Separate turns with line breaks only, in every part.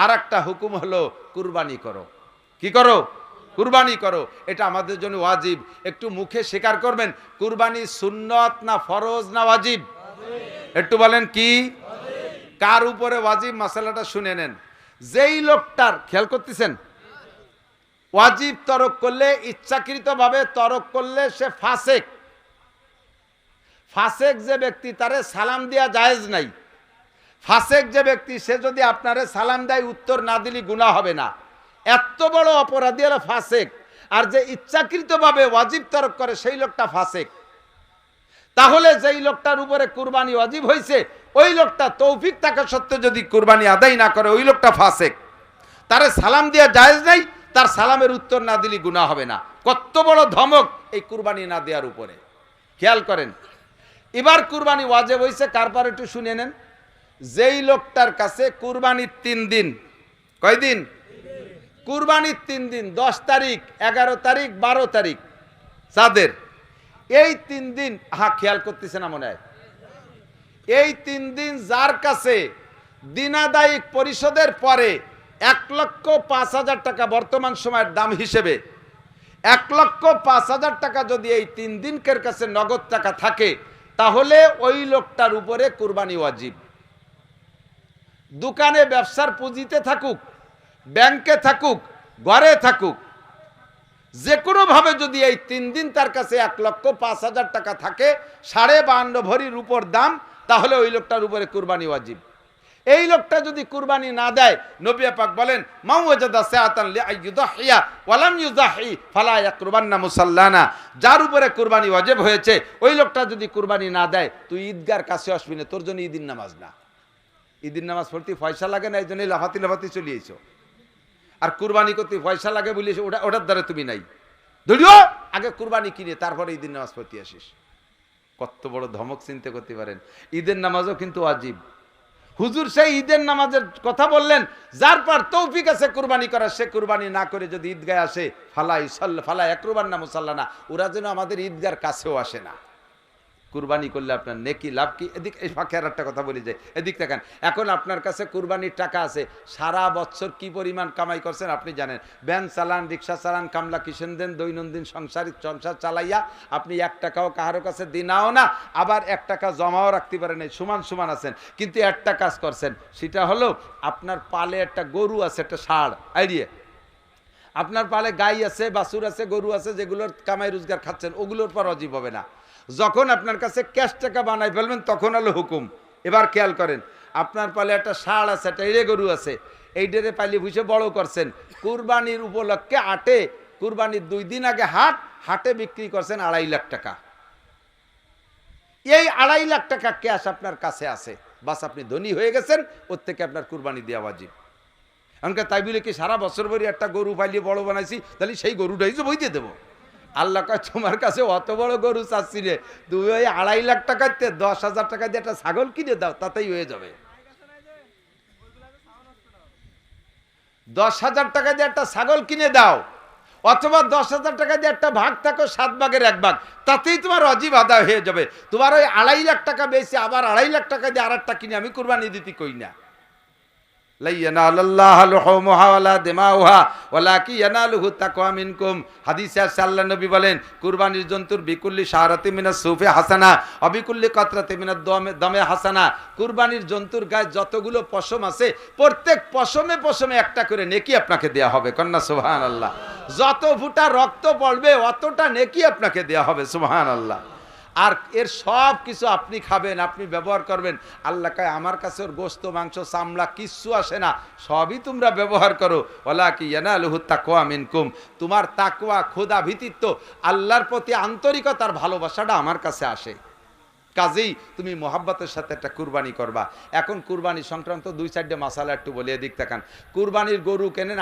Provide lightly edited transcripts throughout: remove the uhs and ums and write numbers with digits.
আর একটা হুকুম হলো কুরবানি করো। কি করো? কুরবানি করো। এটা আমাদের জন্য ওয়াজিব। একটু মুখে স্বীকার করবেন, কুরবানি সুন্নত না ফরজ না ওয়াজিব? একটু বলেন কি কার উপরে ওয়াজিব? মাসালাটা শুনে নেন। যেই লোকটার, খেয়াল করতেছেন, ওয়াজিব তরক করলে, ইচ্ছাকৃতভাবে তরক করলে সে ফাসেক। ফাসেক যে ব্যক্তি, তারে সালাম দেওয়া জায়েজ নাই। ফাসেক যে ব্যক্তি, সে যদি আপনারে সালাম দেয়, উত্তর না দিলে গুনাহ হবে না। এত বড় অপরাধী হলো ফাসেক। আর যে ইচ্ছাকৃতভাবে ওয়াজিব তরক করে, সেই লোকটা ফাসেক। তাহলে যেই লোকটার উপরে কুরবানি ওয়াজিব হয়েছে, ওই লোকটা তৌফিক থাকা সত্ত্বেও যদি কুরবানি আদায় না করে, ওই লোকটা ফাসেক। তারে সালাম দেওয়া জায়েজ নাই, তার সালামের উত্তর না দিলে গুনাহ হবে না। কত বড় ধমক এই কুরবানি না দেওয়ার উপরে, খেয়াল করেন। এবার কুরবানি ওয়াজিব হয়েছে কার পর একটু শুনে নেন। যেই লোকটার কাছে কুরবানির 3 দিন, কয় দিন? কুরবানির 3 দিন, 10 তারিখ, 11 তারিখ, 12 তারিখ, যাদের এই 3 দিন, খেয়াল করতেছে না মনে হয়, এই 3 দিন যার কাছে দিনাদায়িক পরিশোধের পরে 1,05,000 টাকা বর্তমান সময়ের দাম হিসেবে 1,05,000 টাকা যদি এই 3 দিনকের কাছে নগদ টাকা থাকে, তাহলে ওই লোকটার উপরে কুরবানি ওয়াজিব। দোকানে ব্যবসার পুঁজিতে থাকুক, ব্যাংকে থাকুক, ঘরে থাকুক, যে কোনো ভাবে যদি এই 3 দিন তার কাছে 1,05,000 টাকা থাকে, 52.5 ভরির উপর দাম, তাহলে ওই লোকটার উপরে কুরবানি ওয়াজিব। এই লোকটা যদি কুরবানি না দেয়, নবী পাক বলেন, মান ওয়াজাদা সাআতান লিআইয়ুযহিয়া ওয়া লাম ইউযাহি ফালা ইয়াকরুবান্না মুসাল্লানা। যার উপরে কুরবানি ওয়াজিব হয়েছে, ওই লোকটা যদি কুরবানি না দেয়, তুই ঈদগার কাছে আসবি না, তোর জন্য ঈদের নামাজ না। ঈদের নামাজ পড়তে পয়সা লাগে না, এই জন্য লাফাতি লাফাতি চলে এসো। আর কুরবানি করতে পয়সা লাগে বলে ওটার দ্বারা তুমি নাই। ধরিও আগে কুরবানি কিনে তারপরে ঈদের নামাজ পড়তে আসিস। কত বড় ধমক চিন্তা করতে পারেন। ঈদের নামাজও কিন্তু ওয়াজিব। হুজুর সেই ঈদের নামাজের কথা বললেন, যার পর তৌফিক আছে কুরবানি করার, সে কুরবানি না করে যদি ঈদগায় আসে, ফালা ইয়াকরুবান্না মুসাল্লানা, ওরা যেন আমাদের ঈদগার কাছেও আসে না। কুরবানি করলে আপনার নেকি লাভ কি? এদিক এই ফাঁকে আর একটা কথা বলি যায়, এদিক দেখেন। এখন আপনার কাছে কুরবানির টাকা আছে, সারা বছর কি পরিমাণ কামাই করছেন আপনি জানেন। ভ্যান চালান, রিক্সা চালান, কামলা কিষেন দেন, দৈনন্দিন সংসার চালাইয়া আপনি 1 টাকাও কারো কাছে দিনাও না, আবার 1 টাকা জমাও রাখতে পারেন, সমান সমান আছেন। কিন্তু একটা কাজ করছেন, সেটা হলো আপনার পালে একটা গরু আছে, একটা ষাঁড় আইডিয়া, আপনার পালে গাই আছে, বাছুর আছে, গরু আছে, যেগুলোর কামাই রোজগার খাচ্ছেন, ওগুলোর পর ওয়াজিব হবে না। যখন আপনার কাছে ক্যাশ টাকা বানাই ফেলবেন, তখন হলো হুকুম। এবার খেয়াল করেন, আপনার পালে একটা ষাঁড় আছে, একটা এড়ে গরু আছে, এই ডেরে পাইলে ভুষে বড় করছেন, কুরবানির উপলক্ষে হাটে, কুরবানির 2 দিন আগে হাটে বিক্রি করছেন 2.5 লাখ টাকা। এই 2.5 লাখ টাকা ক্যাশ আপনার কাছে আছে, বাস আপনি ধনী হয়ে গেছেন, ওর থেকে আপনার কুরবানি দেওয়া ওয়াজিব। এমনকি তাই বলে কি সারা বছর ভরি একটা গরু পাইলে বড় বানাইছি, তাহলে সেই গরুটাই তো বই দিয়ে দেবো? আল্লাহ কয়, তোমার কাছে অত বড় গরু চাচ্ছি রে, তুমি ওই 2.5 লাখ টাকাতে 10,000 টাকা দিয়ে একটা ছাগল কিনে দাও, তাতেই হয়ে যাবে। 10,000 টাকা দিয়ে একটা ছাগল কিনে দাও, অথবা 10,000 টাকা দিয়ে একটা ভাগ থাকো, 7 ভাগের 1 ভাগ, তাতেই তোমার ওয়াজিব আদায় হয়ে যাবে। তোমার ওই 2.5 লাখ টাকা বেশি, আবার 2.5 লাখ টাকা দিয়ে আরেকটা কিনে আমি কুরবানি দিতে কই না। নবী বলেন, কুরবানির জন্তুর বিকুল্লি শাহরাতি মিনাস সুফি হাসানা অবিকুল্লি কাতরাতি মিনাদ দমে হাসানা। কুরবানির জন্তুর গায়ে যতগুলো পশম আছে, প্রত্যেক পশমে পশমে একটা করে নেকি আপনাকে দেয়া হবে। কন্যা সুবহানাল্লাহ। যত ফুটা রক্ত পড়বে, অতটা নেকি আপনাকে দেয়া হবে। সুবহানাল্লাহ। আর এর সব কিছু আপনি খাবেন, আপনি ব্যবহার করবেন। আল্লাহ কয়, আমার কাছে ওর গোশত, মাংস, চামড়া কিচ্ছু আসে না, সবই তোমরা ব্যবহার করো। ওয়ালাকি ইয়ানালুহু তাকওয়া মিনকুম। তোমার তাকওয়া, খোদা ভীতিত্ব, আল্লাহর প্রতি আন্তরিকতার ভালোবাসাটা আমার কাছে আসে। কাজেই তুমি মোহাব্বতের সাথে একটা কুরবানি করবা। এখন কুরবানি সংক্রান্ত 2-4টা মাসালা একটু বলে এদিক তাকান। কুরবানির গরু কেনেন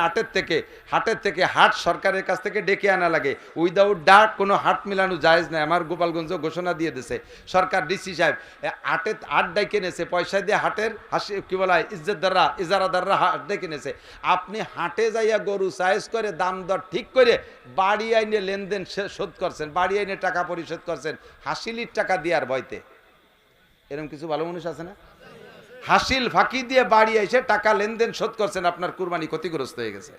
হাটের থেকে হাট সরকারের কাছ থেকে ডেকে আনা লাগে। উইদাউট ডাক কোনো হাট মিলানো জায়েজ নাই। আমার গোপালগঞ্জ ঘোষণা দিয়ে দিয়েছে সরকার, ডিসি সাহেব। হাট ডাইকে নেছে, পয়সা দিয়ে হাটের কি বলা হয়, ইজারাদাররা হাট ডেকে নেছে। আপনি হাটে যাইয়া গরু সাইজ করে, দাম দর ঠিক করে, বাড়ি আইনে লেনদেন শোধ করছেন, বাড়ি আইনে টাকা পরিশোধ করছেন, হাসিলির টাকা দেওয়ার ভয়তে। এরকম কিছু ভালো মানুষ আছে না? হাসিল ফাঁকি দিয়ে বাড়ি এসে টাকা লেনদেন শোধ করছেন, আপনার কুরবানি ক্ষতিগ্রস্ত হয়ে গেছে।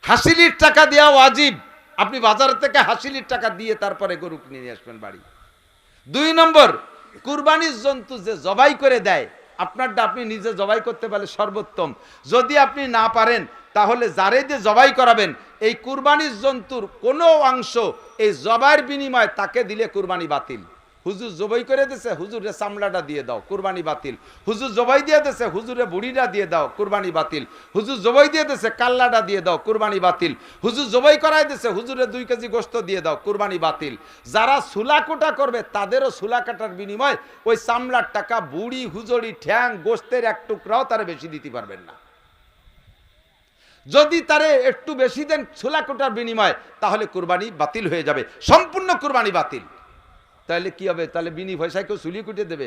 হাসিলির টাকা দেওয়া ওয়াজিব, আপনি বাজার থেকে হাসিলির টাকা দিয়ে তারপরে গরু কিনে নিয়ে আসবেন বাড়ি। 2 নম্বর, কুরবানির জন্তু যে জবাই করে দেয়, আপনারটা আপনি নিজে জবাই করতে পারলে সর্বোত্তম। যদি আপনি না পারেন তাহলে যারে দিয়ে জবাই করাবেন এই কুরবানির জন্তুর কোনো অংশ এই জবাইয়ের বিনিময়ে তাকে দিলে কুরবানি বাতিল। হুজুর জবাই করে দিয়েছে, হুজুরে চামড়াটা দিয়ে দাও, কুরবানি বাতিল। হুজুর জবাই দিয়ে দিয়েছে, হুজুরে বুড়িটা দিয়ে দাও, কুরবানি বাতিল। হুজুর জবাই দিয়ে দিয়েছে, কাল্লাটা দিয়ে দাও, কুরবানি বাতিল। হুজুর জবাই করাই দিয়েছে, হুজুরে 2 কেজি গোশত দিয়ে দাও, কুরবানি বাতিল। যারা সুলা কোটা করবে তাদেরও সুলা কাটার বিনিময় ওই চামড়ার টাকা বুড়ি হুজুরি ঠ্যাং গোশতের এক টুকরাও তারা বেশি দিতে পারবেন না। যদি তারে একটু বেশি দেন সুলা কোটার বিনিময়, তাহলে কুরবানি বাতিল হয়ে যাবে, সম্পূর্ণ কুরবানি বাতিল। তাহলে কি হবে? তাহলে বিনি পয়সায় কেউ চুলি কুটে দেবে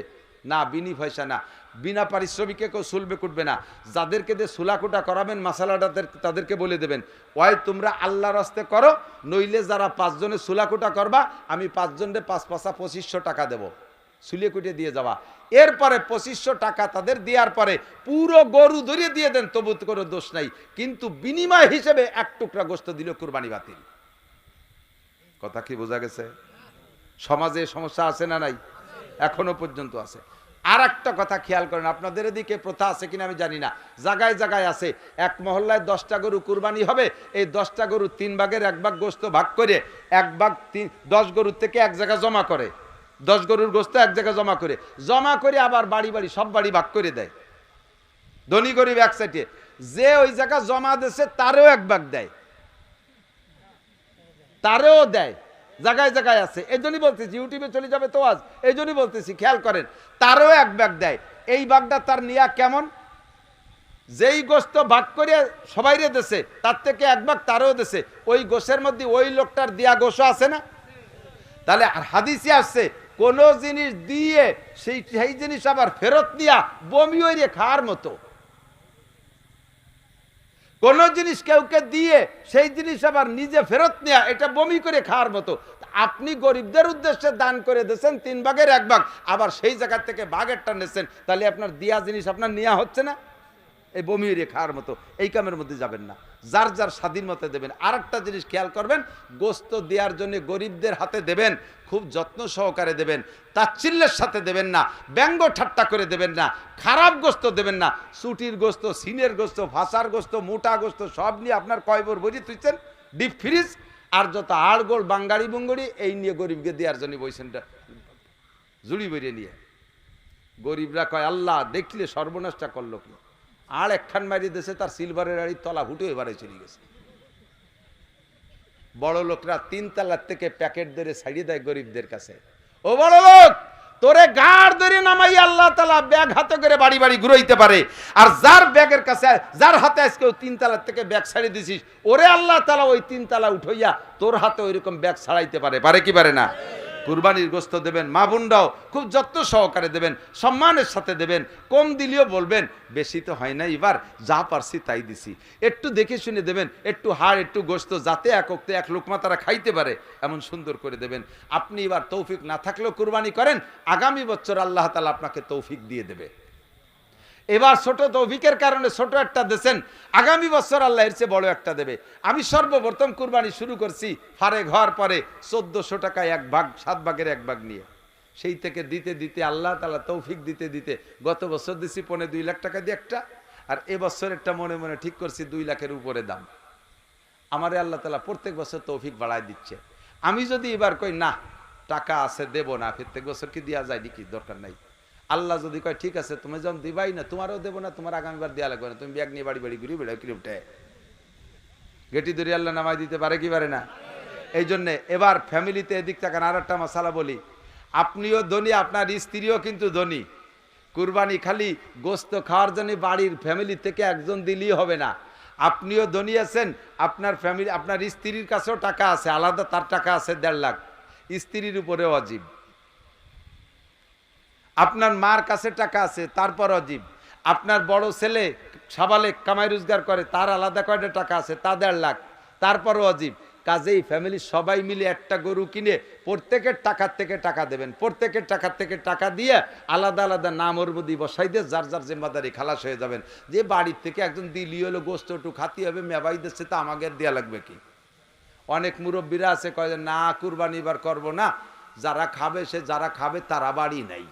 না, বিনি পয়সা না, বিনা পারিশ্রমিকে কেউ চুলবে কুটবে না। যাদেরকে দিয়ে সুলাকুটা করাবেন মাসালাটা তাদেরকে বলে দেবেন, ওই তোমরা আল্লাহর রাস্তে করো, নইলে যারা 5 জনে সুলাকুটা করবা আমি 5 জনের 5 পাঁচা 2500 টাকা দেবো, সুলিয়ে কুটে দিয়ে যাওয়া। এরপরে 2500 টাকা তাদের দেওয়ার পরে পুরো গরু ধরিয়ে দিয়ে দেন, তবু কোনো দোষ নাই, কিন্তু বিনিময় হিসেবে 1 টুকরা গোশত দিলেও কুরবানি বাতিল। কথা কি বোঝা গেছে? সমাজে সমস্যা আছে না নাই? এখনো পর্যন্ত আছে। আর একটা কথা খেয়াল করেন, আপনাদের এদিকে প্রথা আছে কিনা আমি জানি না, জায়গায় জায়গায় আছে, এক মহল্লায় 10টা গরু কুরবানি হবে, এই 10টা গরু 3 ভাগের 1 ভাগ গোশত ভাগ করে 1 ভাগ 10 গরুর থেকে এক জায়গায় জমা করে, 10 গরুর গোশত এক জায়গায় জমা করে আবার বাড়ি বাড়ি সব বাড়ি ভাগ করে দেয়। ধনী গরিব এক সাইডে, যে ওই জায়গা জমা দিয়েছে তারও 1 ভাগ দেয়, তারও দেয়, জায়গায় জায়গায় আছে। এই জন্যই বলতেছি, ইউটিউবে চলে যাবে তো আজ, এই জন্যই বলতেছি খেয়াল করেন, তারও 1 ভাগ দেয়। এই ভাগটা তার নিয়া কেমন, যেই গোশত ভাগ করে সবাইরে দেশে তার থেকে 1 ভাগ তারও দেশে, ওই গোশের মধ্যে ওই লোকটার দেয়া গোশও আছে না? তাহলে হাদিসে আসছে কোন জিনিস দিয়ে সেই জিনিস আবার ফেরত দিয়া বমি হইরে খাওয়ার মতো, কোন জিনিস কেউকে দিয়ে সেই জিনিস আবার নিজে ফেরত নেয়া এটা বমি করে খাওয়ার মতো। আপনি গরিবদের উদ্দেশ্যে দান করে দিয়েছেন 3 ভাগের 1 ভাগ, আবার সেই জায়গা থেকে ভাগেরটা নিয়েছেন, তাহলে আপনার দেয়া জিনিস আপনার নেওয়া হচ্ছে না? এই বমি হইরে খাওয়ার মতো এই কামের মধ্যে যাবেন না, যার যার স্বাধীন মতে দেবেন। আর একটা জিনিস খেয়াল করবেন, গোশত দেওয়ার জন্য গরিবদের হাতে দেবেন, খুব যত্ন সহকারে দেবেন, তাচ্ছিল্যের সাথে দেবেন না, ব্যঙ্গ ঠাট্টা করে দেবেন না, খারাপ গোশত দেবেন না। চুটির গোশত, সিনের গোশত, ভাষার গোশত, মোটা গোশত সব নিয়ে আপনার কয়বর বই তুইছেন ডিপ ফ্রিজ, আর যত আড়গোল বাঙ্গাড়ি বুঙ্গড়ি এই নিয়ে গরিবকে দেওয়ার জন্য বইছেন জুড়ি বইরে নিয়ে। গরিবরা কয় আল্লাহ দেখলে সর্বনাশটা করলো কি, আর একখান মারিয়ে দিয়েছে তার সিলভারের গাড়ির তলা ফুটে এবারে চলে গেছে। বড় লোকরা 3 তলার থেকে প্যাকেট ধরে ছাড়িয়ে দেয় গরিবদের কাছে, ও বড় লোক তোরে গাড় ধরে নামাই আল্লাহ তাআলা ব্যাগ হাতে করে বাড়ি বাড়ি ঘুরাইতে পারে, আর যার ব্যাগের কাছে যার হাতে আজকে 3 তলার থেকে ব্যাগ ছাড়িয়ে দিছিস, ওরে আল্লাহ তাআলা ওই 3 তলা উঠাইয়া তোর হাতে ওইরকম ব্যাগ ছাড়াইতে পারে কি পারে না? কুরবানির গোশত দেবেন, মা বোনরাও খুব যত্ন সহকারে দেবেন, সম্মানের সাথে দেবেন, কম দিলেও বলবেন বেশি তো হয় না, এবার যা পারছি তাই দিছি, একটু দেখে শুনে দেবেন, একটু হাড় একটু গোশত যাতে এক লোকমা তারা খাইতে পারে এমন সুন্দর করে দেবেন। আপনি এবার তৌফিক না থাকলেও কুরবানি করেন, আগামী বছর আল্লাহ তাআলা আপনাকে তৌফিক দিয়ে দেবে। এবার ছোট তৌফিকের কারণে ছোট একটা দেন, আগামী বছর আল্লাহ এর চেয়ে বড় একটা দেবে। আমি সর্বপ্রথম কুরবানি শুরু করছি ফারে ঘর পরে 1400 টাকায় 1 ভাগ 7 ভাগের 1 ভাগ নিয়ে, সেই থেকে দিতে দিতে আল্লাহ তাআলা তৌফিক দিতে দিতে গত বছর দিছি 2.5 লাখ টাকা দিয়ে একটা, আর এবছর একটা মনে মনে ঠিক করছি 2 লাখের উপরে দাম। আমারে আল্লাহ তাআলা প্রত্যেক বছর তৌফিক বাড়ায় দিচ্ছে। আমি যদি এবার কই না টাকা আছে দেব না, প্রত্যেক বছর কি দেওয়া যায় নাকি, দরকার নাই। আল্লাহ যদি কয় ঠিক আছে তুমি যখন দিবাই না, তোমারও দেবো না, তোমার আগামীবার দেওয়া লাগবে না, তুমি ব্যাগ নিয়ে বাড়ি বাড়ি ঘুরি বেড়াও কিলোমিটার গেটি ধরে আল্লাহ নামাই দিতে পারে কি পারে না? এই জন্যে এবার ফ্যামিলিতে এদিক থাকেন। আর একটা মশালা বলি, আপনিও ধনী, আপনার স্ত্রীও কিন্তু ধনী। কুরবানি খালি গোস্ত খাওয়ার জন্য বাড়ির ফ্যামিলি থেকে একজন দিলেই হবে না, আপনিও ধনী আছেন, আপনার ফ্যামিলি আপনার স্ত্রীর কাছেও টাকা আছে আলাদা, তার টাকা আছে 1.5 লাখ, স্ত্রীর উপরে ওয়াজিব। আপনার মার কাছে টাকা আছে তারপর ওয়াজিব। আপনার বড় ছেলে সাবালে কামাই রোজগার করে, তার আলাদা কয়টা টাকা আছে, তা 1.5 লাখ, তারপর ওয়াজিব। কাজেই ফ্যামিলির সবাই মিলে একটা গরু কিনে প্রত্যেকের টাকার থেকে টাকা দেবেন, প্রত্যেকের টাকার থেকে টাকা দিয়ে আলাদা আলাদা নাম ওর মধ্যে বসাই দিয়ে যার যার জিম্মাদারি খালাস হয়ে যাবেন। যে বাড়ির থেকে একজন দিলি হলো গোস্ত একটু খাতি হবে, মেবাই দিচ্ছে, তা আমাকে দেওয়া লাগবে কি? অনেক মুরব্বীরা আছে কয় যে না কুরবানি এবার করবো না, যারা খাবে সে যারা খাবে তারা বাড়ি নাই,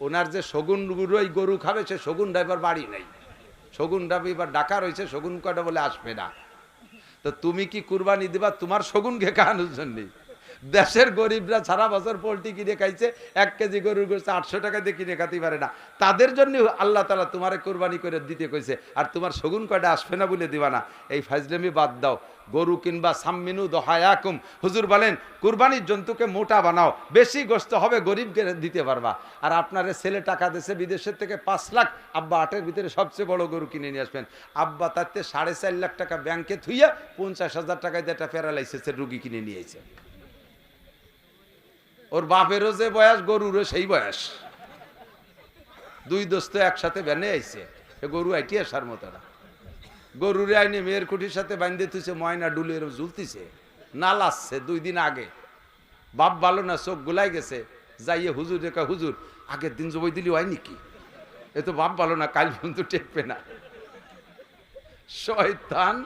ওনার যে শগুন গরু খাবে সে শগুন ড্রাইভার বাড়ি নাই, শগুন ড্রাইভার ডাকা রয়েছে, শগুন কয়টা বলে আসবে না। তো তুমি কি কুরবানি দিবা তোমার শগুনকে খাওয়ানোর জন্য? দেশের গরিবরা সারা বছর পোল্ট্রি কিনে খাইছে, 1 কেজি গরুর গোশত 800 টাকা দিয়ে কিনে খাতে পারে না, তাদের জন্য আল্লাহ তাআলা তোমারে কুরবানি করে দিতে কইছে, আর তোমার শগুন কয়টা আসবে না বলে দিবা না। এই ফাজলামি বাদ দাও। গরু কিনবা সাম্মিনু দহায়াকুম, হুজুর বলেন কুরবানির জন্তুকে মোটা বানাও, বেশি গোশত হবে, গরিবকে দিতে পারবা। আর আপনারে ছেলে টাকা দিয়েছে বিদেশের থেকে 5 লাখ, আব্বা 8-এর ভিতরে সবচেয়ে বড় গরু কিনে নিয়ে আসবেন, আব্বা তাতে 4.5 লাখ টাকা ব্যাংকে থুইয়া 50,000 টাকায় দিয়ে একটা প্যারালাইসিসের রুগী কিনে নিয়ে এসেছে। ওর বাপেরও যে বয়স গরুরও সেই বয়স, 2 দোস্ত একসাথে ভ্যানে আইছে, গরু আইটি আসার মতো না। গরুরে আইনে মেয়ের খুঁটির সাথে বাঁধতে তুইছে, ময়না ডুলে এরকম ঝুলতিছে, নালাচ্ছে 2 দিন আগে। বাপ ভালো না, চোখ গুলাই গেছে, যাইয়ে হুজুর রেখা, হুজুর আগের দিন জবই দিলি হয় নাকি? এ তো বাপ ভালো না, কাল পর্যন্ত টেকবে না। শয়তান,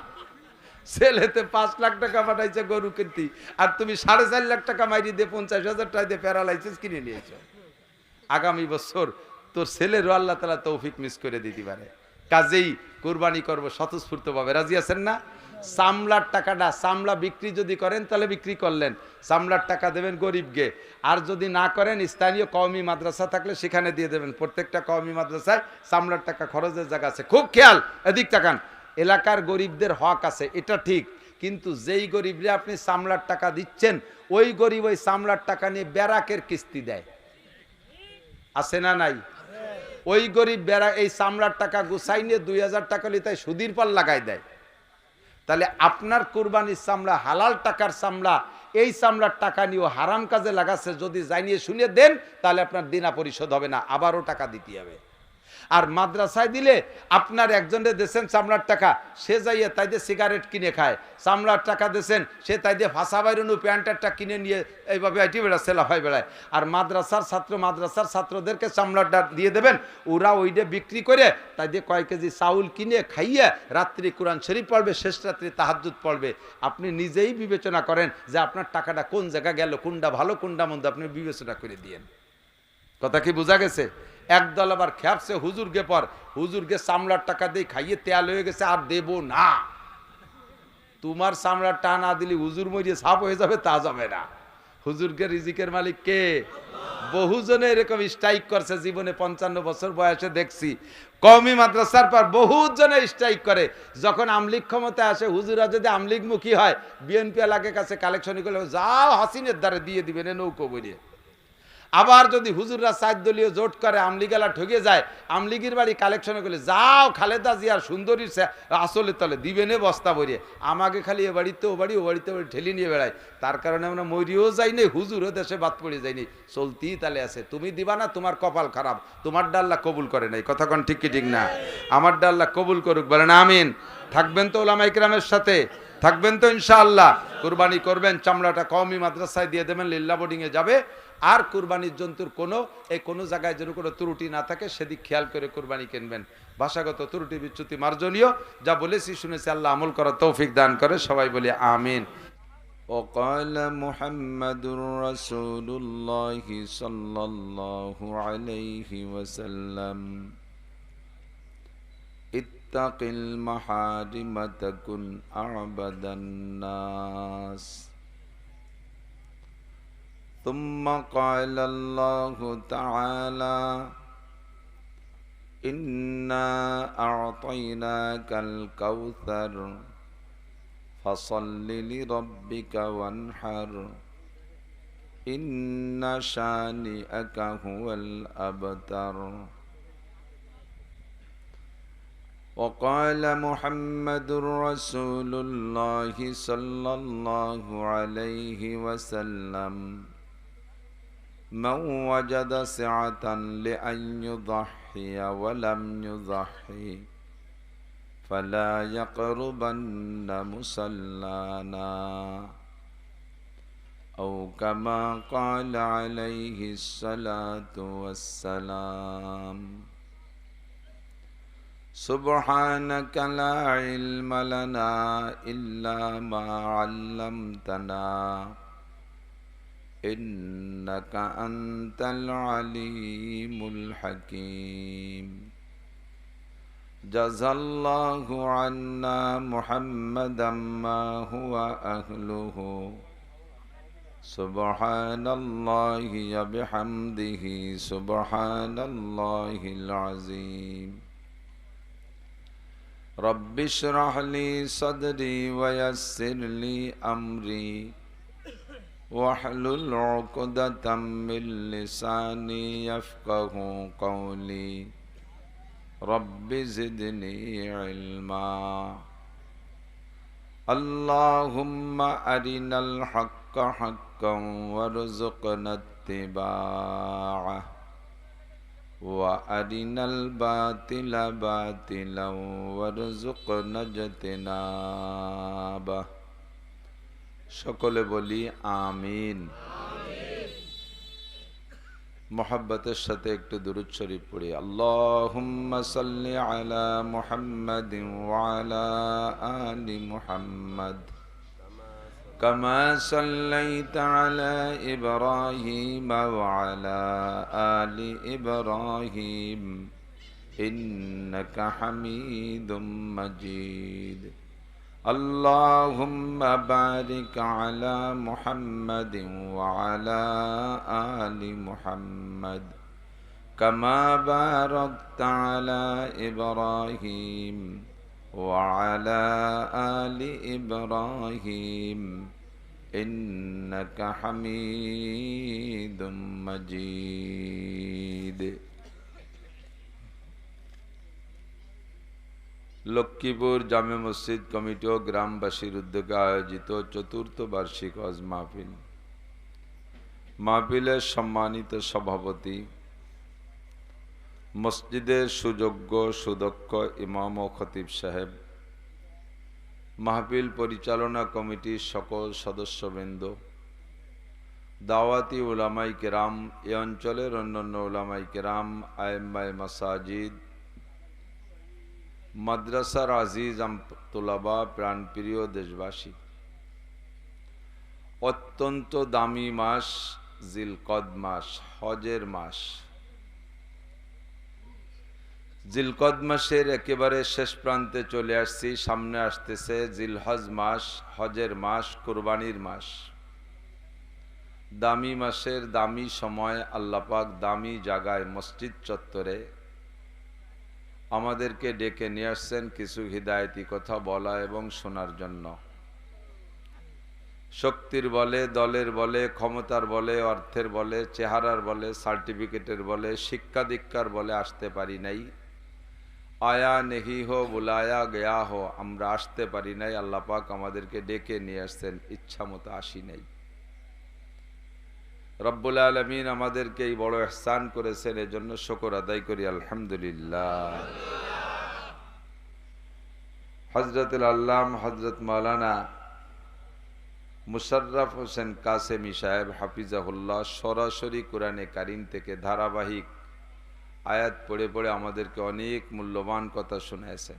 ছেলেতে 5 লাখ টাকা পাঠাইছে গরু কিনতি, আর তুমি 4.5 লাখ টাকা মাইরি দিয়ে 50,000 টাকা দিয়ে প্যারালাইসিস কিনে নিয়েছ। আগামী বছর তোর ছেলেরও আল্লাহ তাআলা তৌফিক মিস করে দিতে পারে। কাজেই কুরবানি করবো স্বতঃস্ফূর্ত ভাবে, রাজি আছেন না? চামড়ার টাকাটা, চামড়া বিক্রি যদি করেন তাহলে বিক্রি করলেন, চামড়ার টাকা দেবেন গরিবকে। আর যদি না করেন স্থানীয় কওমি মাদ্রাসা থাকলে সেখানে দিয়ে দেবেন। প্রত্যেকটা কওমি মাদ্রাসায় চামড়ার টাকা খরচের জায়গা আছে, খুব খেয়াল, এদিক তাকান। এলাকার গরিবদের হক আছে, এটা ঠিক, কিন্তু যেই গরিবরা আপনি চামড়ার টাকা দিচ্ছেন, ওই গরিব ওই চামড়ার টাকা নিয়ে ব্যারাকের কিস্তি দেয়, আছে না নাই? ওই গরিব বেড়া এই চামড়ার টাকা গুছাই নিয়ে 2,000 টাকা লিতায় সুদির পাল লাগাই দেয়। তাহলে আপনার কুরবানির চামড়া হালাল টাকার চামড়া, এই চামড়ার টাকা নিয়েও হারাম কাজে লাগাচ্ছে, যদি জানিয়ে শুনে দেন তাহলে আপনার দিনা পরিশোধ হবে না, আবারও টাকা দিতে হবে। আর মাদ্রাসায় দিলে আপনার একজনের দেশেন চামড়ার টাকা, সে যাইয়ে তাই দিয়ে সিগারেট কিনে খায়, চামড়ার টাকা দেশেন সে তাই দিয়ে ফাঁসা বাইরুনু প্যান্টারটা কিনে নিয়ে এইভাবে আইটি বেড়ায়, সেলাফাই বেড়ায়। আর মাদ্রাসার ছাত্রদেরকে চামড়াটা দিয়ে দেবেন, ওরা ওইটা বিক্রি করে তাই দিয়ে কয়েক কেজি চাউল কিনে খাইয়ে রাত্রি কোরআন শরীফ পড়বে, শেষ রাত্রি তাহাজ্জুদ পড়বে। আপনি নিজেই বিবেচনা করেন যে আপনার টাকাটা কোন জায়গা গেল, কোনটা ভালো কোনটা মন্দ, আপনি বিবেচনা করে দিয়েন। কথা কি বোঝা গেছে? একদল আবার খেপছে হুজুরকে পর, হুজুরকে চামড়ার টাকা দিয়ে খাইয়ে তেল হয়ে গেছে আর দেব না। তোমার চামড়ার টা না দিলে হুজুর মরিয়ে সাপ হয়ে যাবে, তা যাবে না। হুজুরকে রিজিকের মালিক কে? বহুজনে এরকম স্ট্রাইক করছে জীবনে, 55 বছর বয়সে দেখছি কওমি মাদ্রাসার পর বহুজনে স্ট্রাইক করে। যখন আমলিগ ক্ষমতায় আসে, হুজুরা যদি আমলিগ মুখী হয়, বিএনপি এলাকার কাছে কালেকশন করে যাও হাসিনের দ্বারে দিয়ে দিবেন নৌকো বইয়ে। আবার যদি হুজুররা 4 দলীয় জোট করে, আমলিগেলা ঠকে যায়, আমলিগির বাড়ি কালেকশনে করলে যাও খালেদা জিয়ার সুন্দরীর আসলে তলে দিবেনে বস্তা ভরিয়ে। আমাকে খালি এ বাড়িতে ও বাড়ি, ও বাড়িতে ঠেলি নিয়ে বেড়ায়, তার কারণে আমরা মরিও যাইনি, হুজুরও দেশে বাদ পড়ে যায়নি, চলতেই তালে আছে। তুমি দিবা না, তোমার কপাল খারাপ, তোমার ডাল্লা কবুল করে নাই। কথা কোন ঠিক কি ঠিক না? আমার ডাল্লা কবুল করুক, বলেন আমিন। থাকবেন তো ওলামা ইকরামের সাথে, থাকবেন তো ইনশাআল্লাহ। কুরবানি করবেন, চামড়াটা কওমি মাদ্রাসায় দিয়ে দেবেন, লিল্লা বোর্ডিংয়ে যাবে। আর কুরবানির জন্তুর কোনো জায়গায় যেন কোনো ত্রুটি না থাকে সেদিক খেয়াল করে কুরবানি কিনবেন। ভাষাগত ত্রুটি বিচ্যুতি মার্জনীয়, যা বলেছি শুনেছি, আল্লাহ আমল করার তৌফিক দান করে, সবাই বলি আমিন। وقال محمد رسول الله صلى الله عليه وسلم اتق المحارم تكن أعبد الناس. ثم قال الله تعالى إنا أعطيناك الكوثر فصل لربك وانحر إن شانئك هو الأبتر. وقال محمد رسول الله صلى الله عليه وسلم من وجد سعة لأن يضحي ولم يضحي فلا يقربن مصلانا أو كما قال عليه الصلاة والسلام سبحانك لا علم لنا إلا ما علمتنا إنك أنت العليم الحكيم جزا الله عنا محمدا ما هو أهله سبحان الله وبحمده سبحان الله العظيم رب اشرح لي صدري ويسر لي أمري واحلل عقدة من لساني يفقه قولي رب زدني علما اللهم أرنا الحق حقا وارزقنا اتباعه وأرنا الباطل باطلا وارزقنا اجتنابه সকলে বলি আমিন। মোহাব্বতের সাথে একটু দুরূদ শরীফ পড়ি। আল্লাহুম্মা সাল্লি আলা মুহাম্মাদিন ওয়া আলা আলি মুহাম্মাদ কামা সাল্লাইতা আলা ইব্রাহিম ওয়া আলা আলি ইব্রাহিম ইন্নাকা হামিদুম মাজিদ। اللهم بارك على محمد وعلى آل محمد كما باركت على إبراهيم وعلى آل إبراهيم إنك حميد مجيد। লক্ষ্মীপুর জামে মসজিদ কমিটি ও গ্রামবাসীর উদ্যোগে আয়োজিত চতুর্থ বার্ষিক হজ মাহফিল। মাহফিলের সম্মানিত সভাপতি মসজিদের সুযোগ্য সুদক্ষ ইমাম ও খতিব সাহেব, মাহফিল পরিচালনা কমিটির সকল সদস্যবৃন্দ, দাওয়াতি উলামায়ে কেরাম, এ অঞ্চলের অন্যান্য উলামায়ে কেরাম, আইম্মায়ে মাসাজিদ, মাদ্রাসার আজিজ তোলাবা, প্রাণপ্রিয় দেশবাসী, অত্যন্ত দামি মাস জিলকদ মাস, হজের মাস। জিলকদ মাসের একেবারে শেষ প্রান্তে চলে আসছি। সামনে আসতেছে জিলহজ মাস, হজের মাস, কুরবানির মাস। দামি মাসের দামি সময় আল্লাহ পাক দামি জায়গায় মসজিদ চত্বরে আমাদেরকে ডেকে নিয়ে আসছেন কিছু হিদায়তি কথা বলা এবং শোনার জন্য। শক্তির বলে, দলের বলে, ক্ষমতার বলে, অর্থের বলে, চেহারার বলে, সার্টিফিকেটের বলে, শিক্ষা দীক্ষার বলে আসতে পারি নাই। আয়া নেহি হো বুলায়া গয়া হো, আমরা আসতে পারি নাই। আল্লাহ পাক আমাদেরকে ডেকে নিয়ে আসছেন, ইচ্ছা মতো আসি নাই। রব্বুল আলামিন আমাদেরকে এই বড় ইহসান করেছেন, এজন্য শুকর আদায় করি আলহামদুলিল্লাহ। হযরতুল আল্লাম হযরত মাওলানা মুশাররফ হোসেন কাসেমি সাহেব হাফিজাহুল্লাহ সরাসরি কোরআনে কারীম থেকে ধারাবাহিক আয়াত পড়ে পড়ে আমাদেরকে অনেক মূল্যবান কথা শোনাইছে।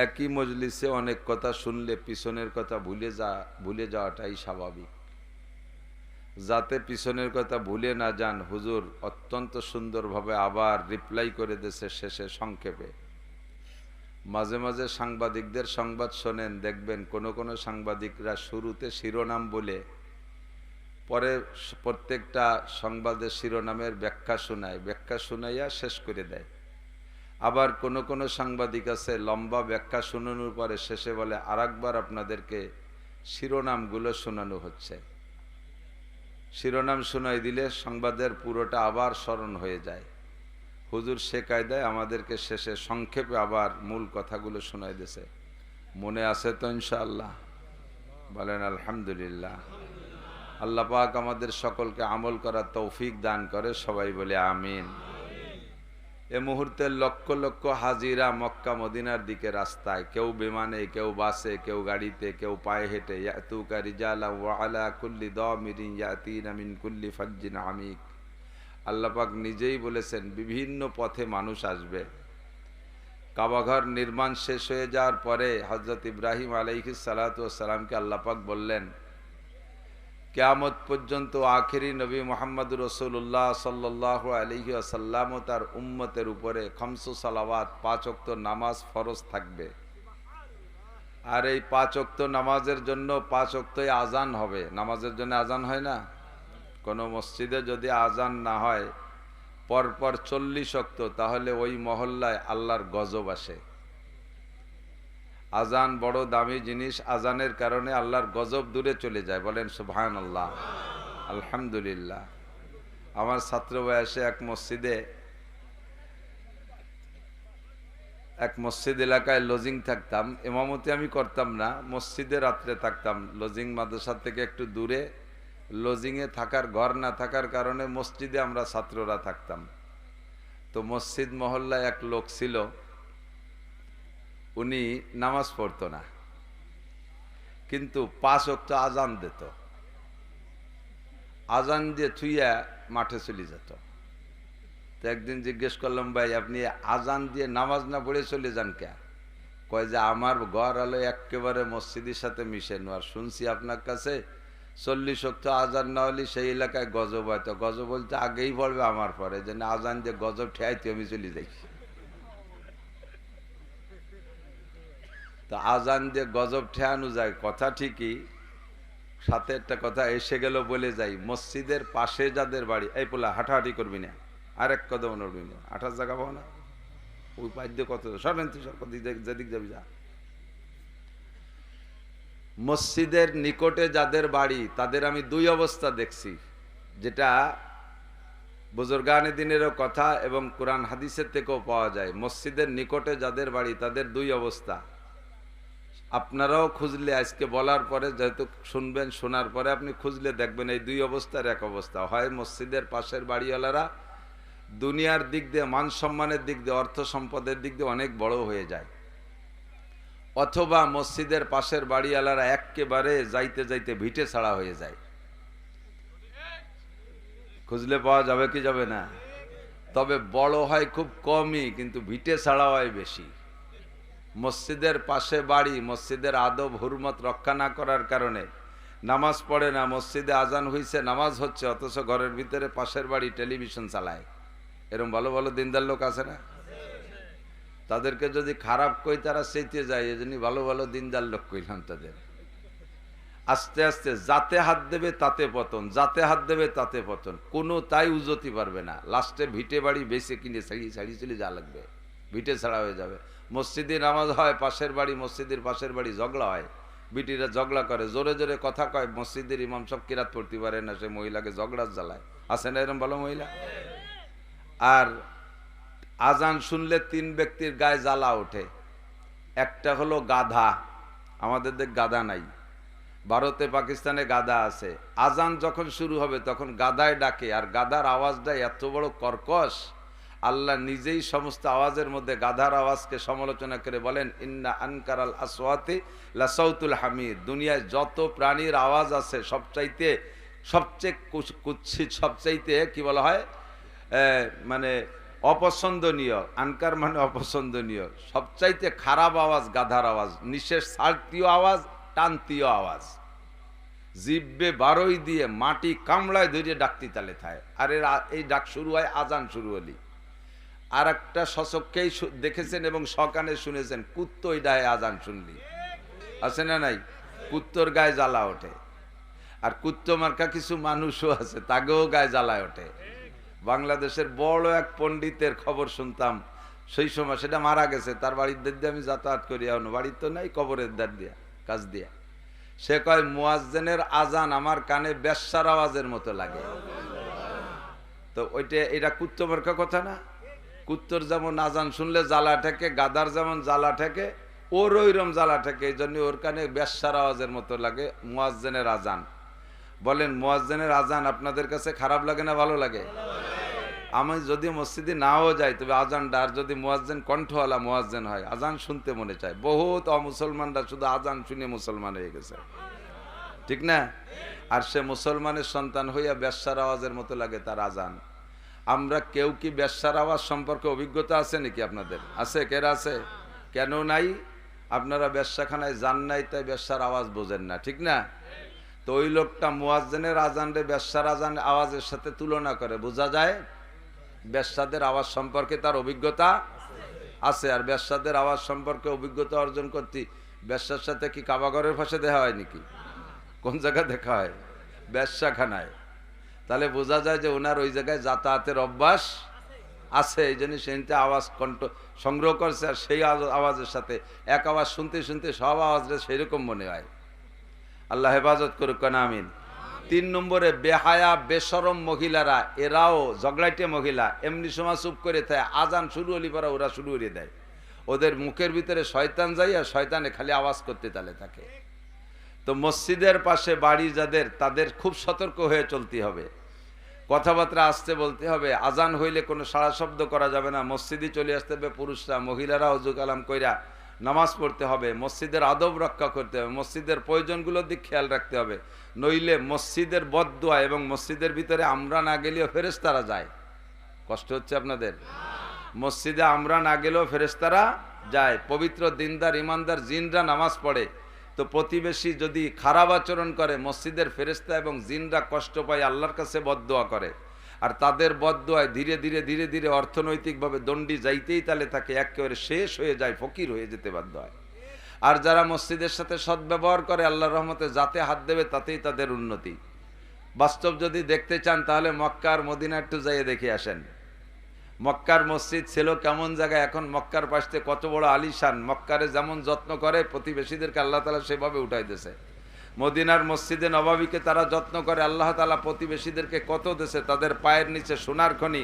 একই মজলিসে অনেক কথা শুনলে পিছনের কথা ভুলে যাওয়াটাই স্বাভাবিক। যাতে পিছনের কথা ভুলে না যান, হুজুর অত্যন্ত সুন্দরভাবে আবার রিপ্লাই করে দিয়েছে শেষে সংক্ষেপে। মাঝে মাঝে সাংবাদিকদের সংবাদ শোনেন, দেখবেন কোন কোন সাংবাদিকরা শুরুতে শিরোনাম বলে পরে প্রত্যেকটা সংবাদের শিরোনামের ব্যাখ্যা শোনায়, ব্যাখ্যা শোনাইয়া শেষ করে দেয়। আবার কোন কোন সাংবাদিক আছে লম্বা ব্যাখ্যা শোনানোর পরে শেষে বলে আরেকবার আপনাদেরকে শিরোনামগুলো শোনানো হচ্ছে। শিরোনাম শোনাই দিলে সংবাদের পুরোটা আবার স্মরণ হয়ে যায়। হুজুর সে কায়দায় আমাদেরকে শেষে সংক্ষেপে আবার মূল কথাগুলো শোনাই দিয়েছে। মনে আছে তো ইনশাআল্লাহ? বলেন আলহামদুলিল্লাহ। আল্লাহ পাক আমাদের সকলকে আমল করার তৌফিক দান করে, সবাই বলে আমিন। এ মুহূর্তে লক্ষ লক্ষ হাজিরা মক্কা মদিনার দিকে রাস্তায়, কেউ বিমানে, কেউ বাসে, কেউ গাড়িতে, কেউ পায়ে হেঁটে। ইয়াতুকা রিজালান ওয়া আলা কুল্লি দামিরিন ইয়াতিনা মিন কুল্লি ফাজ্জিন আমিক। আল্লাহ পাক নিজেই বলেছেন বিভিন্ন পথে মানুষ আসবে। কাবাঘর নির্মাণ শেষ হয়ে যাওয়ার পরে হযরত ইব্রাহিম আলাইহিস সালাতু ওয়াস সালামকে আল্লাহ পাক বললেন, কিয়ামত পর্যন্ত আখেরি নবী মুহাম্মদুর রাসূলুল্লাহ সাল্লাল্লাহু আলাইহি ওয়াসাল্লাম ও তার উম্মতের উপরে খামসু সালাওয়াত 5 ওয়াক্ত নামাজ ফরজ থাকবে। আর এই 5 ওয়াক্ত নামাজের জন্য 5 ওয়াক্তই আজান হবে। নামাজের জন্য আজান হয় না? কোনো মসজিদে যদি আজান না হয় পরপর 40 ওয়াক্ত, তাহলে ওই মহল্লায় আল্লাহর গজব আসে। আজান বড় দামি জিনিস, আজানের কারণে আল্লাহর গজব দূরে চলে যায়। বলেন সুবহানাল্লাহ, আলহামদুলিল্লাহ। আমার ছাত্র বয়সে এক মসজিদ এলাকায় লজিং থাকতাম। ইমামতি আমি করতাম না, মসজিদে রাত্রে থাকতাম। লজিং মাদ্রাসা থেকে একটু দূরে, লজিংয়ে থাকার ঘর না থাকার কারণে মসজিদে আমরা ছাত্ররা থাকতাম। তো মসজিদ মহল্লায় এক লোক ছিল, উনি নামাজ পড়তো না, কিন্তু 5 ওয়াক্ত আজান দিত। আজান দিয়ে থুইয়া মাঠে চলে যেত। তো একদিন জিজ্ঞেস করলাম, ভাই আপনি আজান দিয়ে নামাজ না পড়ে চলে যান কে? কয় যে আমার ঘর হলো একেবারে মসজিদের সাথে মিশেন, আর শুনছি আপনার কাছে 40 ওয়াক্ত আজান না হলে সেই এলাকায় গজব হয়। তো গজব বলতে আগেই পড়বে আমার পরে, যে না আজান দিয়ে গজব ঠেয়াইতে আমি চলে যাই। তো আজান দিয়ে গজব ঠেয়ানো যায়, কথা ঠিকই, সাথে একটা কথা এসে গেল বলে যাই। মসজিদের পাশে যাদের বাড়ি, এই পোলা হাঁটাহাঁটি করবি না, আরেক কদম নড়বি না, হাঁটার জায়গা পাও না, ওই পাশ দিয়ে কত সরেন তুই, সব যেদিক যাবি যা। মসজিদের নিকটে যাদের বাড়ি তাদের আমি 2 অবস্থা দেখছি, যেটা বুজুর্গানে দিনেরও কথা এবং কোরআন হাদিসের থেকেও পাওয়া যায়। মসজিদের নিকটে যাদের বাড়ি তাদের 2 অবস্থা। আপনারাও খুঁজলে, আজকে বলার পরে যেহেতু শুনবেন, শোনার পরে আপনি খুঁজলে দেখবেন এই 2 অবস্থার এক অবস্থা। হয় মসজিদের পাশের বাড়িওয়ালারা দুনিয়ার দিক দিয়ে, মান সম্মানের দিক দিয়ে, অর্থ সম্পদের দিক দিয়ে অনেক বড় হয়ে যায়, অথবা মসজিদের পাশের বাড়িওয়ালারা একেবারে যাইতে যাইতে ভিটে ছাড়া হয়ে যায়। খুঁজলে পাওয়া যাবে কি যাবে না? তবে বড় হয় খুব কমই, কিন্তু ভিটে ছাড়া হয় বেশি। মসজিদের পাশে বাড়ি, মসজিদের আদব হুরমত রক্ষা না করার কারণে নামাজ পড়ে না। মসজিদে আজান হইছে, নামাজ হচ্ছে, অথচ ঘরের ভিতরে পাশের বাড়ি টেলিভিশন চালায়। এরকম ভালো ভালো দিনদার লোক আছে না? তাদেরকে যদি খারাপ কই তারা চেতে যায়, এই জন্য ভালো ভালো দিনদার লোক কইলাম তাদের। আস্তে আস্তে যাতে হাত দেবে তাতে পতন, যাতে হাত দেবে তাতে পতন, কোনো তাই উজতি পারবে না। লাস্টে ভিটে বাড়ি বেঁচে কিনে ছাড়িয়ে চলে যা লাগবে, ভিটে ছাড়া হয়ে যাবে। মসজিদে নামাজ হয়, পাশের বাড়ি, মসজিদের পাশের বাড়ি ঝগড়া হয়, বিটিরা ঝগড়া করে, জোরে জোরে কথা কয়। মসজিদের ইমাম সব কিরাত পড়তে পারে না, সে মহিলাকে ঝগড়ার জ্বালায়। আছে না এরকম ভালো মহিলা? আর আজান শুনলে 3 ব্যক্তির গায়ে জ্বালা ওঠে। একটা হলো গাধা, আমাদের দেখ গাধা নাই, ভারতে পাকিস্তানে গাধা আছে। আজান যখন শুরু হবে তখন গাধায় ডাকে, আর গাধার আওয়াজটা এত বড় কর্কশ, আল্লাহ নিজেই সমস্ত আওয়াজের মধ্যে গাধার আওয়াজকে সমালোচনা করে বলেন, ইন্না আনকারাল আসওয়াতি লাসাউতুল হামির। দুনিয়ায় যত প্রাণীর আওয়াজ আছে সবচেয়ে কুৎসিত, সবচাইতে কি বলা হয়, মানে অপছন্দনীয়, আনকার মানে অপছন্দনীয়, সবচাইতে খারাপ আওয়াজ গাধার আওয়াজ, নিঃশেষ ছাড়তীয় আওয়াজ, টানতীয় আওয়াজ, জিব্বে বারোই দিয়ে মাটি কামড়ায় ধরে ডাকতি তালে থায়। আর এই ডাক শুরু হয় আজান শুরু হলি। আর একটা সচক্ষেই দেখেছেন এবং সকানে শুনেছেন, কুত্তই ডায় আজান শুনলি, আছে না নাই? কুত্তর গায়ে জ্বালা ওঠে। আর কুত্ত মার্কা কিছু মানুষও আছে, তাকেও গায়ে জ্বালায় ওঠে। বাংলাদেশের বড় এক পণ্ডিতের খবর শুনতাম, সেই সময় সেটা মারা গেছে, তার বাড়ির দ্বার দিয়ে আমি যাতায়াত করি, এখন বাড়ির তো নাই, কবরের দ্বার দিয়া, কাজ দিয়া। সে কয়, মুয়াজ্জিনের আজান আমার কানে বেশ্যার আওয়াজের মতো লাগে। তো এটা কুত্ত মার্কা কথা না? কুত্তর যেমন আজান শুনলে জ্বালা ঠেকে, গাদার যেমন জ্বালা ঠেকে, ওর ওইরম জ্বালা ঠেকে, এই জন্য ওর কানে বেশ্যার আওয়াজের মতো লাগে মুয়াজ্জিনের আজান। বলেন মুয়াজ্জিনের আজান আপনাদের কাছে খারাপ লাগে না ভালো লাগে? আমি যদি মসজিদে নাও যাই, তবে আজানটা আর যদি মুয়াজ্জিন কণ্ঠওয়ালা মুয়াজ্জিন হয়, আজান শুনতে মনে চায়। বহুত অমুসলমানরা শুধু আজান শুনে মুসলমান হয়ে গেছে, ঠিক না? আর সে মুসলমানের সন্তান হইয়া বেশ্যার আওয়াজের মতো লাগে তার আজান। আমরা কেউ কি বেশ্যার আওয়াজ সম্পর্কে অভিজ্ঞতা আছে নাকি আপনাদের? আছে? কেরা আছে? কেন নাই? আপনারা বেশ্যাখানায় যান নাই, তাই বেশ্যার আওয়াজ বোঝেন না, ঠিক না? তো ওই লোকটা মুয়াজ্জিনের আজান রে বেশ্যার আজান আওয়াজের সাথে তুলনা করে, বোঝা যায় বেশ্যাদের আওয়াজ সম্পর্কে তার অভিজ্ঞতা আছে। আর বেশ্যাদের আওয়াজ সম্পর্কে অভিজ্ঞতা অর্জন করতে বেশ্যার সাথে কি কাবাগরের পাশে দেখা হয় নাকি? কোন জায়গায় দেখা হয়? বেশ্যাখানায়। তাহলে বোঝা যায় যে ওনার ওই জায়গায় যাতায়াতের অভ্যাস আছে, এই জন্য সেইটা আওয়াজ কণ্ঠ সংগ্রহ করছে। আর সেই আওয়াজের সাথে এক আওয়াজ শুনতে শুনতে সব আওয়াজটা সেইরকম মনে হয়। আল্লাহ হেফাজত করুক, আমিন। 3 নম্বরে বেহায়া বেশরম মহিলারা, এরাও ঝগড়াইটে মহিলা, এমনি সময় চুপ করে থাকে, আজান শুরু হলি পরে ওরা শুরু করে দেয়। ওদের মুখের ভিতরে শয়তান যায়, আর শয়তানে খালি আওয়াজ করতে তালে থাকে। তো মসজিদের পাশে বাড়ি যাদের, তাদের খুব সতর্ক হয়ে চলতে হবে, কথাবার্তা আসতে বলতে হবে। আজান হইলে কোনো সাড়া শব্দ করা যাবে না, মসজিদে চলে আসতে হবে পুরুষরা, মহিলারা ওযু কালাম কইরা নামাজ পড়তে হবে, মসজিদের আদব রক্ষা করতে হবে, মসজিদের প্রয়োজনগুলোর দিক খেয়াল রাখতে হবে। নইলে মসজিদের বদদুয়া এবং মসজিদের ভিতরে আমরা না গেলেও ফেরেশতারা যায়। কষ্ট হচ্ছে আপনাদের? মসজিদে আমরা না গেলেও ফেরেশতারা যায়। পবিত্র দিনদার ইমানদার জিনরা নামাজ পড়ে, তো প্রতিবেশী যদি খারাপ আচরণ করে, মসজিদের ফেরেশতা এবং জিনরা কষ্ট পায়, আল্লাহর কাছে বদদুয়া করে। আর তাদের বদদুয়ায় ধীরে ধীরে ধীরে ধীরে অর্থনৈতিকভাবে দণ্ডি যাইতেই তালে থাকে, একেবারে শেষ হয়ে যায়, ফকির হয়ে যেতে বাধ্য হয়। আর যারা মসজিদের সাথে সদ্ব্যবহার করে, আল্লাহর রহমতে যাতে হাত দেবে তাতেই তাদের উন্নতি। বাস্তব যদি দেখতে চান তাহলে মক্কার মদিনা একটু যাইয়ে দেখে আসেন। মক্কার মসজিদ ছিল কেমন জায়গায়, এখন মক্কার পাশে কত বড় আলিশান। মক্কারে যেমন যত্ন করে, প্রতিবেশীদেরকে আল্লাহ তাআলা সেভাবে উঠাই দিয়েছে। মদিনার মসজিদে নববীকে তারা যত্ন করে, আল্লাহ তাআলা প্রতিবেশীদেরকে কত দেশে, তাদের পায়ের নিচে সোনার খনি,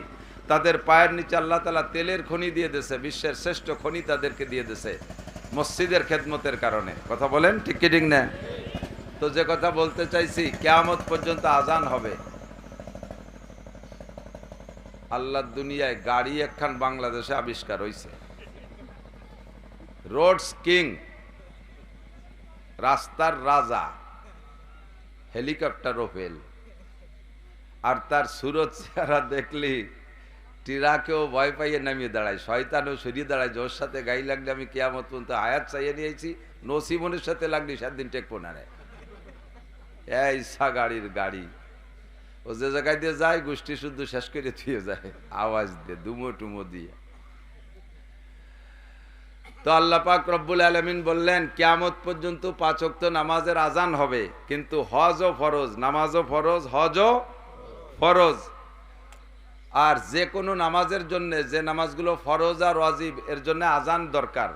তাদের পায়ের নিচে আল্লাহ তাআলা তেলের খনি দিয়ে দিয়েছে, বিশ্বের শ্রেষ্ঠ খনি তাদেরকে দিয়ে দিয়েছে মসজিদের খেদমতের কারণে। কথা বলেন ঠিক কি ঠিক না? তো যে কথা বলতে চাইছি, কিয়ামত পর্যন্ত আজান হবে। আল্লাহর দুনিয়ায় গাড়ি একখান বাংলাদেশে আবিষ্কার হয়েছে, রোডস কিং, রাস্তার রাজা, হেলিকপ্টারও ফেল। আর তার সুরত চেহারা দেখলি টিরাকেও ভয় পাইয়ে নামিয়ে দাঁড়ায়, শয়তানও সরিয়ে দাঁড়ায়। ওর সাথে গাড়ি লাগলে আমি কিয়ামত পর্যন্ত আয়াত চাইয়ে নিয়েছি, নসিমনের সাথে লাগলি 7 দিন টেকবো না রে। এই গাড়ির গাড়ি, ও যে জায়গায় দিয়ে যায় গোষ্ঠী শুদ্ধ শেষ করে থুয়ে যায়, আওয়াজ দিয়ে, দুমো টুমো দিয়ে। তো আল্লাহ পাক রব্বুল আলামিন বললেন কিয়ামত পর্যন্ত 5 ওয়াক্ত নামাজের আজান হবে, কিন্তু হজও ফরজ, নামাজও ফরজ, হজও ফরজ। আর যে কোনো নামাজের জন্য, যে নামাজগুলো ফরজ আর ওয়াজিব, এর জন্য আজান দরকার।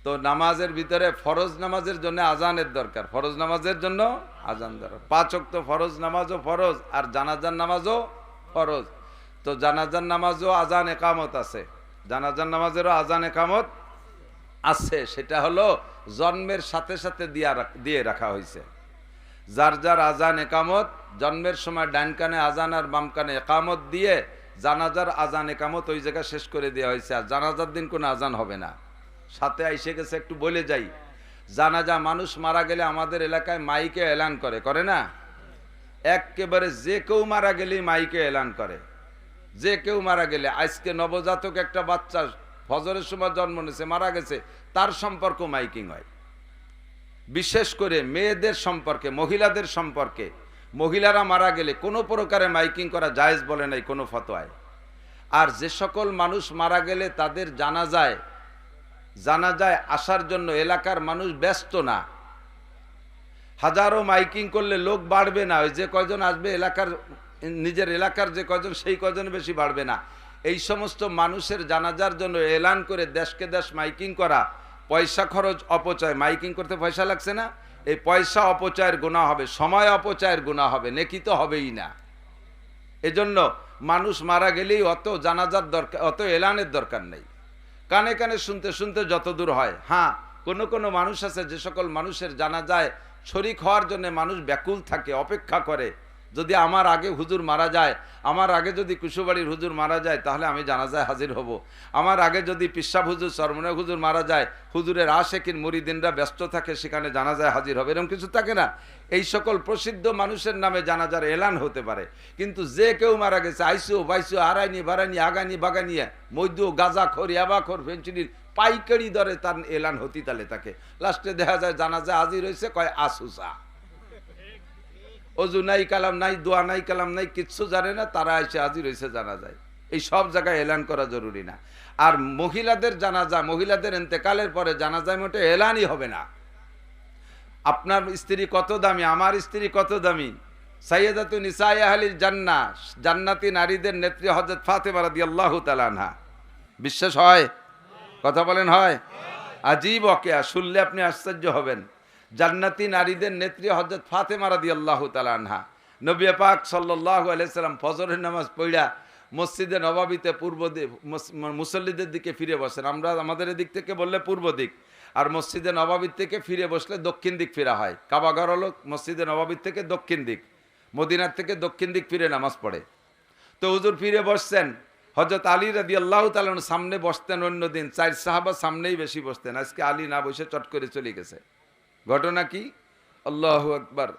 তো নামাজের ভিতরে ফরজ নামাজের জন্য আজানের দরকার, ফরজ নামাজের জন্য আজান দরকার। 5 ওয়াক্ত ফরজ নামাজও ফরজ, আর জানাজার নামাজও ফরজ। তো জানাজার নামাজও আজান একামত আছে, জানাজার নামাজেরও আজান একামত আছে। সেটা হলো জন্মের সাথে সাথে দিয়ে রাখা হয়েছে। যার যার আজান একামত, জন্মের সময় ডান কানে আজান আর বাম কানে একামত দিয়ে জানাজার আজান একামত ওই জায়গায় শেষ করে দেওয়া হয়েছে। আর জানাজার দিন কোনো আজান হবে না। সাথে আইসে গেছে, একটু বলে যাই, জানাজা মানুষ মারা গেলে আমাদের এলাকায় মাইকে এলান করে, করে না? একেবারে যে কেউ মারা গেলেই মাইকে এলান করে, যে কেউ মারা গেলে। আজকে নবজাতক একটা বাচ্চা ফজরের সময় জন্ম নিয়েছে, মারা গেছে, তার সম্পর্ক মাইকিং হয়। বিশেষ করে মেয়েদের সম্পর্কে, মহিলাদের সম্পর্কে, মহিলারা মারা গেলে কোনো প্রকারে মাইকিং করা জায়েজ বলে নাই কোনো ফতোয়ায়। আর যে সকল মানুষ মারা গেলে তাদের জানাজায় আসার জন্য এলাকার মানুষ ব্যস্ত না, হাজারো মাইকিং করলে লোক বাড়বে না, ওই যে কয়জন আসবে এলাকার, নিজের এলাকার যে কয়জন, সেই কয়জন বেশি বাড়বে না। এই সমস্ত মানুষের জানাজার জন্য এলান করে দেশকে দেশ মাইকিং করা, পয়সা খরচ, অপচয়। মাইকিং করতে পয়সা লাগছে না, এই পয়সা অপচয়ের গুনাহ হবে, সময় অপচয়ের গুনাহ হবে, নেকি তো হবেই না। এজন্য মানুষ মারা গেলেই অত জানাজার দরকার, অত এলানের দরকার নেই। কানে কানে শুনতে শুনতে যত দূর হয়। হ্যাঁ, কোনো মানুষ আছে, যে সকল মানুষের জানাজায় শরীক হওয়ার জন্য মানুষ ব্যাকুল থাকে, অপেক্ষা করে, যদি আমার আগে হুজুর মারা যায়, আমার আগে যদি কুশুবাড়ির হুজুর মারা যায়, তাহলে আমি জানাজায় হাজির হব। আমার আগে যদি পিসাব হুজুর, সরমনে হুজুর মারা যায়, হুজুরের আশেকিন মুরিদিনরা ব্যস্ত থাকে, সেখানে জানাজায় হাজির হবে, এরকম কিছু থাকে না? এই সকল প্রসিদ্ধ মানুষের নামে জানাজার এলান হতে পারে। কিন্তু যে কেউ মারা গেছে, আইসো বাইসো, আড়াইনি বাড়াইনি, আগানি বাগানিয়া, মধ্য গাজা খোর, ইয়াবাখোর, ফেন্সিডির পাইকারি দরে তার এলান হতি তালে থাকে। লাস্টে দেখা যায় জানাজা হাজির হয়েছে, কয় আসুসা, অজু নাই, কালাম নাই, দোয়া নাই, কালাম নাই, কিচ্ছু জানে না, তারা এসে হাজির হয়েছে জানা যায়। এই সব জায়গায় এলান করা জরুরি না। আর মহিলাদের জানাজা, মহিলাদের ইন্তেকালের পরে জানাজায় মোটে এলানই হবে না। আপনার স্ত্রী কত দামি, আমার স্ত্রী কত দামি, সাইয়্যিদাতু নিসাই আহলিল জান্নাহ, জান্নাতি নারীদের নেত্রী হযরত ফাতেমা রাদিয়াল্লাহু তাআলা আনহা। বিশ্বাস হয়? কথা বলেন হয়? আজীব ওয়াকিয়া, শুনলে আপনি আশ্চর্য হবেন। জান্নাতি নারীদের নেত্রী হযরত ফাতেমা রাদিয়াল্লাহু তাআলা আনহা। নবী পাক সাল্লাল্লাহু আলাইহি সাল্লাম ফজরের নামাজ পড়া মসজিদে নববীতে পূর্ব দিক, মুসল্লিদের দিকে ফিরে বসেন। আমরা আমাদের দিক থেকে বললে পূর্ব দিক, আর মসজিদে নববীর থেকে ফিরে বসলে দক্ষিণ দিক ফিরা হয়। কাবাঘর হলো মসজিদে নববীর থেকে দক্ষিণ দিক, মদিনার থেকে দক্ষিণ দিক ফিরে নামাজ পড়ে। তো হুজুর ফিরে বসছেন, হযরত আলী রাদিয়াল্লাহু তাআলা সামনে বসতেন। অন্যদিন 4 সাহাবা সামনেই বেশি বসতেন, আজকে আলী না বসে চট করে চলে গেছে। ঘটনা কি? আল্লাহু আকবার।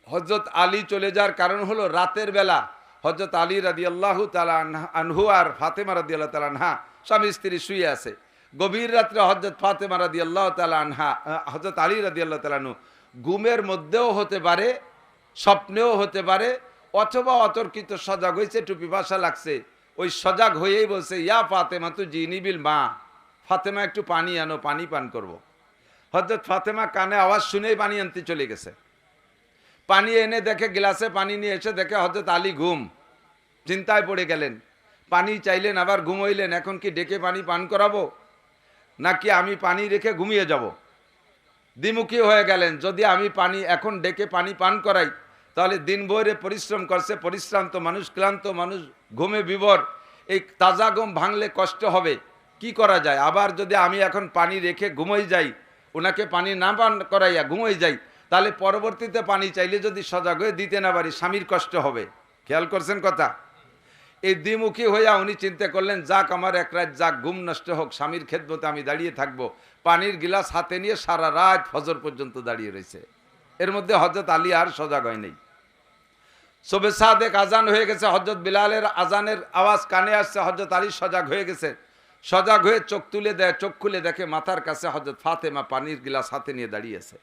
হযরত আলী চলে যাওয়ার কারণ হলো রাতের বেলা হযরত আলী রাদিয়াল্লাহু তাআলা আনহু আর ফাতেমা রাদিয়াল্লাহু তাআলা আনহা স্বামী স্ত্রী শুয়ে আছে। গভীর রাত্রে হযরত ফাতেমা রাদিয়াল্লাহু তাআলা আনহা, হযরত আলী রাদিয়াল্লাহু তাআলা আনহু ঘুমের মধ্যেও হতে পারে, স্বপ্নেও হতে পারে, অথবা অতর্কিত সজাগ হয়েছে, টুপি বাসা লাগছে, ওই সজাগ হয়েই বলছে, ইয়া ফাতেমা তু জিনি বিল মা, ফাতেমা একটু পানি আনো, পানি পান করব। হযরত ফাতেমা কানে আওয়াজ শুনেই পানি আনতে চলে গেছে। পানি এনে দেখে, গ্লাসে পানি নিয়ে এসে দেখে হযরত আলী ঘুম। চিন্তায় পড়ে গেলেন, পানি চাইলেন, আবার ঘুমাইলেন। এখন কি ডেকে পানি পান করাবো, নাকি আমি পানি রেখে ঘুমিয়ে যাব? দ্বিমুখী হয়ে গেলেন। যদি আমি পানি এখন ডেকে পানি পান করাই, তাহলে দিন ভরে পরিশ্রম করছে, পরিশ্রান্ত মানুষ, ক্লান্ত মানুষ, ঘুমে বিভোর, এই তাজা ঘুম ভাঙলে কষ্ট হবে, কি করা যায়? আবার যদি আমি এখন পানি রেখে ঘুমোই যাই, ওনাকে পানি না পান করাইয়া ঘুমোই যাই, তাহলে পরবর্তীতে পানি চাইলে যদি সজাগ হয়ে দিতে না পারি, স্বামীর কষ্ট হবে। খেয়াল করছেন কথা? এই দ্বিমুখী হইয়া উনি চিন্তা করলেন, যাক আমার এক রাত যাক, ঘুম নষ্ট হোক, স্বামীর খেদমতে আমি দাঁড়িয়ে থাকবো। পানির গিলাস হাতে নিয়ে সারা রাত ফজর পর্যন্ত দাঁড়িয়ে রয়েছে। এর মধ্যে হযরত আলী আর সজাগ হয় নাই। শবে সাদেক আজান হয়ে গেছে, হযরত বিলালের আজানের আওয়াজ কানে আসছে, হযরত আলী সজাগ হয়ে গেছে। সজাগ হয়ে চোখ তুলে দেয়, চোখ খুলে দেখে মাথার কাছে হযরত ফাতেমা পানির গিলাস হাতে নিয়ে দাঁড়িয়েছে।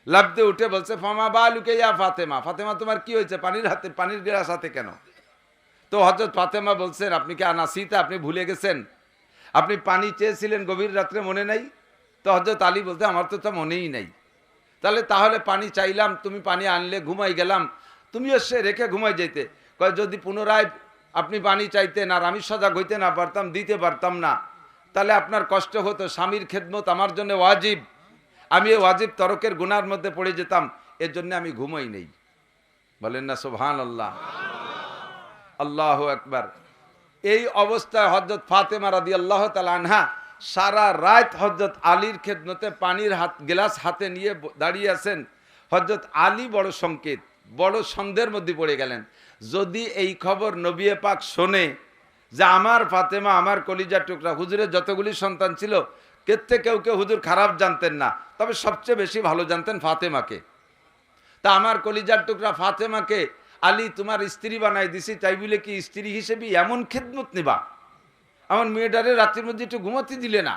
লাফতে উঠে বলছে, ফামা বালুকে ইয়া ফাতেমা, ফাতেমা তোমার কি হয়েছে, পানির গিলাস হাতে কেন? তো হযরত ফাতেমা বলছেন, আপনি কি আনাসিতা, আপনি ভুলে গেছেন? আপনি পানি চেয়েছিলেন গভীর রাত্রে, মনে নাই? তো হযরত আলী বলতে, আমার তো তা মনেই নাই। তাহলে পানি চাইলাম, তুমি পানি আনলে, ঘুমাই গেলাম, তুমিও সে রেখে ঘুমাই যাইতে। কয় যদি পুনরায় আপনি পানি চাইতেন আর আমি সজাগ হইতে না পারতাম, দিতে পারতাম না, তাহলে আপনার কষ্ট হতো। স্বামীর খেদমত আমার জন্য ওয়াজিব, আমি এই ওয়াজিব তরকের গুনার মধ্যে পড়ে যেতাম, এর জন্য আমি ঘুমাই নেই। বলেন না সুবহানাল্লাহ, আল্লাহু আকবার। এই অবস্থায় হযরত ফাতেমা রাদিয়াল্লাহু তাআলা আনহা সারা রাত হযরত আলীর খেদমতে পানির গ্লাস হাতে নিয়ে দাঁড়িয়ে আছেন। হযরত আলী বড় সংকেত, বড় সন্দেহের মধ্যে পড়ে গেলেন। যদি এই খবর নবী পাক শোনে যে আমার ফাতেমা, আমার কলিজার টুকরা, হুজুরের যতগুলি সন্তান ছিল কেউ হুজুর খারাপ জানতেন না, তবে সবচেয়ে বেশি ভালো জানতেন ফাতেমাকে। তা আমার কলিজার টুকরা ফাতেমাকে আলী তোমার স্ত্রী বানাই দিছি, তাই বলে কি স্ত্রী হিসেবে এমন খেদমত নিবা? আমার মেয়েটারে রাত্রির মধ্যে একটু ঘুমাতে দিলে না?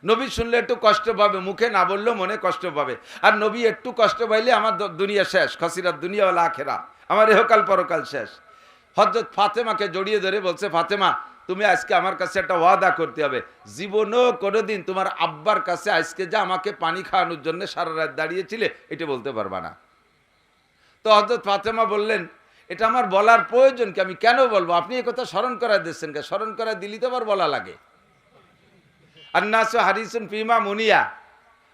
নবী শুনলে একটু কষ্ট পাবে, মুখে না বললেও মনে কষ্ট পাবে। আর নবী একটু কষ্ট পাইলে আমার দুনিয়া শেষ, খাসিরাত দুনিয়া ওয়াল আখিরা, আমার এহকাল পরকাল শেষ। হযরত ফাতেমাকে জড়িয়ে ধরে বলছে, ফাতেমা তুমি আজকে আমার কাছে একটা ওয়াদা করতে হবে, জীবনেও কোনোদিন তোমার আব্বার কাছে আজকে যা আমাকে পানি খাওয়ানোর জন্য সারা রাত দাঁড়িয়েছিলে এটা বলতে পারবা না। তো হযরত ফাতেমা বললেন, এটা আমার বলার প্রয়োজন কি, আমি কেন বলবো? আপনি এই কথা স্মরণ করা দিচ্ছেন, স্মরণ করা দিলি তো আবার বলা লাগে। আন্নাসু হারিসুন ফিমা মুনিয়া,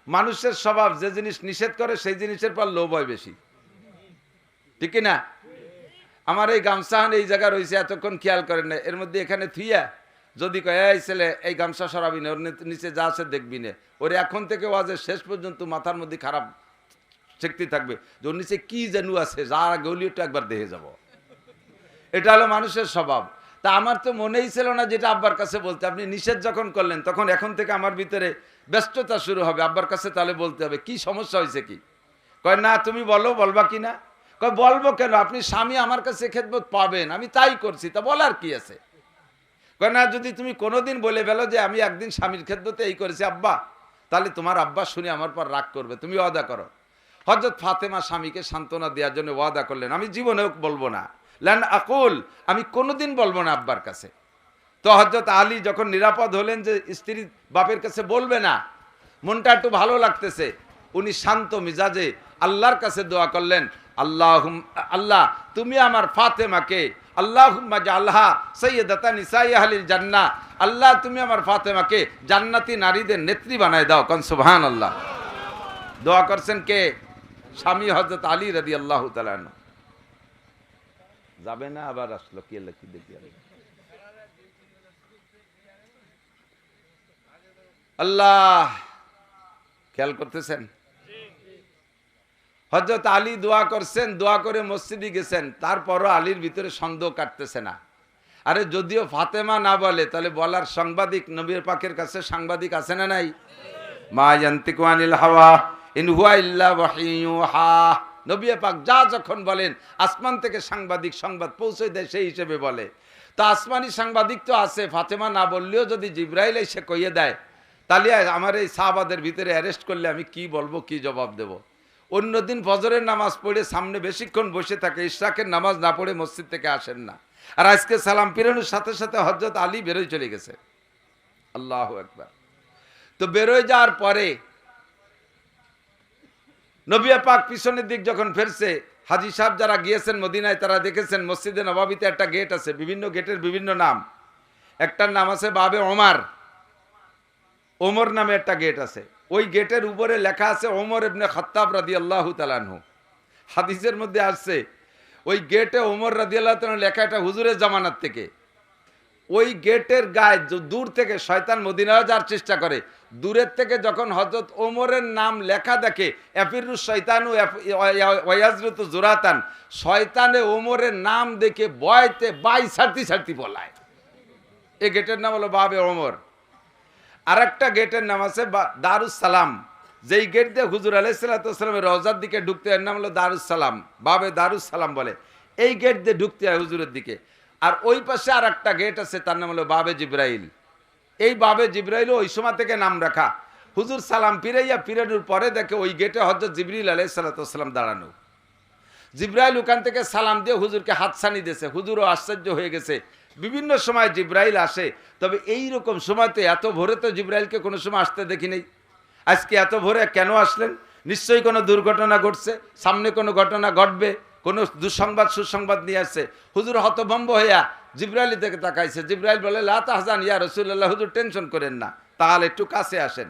মানুষের স্বভাব যে জিনিস নিষেধ করে সেই জিনিসের পর লোভ হয় বেশি, ঠিক না? আমার এই গামছাহান এই জায়গা রয়েছে, এতক্ষণ খেয়াল করেন না, এর মধ্যে এখানে থুইয়া যদি কয় এই ছেলে এই গামছা সরাবি না, ওর নিচে যা আছে দেখবি না, ওর এখন থেকে ওয়াজের শেষ পর্যন্ত মাথার মধ্যে খারাপ শক্তি থাকবে যে ওর নিচে কি যেন আছে, যার আগে হলি একটু একবার দেখে যাব। এটা হলো মানুষের স্বভাব। তা আমার তো মনেই ছিল না যেটা আব্বার কাছে বলতে। আপনি নিষেধ যখন করলেন তখন এখন থেকে আমার ভিতরে ব্যস্ততা শুরু হবে, আব্বার কাছে তাহলে বলতে হবে কি সমস্যা হয়েছে কি। কয় না তুমি বলো, বলবা কি না? কয় বলবো কেন, আপনি স্বামী আমার কাছে খেদমত পাবেন, আমি তাই করছি, তা বলার কি আছে। কয় না যদি তুমি কোনোদিন বলে ফেলো যে আমি একদিন স্বামীর খেদমতে এই করেছি আব্বা, তাহলে তোমার আব্বা শুনে আমার পর রাগ করবে, তুমি ওয়াদা করো। হযরত ফাতেমা স্বামীকে সান্ত্বনা দেওয়ার জন্য ওয়াদা করলেন, আমি জীবনেও বলবো না, লান আকুল, আমি কোনোদিন বলবো না আব্বার কাছে। তো হযরত আলী যখন নিরাপদ হলেন যে স্ত্রী বাপের কাছে বলবে না, মনটা একটু ভালো লাগতেছে, উনি শান্ত মিজাজে আল্লাহর কাছে দোয়া করলেন, আল্লাহ তুমি আমার ফাতেমাকে আল্লাহুম্মা জাআলহা সাইয়্যিদাতান নিসাই আহলিল জান্নাহ, আল্লাহ তুমি আমার ফাতেমাকে জান্নাতি নারীদের নেত্রী বানায় দাও। কোন সুবহানাল্লাহ। দোয়া করছেন কে? স্বামী হযরত আলী রাদিয়াল্লাহু তাআলা আনহু। যাবে না আবার আসলো কি লেখি দেখি। আল্লাহ খেয়াল করতেছেন, হযরত আলী দোয়া করছেন, দোয়া করে মসজিদে গেছেন, তারপরও আলীর ভিতরে সন্দেহ কাটতেছে না। আরে যদিও ফাতেমা না বলে, তাহলে বলার সাংবাদিক নবীর পাকের কাছে সাংবাদিক আছে না নাই? মা ইয়ান্তিকু আনিল হাওয়া ইন হুয়া ইল্লা ওয়াহিয়ুহা। নবী পাক যা যখন বলেন আসমান থেকে সাংবাদিক সংবাদ পৌঁছে দেয়, সেই হিসেবে বলে। তো আসমানি সাংবাদিক তো আছে, ফাতেমা না বললেও যদি জিবরাইল এসে কইয়ে দেয়, তাহলে আমার এই সাহাবাদের ভিতরে অ্যারেস্ট করলে আমি কি বলবো, কি জবাব দেব? অন্যদিন ফজরের নামাজ পড়ে সামনে বেশিক্ষণ বসে থাকে, ইশরাকের নামাজ না পড়ে মসজিদ থেকে আসেন না। আর আজকে সালাম পিরানোর সাথে সাথে হযরত আলী বেরোয় চলে গেছে। আল্লাহু আকবার। তো বেরোয় যাওয়ার পরে নবী পাক পিছনের দিক যখন ফেরছে, হাজী সাহেব যারা গিয়েছেন মদিনায় তারা দেখেছেন মসজিদে নববীতে একটা গেট আছে, বিভিন্ন গেটের বিভিন্ন নাম। একটার নাম আছে বাবে ওমর, ওমর নামে একটা গেট আছে। ওই গেটের উপরে লেখা আছে ওমর ইবনে খাত্তাব রাদিয়াল্লাহু তাআলা আনহু। হাদিসের মধ্যে আসছে ওই গেটে ওমর রাদিয়াল্লাহু তাআলা লেখা, এটা হুজুরের জামানাত থেকে। ওই গেটের গায়ে দূর থেকে শয়তান মদিনায় যাওয়ার চেষ্টা করে, দূরের থেকে যখন হযরত ওমরের নাম লেখা দেখে, এফিরুস শয়তানু ওয়ায়াজরুতু জুরাতান, শয়তানে ওমরের নাম দেখে ভয়তে বাই ছাড়তি ছাড়তি পলায়। এই গেটের নাম হলো বাবে ওমর। আর একটা গেটের নাম আছে দারুস সালাম, যেই গেট দিয়ে হুজুর আলাইহিস সালাতু ওয়াস সালামের রওজার দিকে ঢুকতে, এর নাম হলো দারুস সালাম, বাবে দারুস সালাম বলে। এই গেট দিয়ে ঢুকতে হয় হুজুরের দিকে। আর ওই পাশে আর একটা গেট আছে, তার নাম হলো বাবে জিব্রাইল। এই বাবে জিব্রাইল ওই সময় থেকে নাম রাখা। হুজুর সালাম পিরানোর পরে দেখে ওই গেটে হযরত জিবরিল আলাইহিস সালাতু ওয়াস সালাম দাঁড়ানো। জিব্রাইল ওখান থেকে সালাম দিয়ে হুজুরকে হাতছানি দিয়েছে। হুজুরও আশ্চর্য হয়ে গেছে। বিভিন্ন সময় জিব্রাইল আসে, তবে এই রকম সময় তো এত ভোরে তো জিব্রাইলকে কোনো সময় আসতে দেখি নেই। আজকে এত ভোরে কেন আসলেন? নিশ্চয়ই কোনো দুর্ঘটনা ঘটছে, সামনে কোনো ঘটনা ঘটবে, কোনো দুঃসংবাদ সুসংবাদ নিয়ে আসছে। হুজুর হতভম্ব হইয়া জিব্রাইলের দিকে তাকাইছে। জিব্রাইল বলে, লা তাহজান ইয়া রাসূলুল্লাহ, হুজুর টেনশন করেন না, তাহলে একটু কাছে আসেন।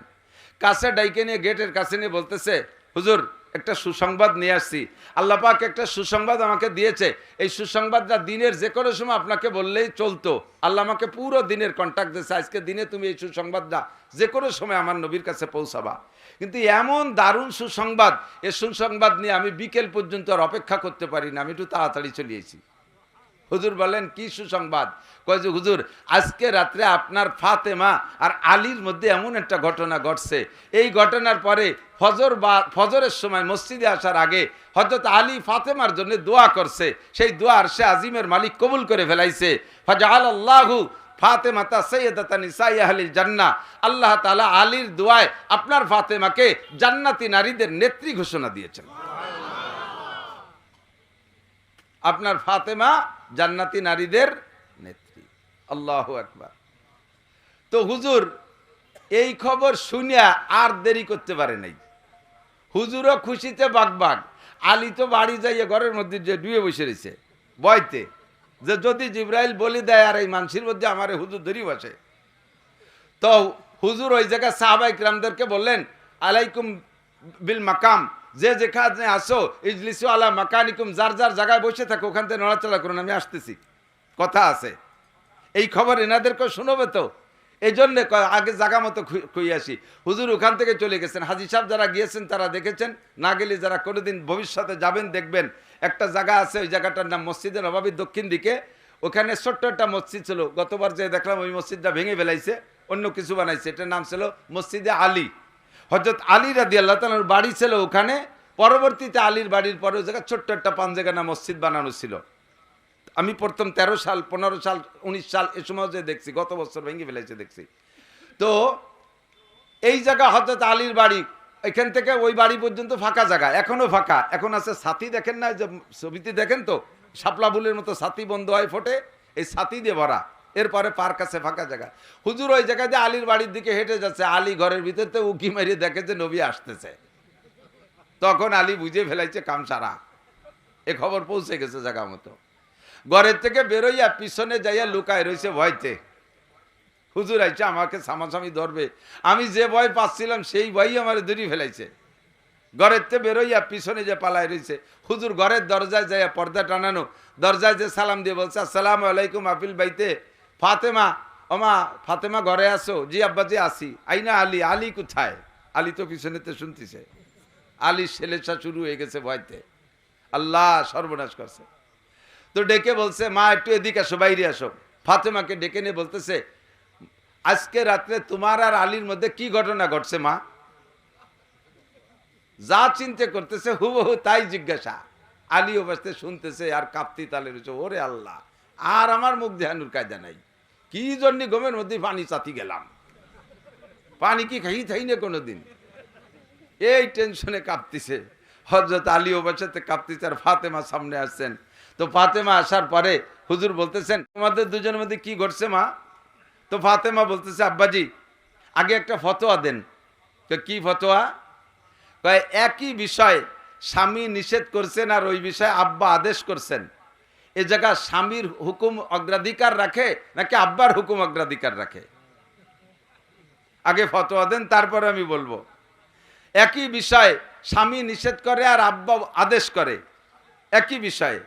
কাছে ডাইকে নিয়ে গেটের কাছে নিয়ে বলতেছে, হুজুর একটা সুসংবাদ নিয়ে আসছি, আল্লাহ পাক একটা সুসংবাদ আমাকে দিয়েছে। এই সুসংবাদটা দিনের যে কোনো সময় আপনাকে বললেই চলতো, আল্লাহ আমাকে পুরো দিনের কন্ট্যাক্ট দিয়েছে, আজকে দিনে তুমি এই সুসংবাদটা যে কোনো সময় আমার নবীর কাছে পৌঁছাবা। কিন্তু এমন দারুণ সুসংবাদ, এই সুসংবাদ নিয়ে আমি বিকেল পর্যন্ত আর অপেক্ষা করতে পারি না, আমি একটু তাড়াতাড়ি চলে এসেছি। হুজুর বলেন কি সুসংবাদ? কয় যে হুজুর আজকে রাত্রে আপনার ফাতেমা আর আলীর মধ্যে এমন একটা ঘটনা ঘটছে, এই ঘটনার পরে ফজরের সময় মসজিদে আসার আগে হযরত আলী ফাতেমার জন্য দোয়া করছে, সেই দোয়া আরশে আজিমের মালিক কবুল করে ফেলাইছে। ফাজআলাল্লাহু ফাতেমাতা সাইয়্যিদাতান নিসাই আহলিল জান্নাহ, আল্লাহ তাআলা আলীর দোয়ায় আপনার ফাতেমাকে জান্নাতি নারীদের নেত্রী ঘোষণা দিয়েছেন। আপনার ফাতেমা জান্নাতি নারীদের নেত্রী। আল্লাহু আকবার। তো হুজুর এই খবর শুনিয়া আর দেরি করতে পারে নাই, হুজুরও খুশিতে বাগবাগ। আলী তো বাড়ি যাইয়ে ঘরের মধ্যে যে ডুয়ে বসে রয়েছে ভয়তে, যে যদি জিব্রাইল বলি দেয় আর এই মানুষের মধ্যে আমার হুজুর ধরি বসে। তো হুজুর ওই জায়গায় সাহাবায়ে কিরামদেরকে বললেন, আলাইকুম বিল মাকাম, যে যেখানে আসো ইজলিসু আলা মাকানিকুম, যার যার জায়গায় বসে থাকো ওখান থেকে নড়াচড়া করুন, আমি আসতেছি, কথা আছে। এই খবর এনাদেরকেও শোনাবে তো। এই জন্যে আগে জায়গা মতো খুঁয়ে আসি। হুজুর ওখান থেকে চলে গেছেন, হাজি সাহেব যারা গিয়েছেন তারা দেখেছেন, না গেলে যারা কোনোদিন ভবিষ্যতে যাবেন দেখবেন একটা জায়গা আছে, ওই জায়গাটার নাম মসজিদে নববীর দক্ষিণ দিকে। ওখানে ছোট্ট একটা মসজিদ ছিল, গতবার যে দেখলাম ওই মসজিদটা ভেঙে ফেলাইছে, অন্য কিছু বানাইছে। এটার নাম ছিল মসজিদে আলী। হযরত আলী রাদিয়াল্লাহু তাআলার বাড়ি ছিল ওখানে। পরবর্তীতে আলীর বাড়ির পরে ওই জায়গায় ছোট্ট একটা পাঞ্জেগানা মসজিদ বানানো ছিল। আমি প্রথম 13 সাল 15 সাল 19 সাল এ সময় যে দেখছি, গত বছর ভেঙে ফেলাইছে দেখছি। তো এই জায়গা হযরত আলীর বাড়ি, এখান থেকে ওই বাড়ি পর্যন্ত ফাঁকা জায়গা, এখনো ফাঁকা। এখন আছে ছাতি, দেখেন না যে ছবিতে দেখেন তো, শাপলা ফুলের মতো ছাতি বন্ধ হয় ফোটে, এই ছাতি দিয়ে ভরা। এরপরে পার্ক আছে, ফাঁকা জায়গা। হুজুর ওই জায়গায় দিয়ে আলীর বাড়ির দিকে হেঁটে যাচ্ছে, আলী ঘরের ভিতরতে উকি মারিয়ে দেখে যে নবী আসতেছে। তখন আলী বুঝে ফেলাইছে কাম সারা, এ খবর পৌঁছে গেছে জায়গা মতো। ঘরের থেকে বেরোইয়া পিছনে যাইয়া লুকায় রয়েছে ভয়তে। হুজুর আইছে আমাকে সামাসামি ধরবে, আমি যে ভয় পাচ্ছিলাম সেই ভয়ই আমার ধরি ফেলাইছে। ঘরের থেকে বেরোইয়া পিছনে যে পালায় রয়েছে। হুজুর ঘরের দরজায় যাইয়া পর্দা টানানো, দরজায় যে সালাম দিয়ে বলছে, আসসালামু আলাইকুম আপিল বাইতে ফাতেমা, ওমা ফাতেমা ঘরে আসো? জি আব্বাজি আসি। আইনা আলী? আলী কোথায়? আলী তো পিছনেতে শুনতেছে। আলীর ছেলেটা শুরু হয়ে গেছে ভয়তে, আল্লাহ সর্বনাশ করছে। তো ডেকে বলছে, মা একটু এদিকে আসো, বাইরে আসো। ফাতেমাকে ডেকে নিয়ে বলতেছে, আজকে রাত্রে তোমার আর আলীর মধ্যে কি ঘটনা ঘটছে মা? যা চিন্তা করতেছে হুবহু তাই জিজ্ঞাসা। আলী অবস্থা শুনতেছে আর কাঁপতি তালে রয়েছে। ওরে আল্লাহ, আর আমার মুখ দেখানোর কায়দা নাই, কি জন্য গমের মধ্যে পানি চাতি গেলাম, পানি কি খাই থাই না কোনোদিন, এই টেনশনে কাঁপতিছে। হযরত আলী অবস্থাতে কাঁপতিছে, আর ফাতেমা সামনে আসছেন। তো ফাতেমা আসার পরে হুজুর বলতেছেন, তোমাদের দুজনের মধ্যে কি ঘটছে মা? তো ফাতেমা বলতেছে, আব্বাজি আগে একটা ফতোয়া দেন। তো কি ফতোয়া? কয় একই বিষয় স্বামী নিষেধ করছেন আর ওই বিষয়ে আব্বা আদেশ করছেন, এ জায়গা স্বামীর হুকুম অগ্রাধিকার রাখে নাকি আব্বার হুকুম অগ্রাধিকার রাখে? আগে ফতোয়া দেন, তারপরে আমি বলবো। একই বিষয় স্বামী নিষেধ করে আর আব্বা আদেশ করে, একই বিষয়ে,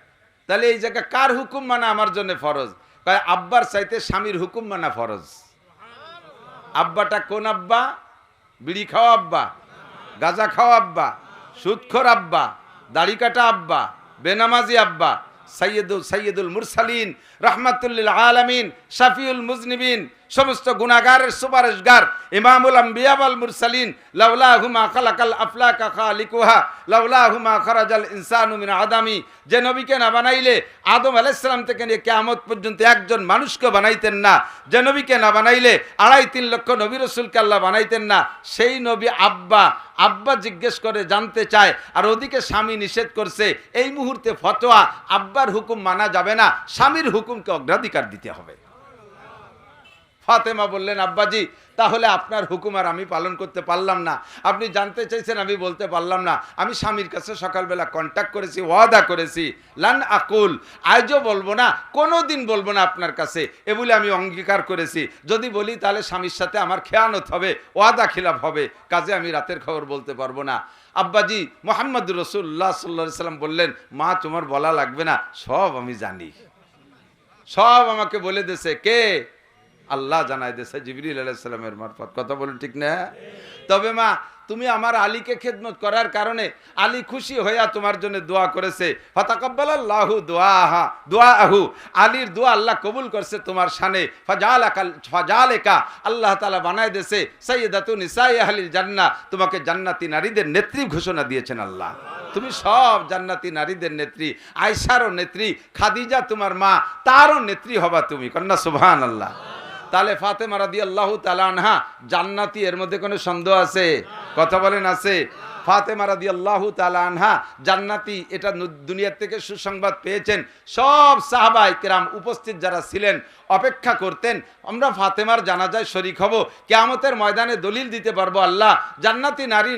তাহলে এই জায়গা কার হুকুম মানা আমার জন্য ফরজ? কয় আব্বার চাইতে স্বামীর হুকুম মানা ফরজ। আব্বাটা কোন আব্বা? বিড়ি খাওয়া আব্বা, গাঁজা খাওয়া আব্বা, সুদখোর আব্বা, দাড়ি কাটা আব্বা, বেনামাজি আব্বা, সৈয়দুল মুরসালিন, রহমাতুল্লিল আলামিন, শাফিউল মুজনিবিন, সমস্ত গুনাহগারের সুপারিশগার, ইমামুল আম্বিয়া ওয়াল মুরসালিন, লাউলাহুমা খালাকাল আফলাকা খালিকুহা, লাউলাহুমা খারাজাল ইনসানু মিন আদামি। যে নবীকে না বানাইলে আদম আলাইহিস সালাম থেকে নিয়ে কিয়ামত পর্যন্ত একজন মানুষকে বানাইতেন না, যে নবীকে না বানাইলে 2.5-3 লক্ষ নবী রাসূলকে আল্লাহ বানাইতেন না, সেই নবী আব্বা আব্বা জিজ্ঞেস করে জানতে চায়, আর ওদিকে স্বামী নিষেধ করছে। এই মুহূর্তে ফতোয়া, আব্বার হুকুম মানা যাবে না, স্বামীর হুকুমকে অগ্রাধিকার দিতে হবে। ফাতেমা বললেন, আব্বাজি তাহলে আপনার হুকুম আর আমি পালন করতে পারলাম না, আপনি জানতে চাইছেন আমি বলতে পারলাম না। আমি স্বামীর কাছে সকালবেলা কন্ট্যাক্ট করেছি, ওয়াদা করেছি, লান আকুল, আজও বলবো না, কোনো দিন বলবো না আপনার কাছে, এ বলে আমি অঙ্গীকার করেছি। যদি বলি তাহলে স্বামীর সাথে আমার খেয়ানত হবে, ওয়াদা খিলাফ হবে, কাজে আমি রাতের খবর বলতে পারবো না। আব্বাজি মুহাম্মদুর রাসূলুল্লাহ সাল্লাল্লাহু আলাইহি ওয়াসাল্লাম বললেন, মা তোমার বলা লাগবে না, সব আমি জানি, সব আমাকে বলে দিয়েছে। কে? আল্লাহ জানাই দিয়েছে জিবরিল আলাইহিস সালামের মারফত। কথা বলেন ঠিক না? তবে মা তুমি আমার আলীকে খেদমত করার কারণে আলী খুশি হইয়া তোমার জন্য দোয়া করেছে, ফাতাকাব্বালাল্লাহু দুআহু, আলীর দোয়া আল্লাহ কবুল করছে তোমার শানে। ফাজালাকা, আল্লাহ তাআলা বানায় দিয়েছে সাইয়্যিদাতু নিসাই আহলিল জান্নাহ, তোমাকে জান্নাতি নারীদের নেত্রী ঘোষণা দিয়েছেন আল্লাহ। তুমি সব জান্নাতি নারীদের নেত্রী, আয়েশারও নেত্রী, খাদিজা তোমার মা, তারও নেত্রী হবা তুমি। কন্যা সুবহানাল্লাহ। তাহলে ফাতেমা রাদিয়াল্লাহু তাআলা আনহা জান্নাতি, এর মধ্যে কোনো সন্দেহ আছে? কথা বলেন আছে? ফাতেমা রাদিয়াল্লাহু তাআলা আনহা জান্নাতি, এটা দুনিয়া থেকে সুসংবাদ পেয়েছেন। সব সাহাবায়ে কেরাম উপস্থিত যারা ছিলেন অপেক্ষা করতেন, আমরা ফাতেমার জানাজায় শরীক হব, কিয়ামতের ময়দানে দলিল দিতে পারবো, আল্লাহ জান্নাতি নারী,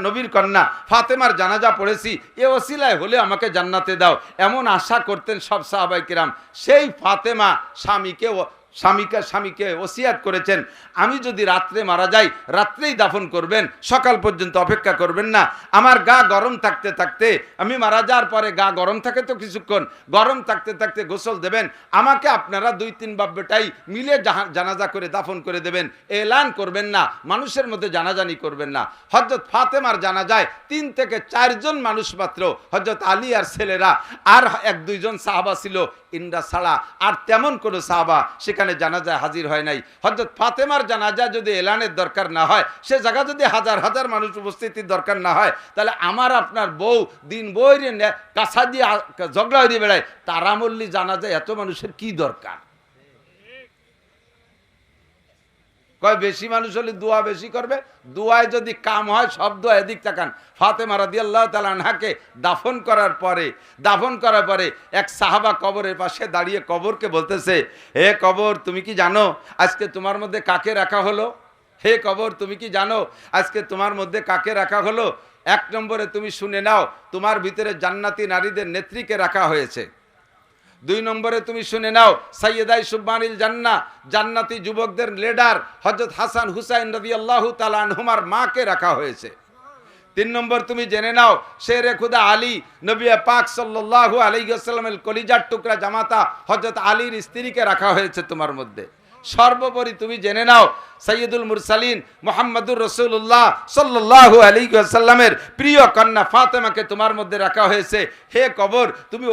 নবীর কন্যা ফাতেমার জানাজা পড়েছি, এ ওসিলায় হলে আমাকে জান্নাতে দাও, এমন আশা করতেন সব সাহাবায়ে কেরাম। সেই ফাতেমা স্বামীকে স্বামীকে ওসিয়াত করেছেন, আমি যদি রাত্রে মারা যাই রাত্রেই দাফন করবেন, সকাল পর্যন্ত অপেক্ষা করবেন না। আমার গা গরম থাকতে থাকতে, আমি মারা যাওয়ার পরে গা গরম থাকে তো কিছুক্ষণ, গরম থাকতে থাকতে গোসল দেবেন, আমাকে আপনারা 2-3 বাব্যটাই মিলে জানাজা করে দাফন করে দেবেন। এলান করবেন না, মানুষের মধ্যে জানাজানি করবেন না। হযরত ফাতেমার জানাজায় 3 থেকে 4 জন মানুষ মাত্র, হযরত আলী আর ছেলেরা, আর 1-2 জন সাহাবা ছিল, ইন্দ্রা ছাড়া আর তেমন কোনো সাহাবা সেখানে জানাজায় হাজির হয় নাই। হযরত ফাতেমার জানাজা যদি এলানের দরকার না হয়, সে জায়গা যদি হাজার হাজার মানুষ উপস্থিতির দরকার না হয়, তাহলে আমার আপনার বউ দিন বইরে কাছা দিয়ে ঝগড়া হয়ে বেড়ায়, তারা মল্লি জানাজায় এত মানুষের কি দরকার? কয় বেশি মানুষ হলে দোয়া বেশি করবে, দোয়ায় যদি কাম হয় সব দোয়া। এদিক তাকান, ফাতেমা রাদিয়াল্লাহু তাআলা আনহাকে দাফন করার পরে এক সাহাবা কবরের পাশে দাঁড়িয়ে কবরকে বলতেছে, হে কবর তুমি কি জানো আজকে তোমার মধ্যে কাকে রাখা হলো? হে কবর তুমি কি জানো আজকে তোমার মধ্যে কাকে রাখা হলো? 1 নম্বরে তুমি শুনে নাও, তোমার ভিতরে জান্নাতি নারীদের নেত্রীকে রাখা হয়েছে। 2 নম্বরে তুমি শুনে নাও, সাইয়্যিদাই সুবহানিল জান্নাহ, জান্নাতি যুবকদের লিডার হযরত হাসান হুসাইন রাদিয়াল্লাহু তাআলা আনহুমার মাকে রাখা হয়েছে। 3 নম্বর তুমি জেনে নাও, শেরে খুদা আলী নবী পাক সাল্লাল্লাহু আলাইহি ওয়াসাল্লামের কলিজার টুকরা জামাতা হযরত আলীর স্ত্রীকে রাখা হয়েছে তোমার মধ্যে। সর্বোপরি তুমি জেনে নাও, সাইয়্যিদুল মুরসালিন মুহাম্মদুর রাসূলুল্লাহ সাল্লাল্লাহু আলাইহি ওয়াসাল্লামের প্রিয় কন্যা ফাতেমাকে তোমার মধ্যে রাখা হয়েছে। হে কবর তুমি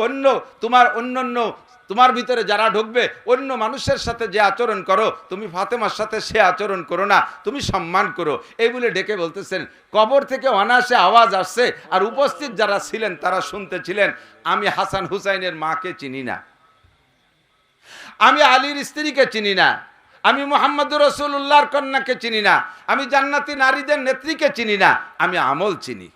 তোমার ভিতরে যারা ঢুকবে অন্য মানুষের সাথে যে আচরণ করো, তুমি ফাতেমার সাথে সে আচরণ করো না, তুমি সম্মান করো। এই বলে ডেকে বলতেছেন। কবর থেকে অনায়াসে আওয়াজ আসছে, আর উপস্থিত যারা ছিলেন তারা শুনতেছিলেন, আমি হাসান হুসাইনের মাকে চিনি না, আমি আলীর স্ত্রীকে চিনি না, আমি মুহাম্মদুর রাসূলুল্লাহর কন্যাকে চিনি না, আমি জান্নাতি নারীদের নেত্রীকে চিনি না, আমি আমল চিনি।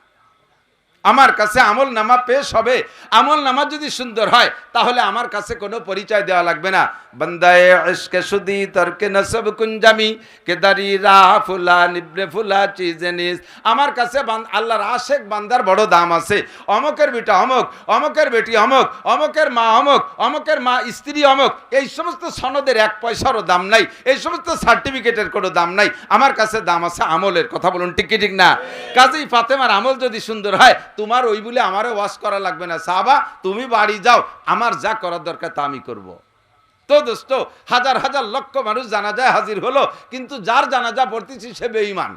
আমার কাছে আমল নামা পেশ হবে, আমল নামা যদি সুন্দর হয় তাহলে আমার কাছে কোনো পরিচয় দেওয়া লাগবে না। বান্দায়ে ইশকে সুদি তরকে নসব কুঞ্জামি কে দারি রা ফুলান ইবনে ফুলা চিজনিস। আমার কাছে আল্লাহর আশেক বান্দার বড় দাম আছে। অমকের বেটা অমক, অমকের বেটি অমক, অমকের মা অমক, অমকের মা স্ত্রী অমক, এই সমস্ত সনদের 1 পয়সারও দাম নাই, এই সমস্ত সার্টিফিকেটের কোনো দাম নাই। আমার কাছে দাম আছে আমলের। কথা বলুন ঠিক কি ঠিক না? কাজেই ফাতেমার আমল যদি সুন্দর হয়, তোমার ওই বলে আমারও ওয়াজ করা লাগবে না। সাহাবা তুমি বাড়ি যাও, আমার যা করার দরকার তা আমি করব। তো দোস্ত, হাজার হাজার লক্ষ মানুষ জানাজায় হাজির হলো, কিন্তু যার জানাজা পড়তেছি সে বেঈমান।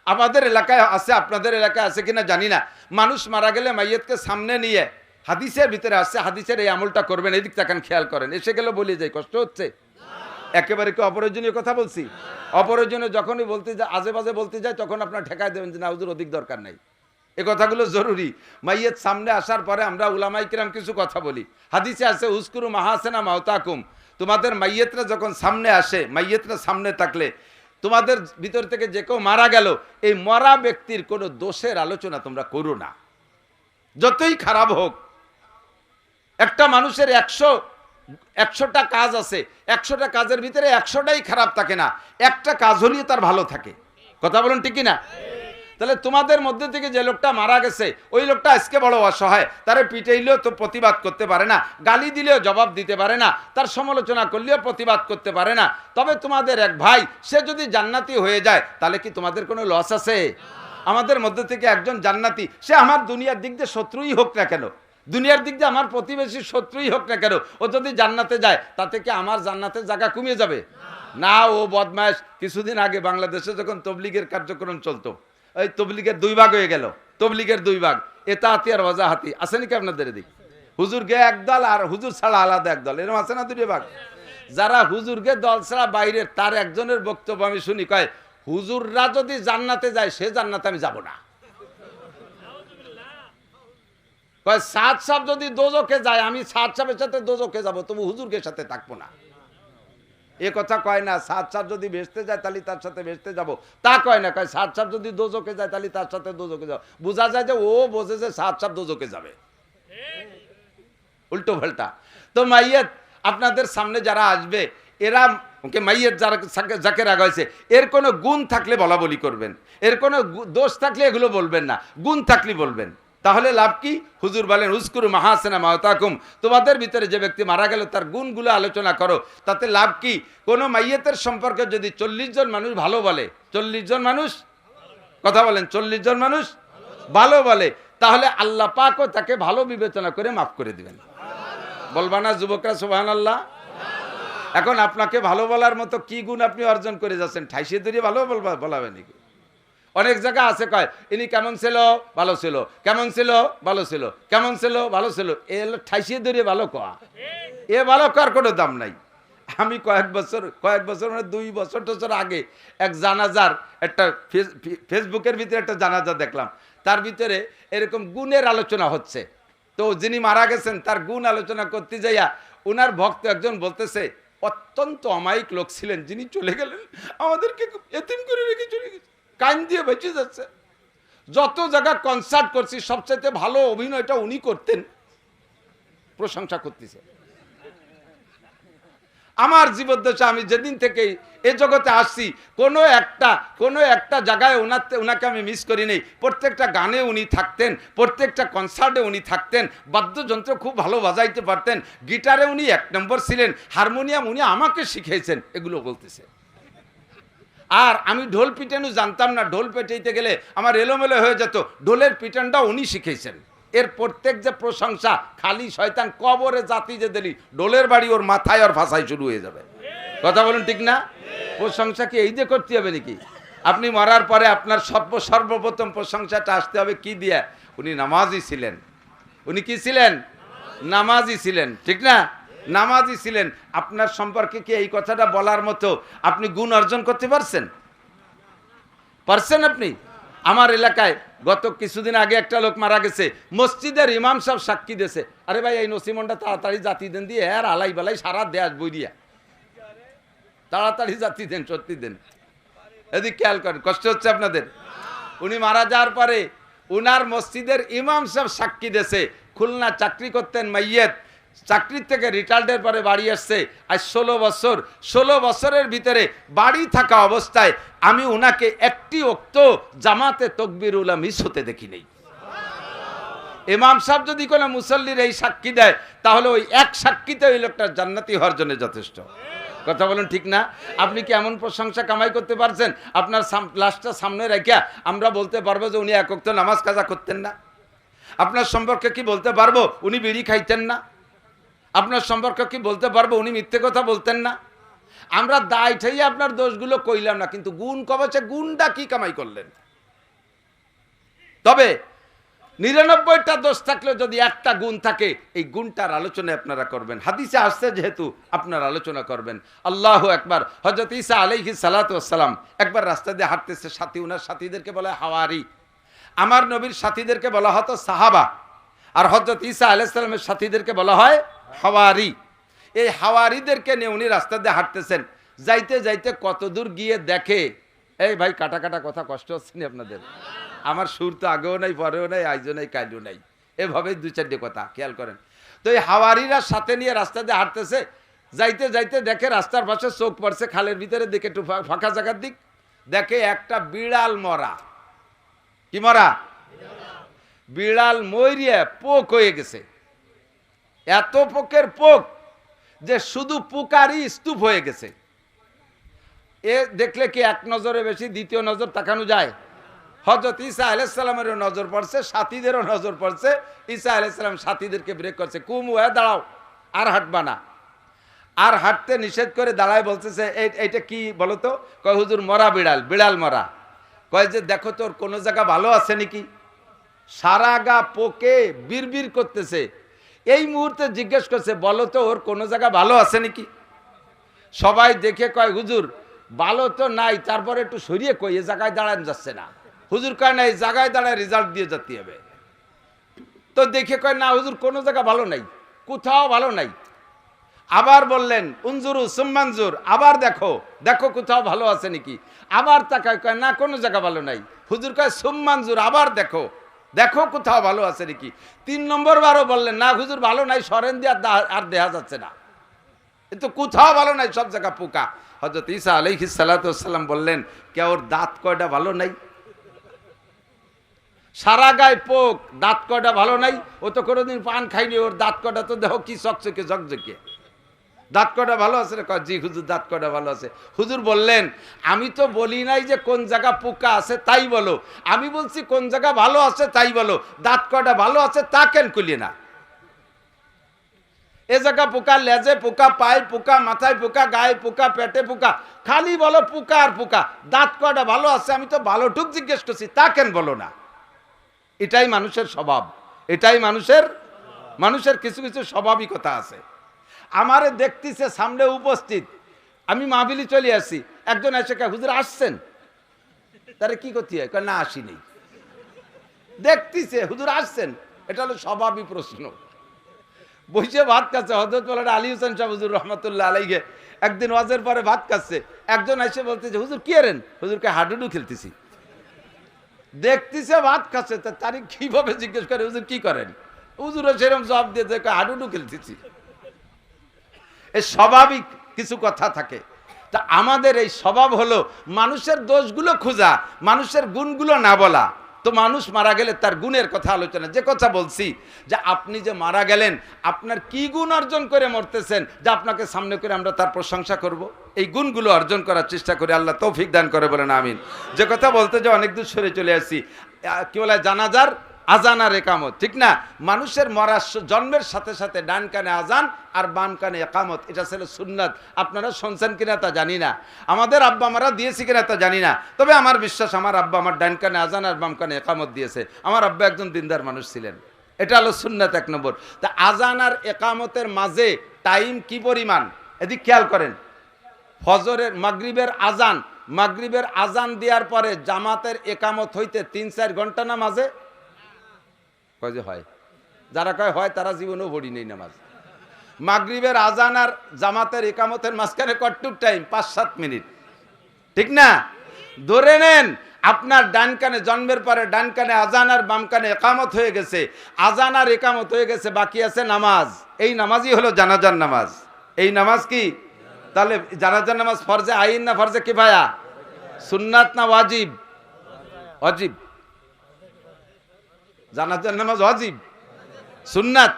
আমাদের এলাকায় আছে, আপনাদের এলাকায় আছে কিনা জানি না, মানুষ মারা গেলে মাইয়তকে সামনে নিয়ে, হাদিসের ভিতরে আসছে, হাদিসের এই আমলটা করবেন, এদিক তাকান খেয়াল করেন, এসে গেলে বলে যায় কষ্ট হচ্ছে। একেবারে কি অপ্রয়োজনীয় কথা বলছি? অপ্রয়োজনীয় যখনই বলতে যায়, আজে বাজে বলতে যায়, তখন আপনার ঠেকায় দেবেন যে না হুজুর অধিক দরকার নাই। এই কথাগুলো জরুরি। মাইয়ত সামনে আসার পরে আমরা উলামায়ে কিরাম কিছু কথা বলি। হাদিসে আছে উযকুরু মাহাসিনা মাউতাকুম, তোমাদের মাইয়তরা যখন সামনে আসে, মাইয়তরা সামনে থাকলে তোমাদের ভিতর থেকে যে কেউ মারা গেল, এই মরা ব্যক্তির কোনো দোষের আলোচনা তোমরা করো না, যতই খারাপ হোক। একটা মানুষের 100টা কাজ আছে, 100টা কাজের ভিতরে 100টাই খারাপ থাকে না, একটা কাজ হলেই তার ভালো থাকে। কথা বলুন ঠিক কি না? তাহলে তোমাদের মধ্যে থেকে যে লোকটা মারা গেছে, ওই লোকটা আজকে বড় অসহায়, তারে পিটাইলেও তো প্রতিবাদ করতে পারে না, গালি দিলেও জবাব দিতে পারে না, তার সমালোচনা করলেও প্রতিবাদ করতে পারে না। তবে তোমাদের এক ভাই, সে যদি জান্নাতি হয়ে যায়, তাহলে কি তোমাদের কোনো লস আছে? আমাদের মধ্যে থেকে একজন জান্নাতি, সে আমার দুনিয়ার দিক দিয়ে শত্রুই হোক না কেন, দুনিয়ার দিক দিয়ে আমার প্রতিবেশী শত্রুই হোক না কেন, ও যদি জান্নাতে যায় তাতে কি আমার জান্নাতের জায়গা কমিয়ে যাবে? না, ও বদমাশ। কিছুদিন আগে বাংলাদেশে যখন তবলিগের কার্যক্রম চলতো, ওই তবলিগের 2 ভাগ হয়ে গেল, তবলিগের 2 ভাগ, এতাহাতি আর ওয়াজাহাতি। আছে নাকি আপনাদের এদিক? হুজুরকে একদল আর হুজুর ছাড়া আলাদা একদল, এরকম আছে না 2 ভাগ? যারা হুজুরকে দল ছাড়া বাইরের, তার একজনের বক্তব্য আমি শুনি, কয় হুজুররা যদি জান্নাতে যায় সে জান্নাতে আমি যাব না। কয় সাদ সাহেব যদি দোজখে যায়, আমি সাদ সাহেবের সাথে দোজখে যাব, তবু হুজুরকে সাথে থাকবো না। এ কথা কয় না। সাদ সাহেব যদি বেহেশতে যায় তাহলে তার সাথে বেহেশতে যাব, তা কয় না। কয় সাদ সাহেব যদি দোজখে যায় তাহলে তার সাথে দোজখে যাব। বোঝা যায় যে ও বোঝে যে সাদ সাহেব দোজখে যাবে, উল্টো পাল্টা। তো মাইয়ত আপনাদের সামনে যারা আসবে, এরা ওকে মাইয়ত যাকে রাখা হয়েছে, এর কোনো গুণ থাকলে বলা বলি করবেন, এর কোনো দোষ থাকলে এগুলো বলবেন না, গুণ থাকলে বলবেন। তাহলে লাভ কি? হুজুর বলেন উজকুরু মাহাসিনা মাওতাকুম, তোমাদের ভিতরে যে ব্যক্তি মারা গেল তার গুণগুলো আলোচনা করো। তাতে লাভ কি? কোনো মাইয়েতের সম্পর্কে যদি 40 জন মানুষ ভালো বলে, 40 জন মানুষ কথা বলেন, 40 জন মানুষ ভালো বলে, তাহলে আল্লাহ পাকও তাকে ভালো বিবেচনা করে মাফ করে দিবেন। বলবা না যুবকরা সুবহানাল্লাহ? এখন আপনাকে ভালো বলার মতো কি গুণ আপনি অর্জন করে যাচ্ছেন? ঠাইসে ধরে ভালো বলাবে নাকি? অনেক জায়গা আছে কয় ইনি কেমন ছিল, ভালো ছিল, কেমন ছিল, ভালো ছিল, কেমন ছিল, ভালো ছিল, এ ঠাইসে ধরে ভালো কয়া, এ ভালো করার কোনো দাম নাই। আমি কয়েক বছর মানে 2 বছর আগে এক জানাজার একটা ফেসবুকের ভিতরে একটা জানাজা দেখলাম, তার ভিতরে এরকম গুণের আলোচনা হচ্ছে। তো যিনি মারা গেছেন তার গুণ আলোচনা করতে যাইয়া উনার ভক্ত একজন বলতেছে অত্যন্ত অমায়িক লোক ছিলেন যিনি চলে গেলেন, আমাদেরকে এতিম করে রেখে চলে গেছে, কান দিয়ে বেঁচে যাচ্ছে। যত জায়গা কনসার্ট করছি সবচেয়ে ভালো অভিনয়টা উনি করতেন, প্রশংসা করতেছে। আমার জীবদ্দশা আমি যেদিন থেকে এ জগতে আসছি কোনো একটা জায়গায় ওনাকে আমি মিস করি নেই। প্রত্যেকটা গানে উনি থাকতেন, প্রত্যেকটা কনসার্টে উনি থাকতেন, বাদ্যযন্ত্র খুব ভালো বাজাইতে পারতেন, গিটারে উনি 1 নম্বর ছিলেন, হারমোনিয়াম উনি আমাকে শিখিয়েছেন, এগুলো বলতেছে। আর আমি ঢোল পিটানো জানতাম না, ঢোল পেটাইতে গেলে আমার এলোমেলো হয়ে যেত, ঢোলের পিটানটা উনি শিখিয়েছেন। এর প্রত্যেক যে প্রশংসা, খালি শয়তান কবরে জাতি যে দিলি ঢোলের বাড়ি ওর মাথায় আর ভাষায় শুরু হয়ে যাবে। কথা বলুন ঠিক না? প্রশংসা কি এই যে করতে হবে নাকি? আপনি মরার পরে আপনার সর্বপ্রথম প্রশংসাটা আসতে হবে কি দিয়ে? উনি নামাজি ছিলেন। উনি কি ছিলেন? নামাজি ছিলেন, ঠিক না? নামাজি ছিলেন। আপনার সম্পর্কে কি এই কথাটা বলার মতো আপনি গুণ অর্জন করতে পারছেন? আপনি? আমার এলাকায় গত কিছুদিন আগে একটা লোক মারা গেছে, মসজিদের ইমাম সাহেব সাক্ষী দিয়েছে, আরে ভাই এই নসিমনটা তাড়াতাড়ি জাতি দেন দিয়ে আর আলাই বালাই সারা দেশ বই দিয়া তাড়াতাড়ি জাতি দেন, সত্যি দেন। এদিক খেয়াল করেন, কষ্ট হচ্ছে আপনাদের? উনি মারা যাওয়ার পরে উনার মসজিদের ইমাম সাহেব সাক্ষী দিয়েছে, খুলনা চাকরি করতেন মাইয়েত, চাকরির থেকে রিটায়ার্ডের পরে বাড়ি আসছে আজ 16 বছরের ভিতরে বাড়ি থাকা অবস্থায় আমি উনাকে একটি ওক্ত জামাতে তকবীরুল্লাহ মিস হতে দেখি নেই। ইমাম সাহেব যদি কোনো মুসল্লির এই সাক্ষী দেয় তাহলে ওই এক সাক্ষীতে ওই লোকটা জান্নাতি হওয়ার জন্য যথেষ্ট। কথা বলুন ঠিক না? আপনি কি এমন প্রশংসা কামাই করতে পারছেন আপনার লাশটা সামনে রেখে আমরা বলতে পারবো যে উনি এক ওক্ত নামাজ কাজা করতেন না? আপনার সম্পর্কে কি বলতে পারবো উনি বিড়ি খাইতেন না? আপনার সম্পর্কে কি বলতে পারবো উনি মিথ্যে কথা বলতেন না? আমরা দায় ঠাইয়ে আপনার দোষগুলো কইলাম না, কিন্তু গুণ কবচে গুণটা কি কামাই করলেন? তবে 99টা দোষ থাকলে যদি একটা গুণ থাকে এই গুণটার আলোচনা আপনারা করবেন। হাদিসে আসছে যেহেতু আপনারা আলোচনা করবেন। আল্লাহু আকবার। হযরত ঈসা আলাইহিস সালাতু ওয়াস সালাম একবার রাস্তা দিয়ে হাঁটতেছে, সাথী উনার সাথীদেরকে বলে হাওয়ারি। আমার নবীর সাথীদেরকে বলা হতো সাহাবা, আর হযরত ঈসা আলাইহিস সালামের সাথীদেরকে বলা হয় হাওয়ারি। এই হাওয়ারিদেরকে নিয়ে উনি রাস্তা দিয়ে হাঁটতেছেন, যাইতে যাইতে কত দূর গিয়ে দেখে, এই ভাই কাটা কাটা কথা কষ্ট হচ্ছে না আপনাদের? আমার সুর তো আগেও নাই, পরেও নাই, আইজও নাই, কাইলও নাই, এভাবেই 2-4টে কথা খেয়াল করেন। তো এই হাওয়ারিরা সাথে নিয়ে রাস্তা দিয়ে হাঁটতেছে, যাইতে যাইতে দেখে রাস্তার পাশে চোখ পড়ছে খালের ভিতরে, দেখে একটু ফাঁকা জায়গার দিক, দেখে একটা বিড়াল মরা। কি মরা? বিড়াল মরিয়া পোক হয়ে গেছে। এত পোকের পোক যে শুধু পোকারই স্তূপ হয়ে গেছে। এ দেখলে কি এক নজরে বেশি দ্বিতীয় নজর তাকানো যায়? হযরত ঈসা আলাইহিস সালামেরও নজর পড়ছে, সাথীদেরও নজর পড়ছে। ঈসা আলাইহিস সালাম সাথীদেরকে ব্রেক করছে, কুমু দাঁড়াও, আর হাঁটবা না। আর হাঁটতে নিষেধ করে দাঁড়ায় বলতেছে এইটা কি বলো তো? কয় হুজুর মরা বিড়াল, বিড়াল মরা। কয় যে দেখো তোর কোনো জায়গা ভালো আছে নাকি? সারা গা পোকে বিড়বিড় করতেছে। এই মুহূর্তে জিজ্ঞেস করছে বলো তো ওর কোনো জায়গা ভালো আছে নাকি? সবাই দেখে কয় হুজুর ভালো তো নাই, তারপরে একটু সরিয়ে কই এ জায়গায় দাঁড়ানো যাচ্ছে না। হুজুর কয় না এই জায়গায় দাঁড়ায় রেজাল্ট দিয়ে যেতে হবে। তো দেখে কয় না হুজুর কোনো জায়গা ভালো নাই, কোথাও ভালো নাই। আবার বললেন উনজুরু সুম্মানজুর, আবার দেখো দেখো কোথাও ভালো আছে নাকি। আবার তাকায়, কয় না কোনো জায়গা ভালো নাই। হুজুর কয় সুম্মানজুর, আবার দেখো দেখো কোথাও ভালো আছে নাকি। 3 নম্বর বারও বললেন না হুজুর ভালো নাই, সরেন দিয়ে আর দেখা যাচ্ছে না, কিন্তু কোথাও ভালো নাই, সব জায়গা পোকা। হযরত ঈসা আলাইহিস সালাতু ওয়াস সালাম বললেন কে ওর দাঁত কয়টা ভালো নাই? সারা গায়ে পোক, দাঁত কটা ভালো নাই, ও তো কোনোদিন পান খাইনি, ওর দাঁত কটা তো দেখো কি চকচকে ঝকঝকে। দাঁত কটা ভালো আছে রে? জি হুজুর দাঁত কটা ভালো আছে। হুজুর বললেন, আমি তো বলি নাই যে কোন জায়গা পোকা আছে তাই বলো, আমি বলছি কোন জায়গা ভালো আছে তাই বলো, দাঁত কটা ভালো আছে তা কেন কইলে না? এ জায়গা পোকা, লেজে পোকা, পায়ে পোকা, মাথায় পোকা, গায়ে পোকা, পেটে পোকা, খালি বলো পোকা আর পোকা। দাঁত কটা ভালো আছে, আমি তো ভালো টুক জিজ্ঞেস করছি, তা কেন বলো না? এটাই মানুষের স্বভাব, এটাই মানুষের কিছু কিছু স্বাভাবিকতা আছে। আমারে দেখতেছে সামনে উপস্থিত, আমি মাহফিলে চলে আসছি, একজন এসে কে হুজুর আসছেন? তারে কি করতে হয়? না আসিনি। দেখতেছে হুজুর আসছেন, এটা হলো স্বাভাবিক প্রশ্ন। বসে ভাত খাচ্ছে, হযরত মাওলানা আলী হোসেন সাহেব হুজুর রহমাতুল্লাহ আলাইহি একদিন ওয়াজের পরে ভাত খাচ্ছে, একজন এসে বলতেছে হুজুর কি করেন? হুজুরকে হাডুডু খেলতেছি। দেখতেছে ভাত খাচ্ছে, তার কিভাবে জিজ্ঞেস করে হুজুর কি করেন? হুজুরও সেরকম জবাব দিয়েছে হাডুডু খেলতেছি। এই স্বাভাবিক কিছু কথা থাকে। তা আমাদের এই স্বভাব হলো মানুষের দোষগুলো খোঁজা, মানুষের গুণগুলো না বলা। তো মানুষ মারা গেলে তার গুণের কথা আলোচনা। যে কথা বলছি যে আপনি যে মারা গেলেন, আপনার কি গুণ অর্জন করে মরতেছেন যে আপনাকে সামনে করে আমরা তার প্রশংসা করব? এই গুণগুলো অর্জন করার চেষ্টা করি, আল্লাহ তৌফিক দান করে, বলেন আমিন। যে কথা বলতে যে অনেক দূর সরে চলে আসছি, কি বলে জানাজার আজান আর একামত, ঠিক না? মানুষের মরার জন্মের সাথে সাথে ডান কানে আজান আর বাম কানে একামত, এটা ছিল সুন্নাত। আপনারা শুনছেন কিনা তা জানি না, আমাদের আব্বা আমারা দিয়েছি কিনা তা জানি না, তবে আমার বিশ্বাস আমার আব্বা আমার ডান কানে আজান আর বাম কানে একামত দিয়েছে। আমার আব্বা একজন দিনদার মানুষ ছিলেন, এটা হলো সুন্নাত 1 নম্বর। তা আজান আর একামতের মাঝে টাইম কি পরিমাণ, এদিক খেয়াল করেন। ফজরের মাগরিবের আজান দেওয়ার পরে জামাতের একামত হইতে 3-4 ঘন্টা না মাঝে কয় যে হয়, যারা কয় হয় তারা জীবনেও পড়ি নেই নামাজ। মাগরিবের আজান আর জামাতের একামতের মাঝখানে কতটুক টাইম? 5-7 মিনিট, ঠিক না? ধরে নেন আপনার ডান কানে জন্মের পরে ডান কানে আজান আর বাম কানে একামত হয়ে গেছে, আজান আর একামত হয়ে গেছে, বাকি আছে নামাজ। এই নামাজই হলো জানাজার নামাজ। এই নামাজ কি? তাহলে জানাজার নামাজ ফরজে আইন না ফরজে কিফায়া? সুন্নাত না ওয়াজিব? ওয়াজিব। জানাজার নামাজ ওয়াজিব, সুন্নাত,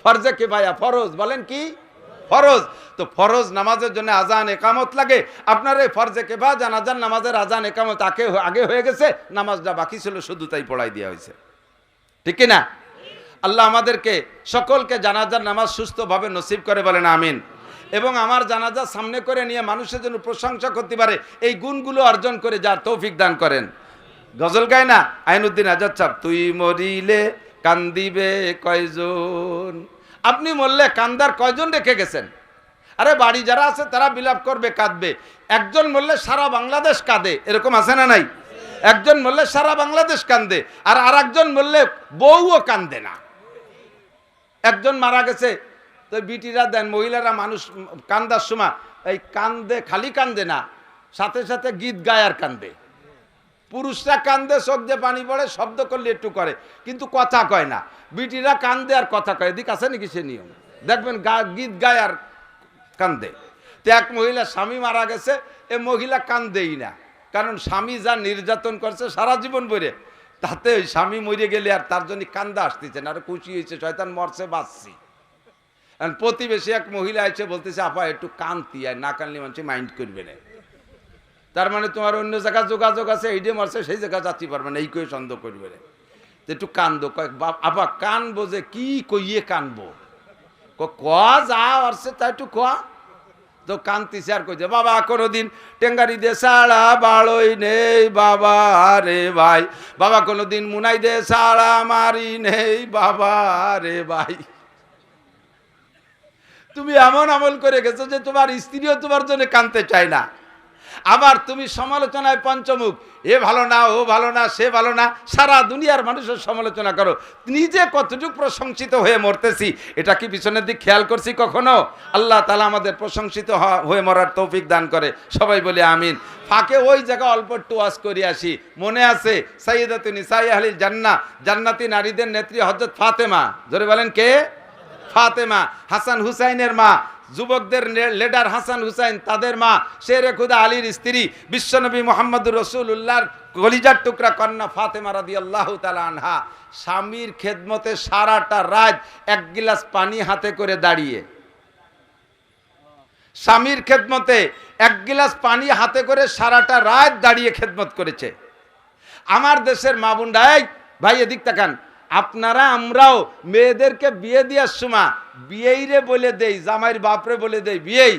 ফরজে কিফায়া ফরজ। বলেন কি? ফরজ। তো ফরজ নামাজের জন্য আজান একামত লাগে। আপনার এই ফরজে কিফায়া জানাজার নামাজের আজান একামত আগে হয়ে গেছে, নামাজটা বাকি ছিল, শুধু তাই পড়াই দেওয়া হয়েছে, ঠিক কি না? আল্লাহ আমাদেরকে সকলকে জানাজার নামাজ সুস্থভাবে নসিব করে, বলেন আমিন। এবং আমার জানাজা সামনে করে নিয়ে মানুষের জন্য প্রশংসা করতে পারে, এই গুণগুলো অর্জন করে যার তৌফিক দান করেন। গজল গায় না আইনুদ্দিন আজাদ সাহেব, তুই মরিলে কান্দিবে কয়জন? আপনি মরলে কান্দার কয়জন রেখে গেছেন? আরে বাড়ি যারা আছে তারা বিলাপ করবে, কাঁদবে। একজন মরলে সারা বাংলাদেশ কাঁদে, এরকম আছে না নাই? একজন মরলে সারা বাংলাদেশ কান্দে, আর আরেকজন মরলে বউও কান্দে না। একজন মারা গেছে তো বিটিরা দেন, মহিলারা মানুষ কান্দার সময় এই কান্দে, খালি কান্দে না, সাথে সাথে গীত গায় আর কান্দে। পুরুষরা কান্দে, চোখ দিয়ে পানি পড়ে, শব্দ করলে একটু করে, কিন্তু কথা কয় না। বিটিরা কান্দে আর কথা কয়, এদিক আছে নাকি সে নিয়ম? দেখবেন গীত গায় আর কান্দে। তো এক মহিলা স্বামী মারা গেছে, এ মহিলা কান্দেই না, কারণ স্বামী যা নির্যাতন করছে সারা জীবন ভরে, তাতে ওই স্বামী মরে গেলে আর তার জন্য কান্দা আসতেছে না, আর খুশি হয়েছে, শয়তান মরছে বাঁচছি। প্রতিবেশী এক মহিলা এসে বলতেছে, আপা একটু কান্তি, আর না কানলে মানুষ মাইন্ড করবে না। তার মানে তোমার অন্য জায়গায় যোগাযোগ আছে, এই যে মারছে সেই জায়গায় যাচ্ছি পারবে না, এই কয়ে সন্দেহ করবে না, একটু কান্দো। কয়েক আপা কানবো যে কি কইয়ে কানবো? কোয়া যা আসছে তা একটু কোয়া। তো কান্তিছে আর কইছে, বাবা কোনোদিন টেঙ্গারি দে সাড়া বাড়ই নেই বাবা রে ভাই, বাবা কোনোদিন মুনাই দে সাড়া মারি নেই বাবা রে ভাই। তুমি এমন আমল করে গেছো যে তোমার স্ত্রীও তোমার জন্য কাঁদতে চায় না। আবার তুমি সমালোচনায় পঞ্চমুখ, এ ভালো না, ও ভালো না, সে ভালো না, সারা দুনিয়ার মানুষের সমালোচনা করো, নিজে কতটুকু প্রশংসিত হয়ে মরতেছি, এটা কি পিছনের দিক খেয়াল করছি কখনো? আল্লাহ তাআলা আমাদের প্রশংসিত হয়ে মরার তৌফিক দান করে, সবাই বলে আমিন। ফাঁকে ওই জায়গা অল্প একটু ওয়াজ করে আসি। মনে আছে সাইয়্যিদাতু নিসাই আহলিল জান্নাহ, জান্নাতি নারীদের নেত্রী হযরত ফাতেমা, জোরে বলেন কে? ফাতেমা, হাসান হুসাইনের মা, যুবকদের লিডার হাসান হুসাইন, তাদের মা শেরে খুদা আলীর স্ত্রী বিশ্বনবী মুহাম্মদুর রাসূলুল্লাহর কলিজার টুকরা কন্যা ফাতেমা রাদিয়াল্লাহু তাআলা আনহা স্বামীর খেদমতে সারাটা রাত এক গিলাস পানি হাতে করে দাঁড়িয়ে, স্বামীর খেদমতে এক গিলাস পানি হাতে করে সারাটা রাত দাঁড়িয়ে খেদমত করেছে। আমার দেশের মা বোনরা, ভাই এদিক তাকান, আপনারা আমরাও মেয়েদেরকে বিয়ে দেওয়ার সময় বিয়েই রে বলে দেই, জামাইয়ের বাপরে বলে দেই বিয়েই।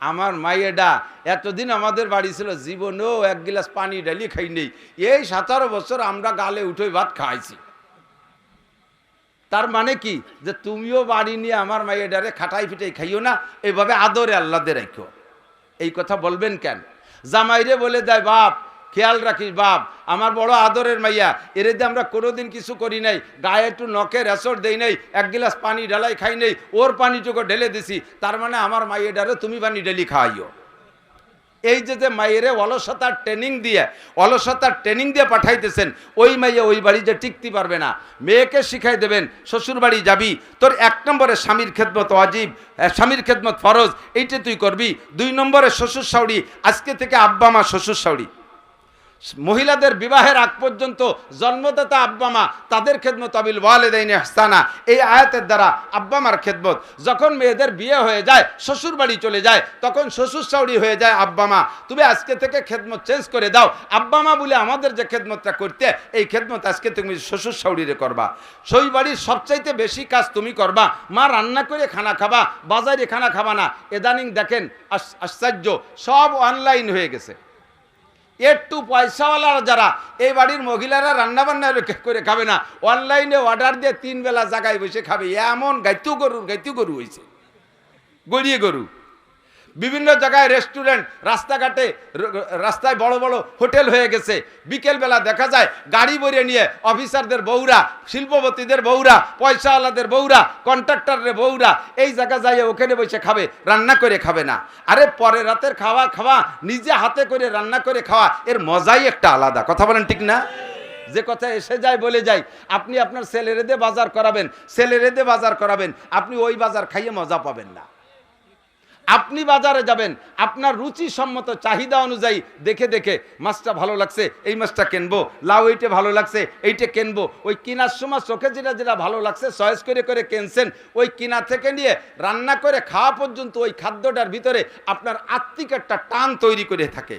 আমার মাইয়েডা এতদিন আমাদের বাড়ি ছিল, জীবনেও এক গিলাস পানি ডালি খাই নেই। এই 17 বছর আমরা গালে উঠে ভাত খাইছি। তার মানে কি, যে তুমিও বাড়ি নিয়ে আমার মাইয়েডারে খাটাই ফিটাই খাইও না, এইভাবে আদরে আল্লাহতে রাখো। এই কথা বলবেন কেন? জামাইরে বলে দেয় বাপ খেয়াল রাখিস বাপ, আমার বড় আদরের মাইয়া, এর দিয়ে আমরা কোনোদিন কিছু করি নাই, গায়ে একটু নখে রেসর দেই নাই, এক গিলাস পানি ঢালাই খাই নেই, ওর পানিটুকু ঢেলে দিছি, তার মানে আমার মাইয়েডারে তুমি পানি ঢেলি খাওয়াইও। এই যে মাইয়েরে অলসতার ট্রেনিং দিয়ে পাঠাইতেছেন, ওই মাইয়া ওই বাড়ি যে টিকতে পারবে না। মেয়েকে শিখাই দেবেন, শ্বশুর বাড়ি যাবি, তোর 1 নম্বরে স্বামীর খেদমত ওয়াজিব, স্বামীর খেদমত ফরজ, এইটা তুই করবি। 2 নম্বরে শ্বশুর শাশুড়ি, আজকে থেকে আব্বা মা শ্বশুর শাশুড়ি। মহিলাদের বিবাহের আগ পর্যন্ত জন্মদাতা আব্বা মা, তাদের খেদমত আবিল ওয়ালিদাইনি ইহসানা, এই আয়াতের দ্বারা আব্বা মার খেদমত। যখন মেয়েদের বিয়ে হয়ে যায়, শ্বশুর বাড়ি চলে যায়, তখন শ্বশুর শাশুড়ি হয়ে যায় আব্বা মা। তুমি আজকে থেকে খেদমত চেঞ্জ করে দাও, আব্বা মা বলে আমাদের যে খেদমতটা করতে, এই খেদমত আজকে তুমি শ্বশুর শাশুড়িরে করবা। সেই বাড়ির সবচাইতে বেশি কাজ তুমি করবা। মা রান্না করে খানা খাবা, বাজারে খানা খাবা না। ইদানিং দেখেন আশ্চর্য, সব অনলাইন হয়ে গেছে। একটু পয়সাওয়ালারা যারা, এই বাড়ির মহিলারা রান্না বান্না করে খাবে না, অনলাইনে অর্ডার দিয়ে 3 বেলা জায়গায় বসে খাবে। এমন গাইতু গরু হয়েছে, গড়িয়ে গরু। বিভিন্ন জায়গায় রেস্টুরেন্ট, রাস্তায় বড় বড় হোটেল হয়ে গেছে। বিকেলবেলা দেখা যায় গাড়ি ভরে নিয়ে অফিসারদের বউরা, শিল্পপতিদের বউরা, পয়সাওয়ালাদের বউরা, কন্ট্রাক্টরের বউরা এই জায়গা যাই ওখানে বসে খাবে, রান্না করে খাবে না। আরে পরে রাতের খাওয়া নিজে হাতে করে রান্না করে খাওয়া, এর মজাই একটা আলাদা। কথা বলেন ঠিক না? যে কথা এসে যায় বলে যায়, আপনি আপনার ছেলেরে দিয়ে বাজার করাবেন, আপনি ওই বাজার খাইয়ে মজা পাবেন না। আপনি বাজারে যাবেন, আপনার রুচি সম্মত চাহিদা অনুযায়ী দেখে দেখে মাছটা ভালো লাগছে, এই মাছটা কিনবো, লাউ এইটা ভালো লাগছে, এইটা কিনবো। ওই কেনার সময় চোখে যেটা ভালো লাগছে চয়েস করে কিনছেন, ওই কিনা থেকে নিয়ে রান্না করে খাওয়া পর্যন্ত ওই খাদ্যটার ভিতরে আপনার আত্মিক একটা টান তৈরি করে থাকে।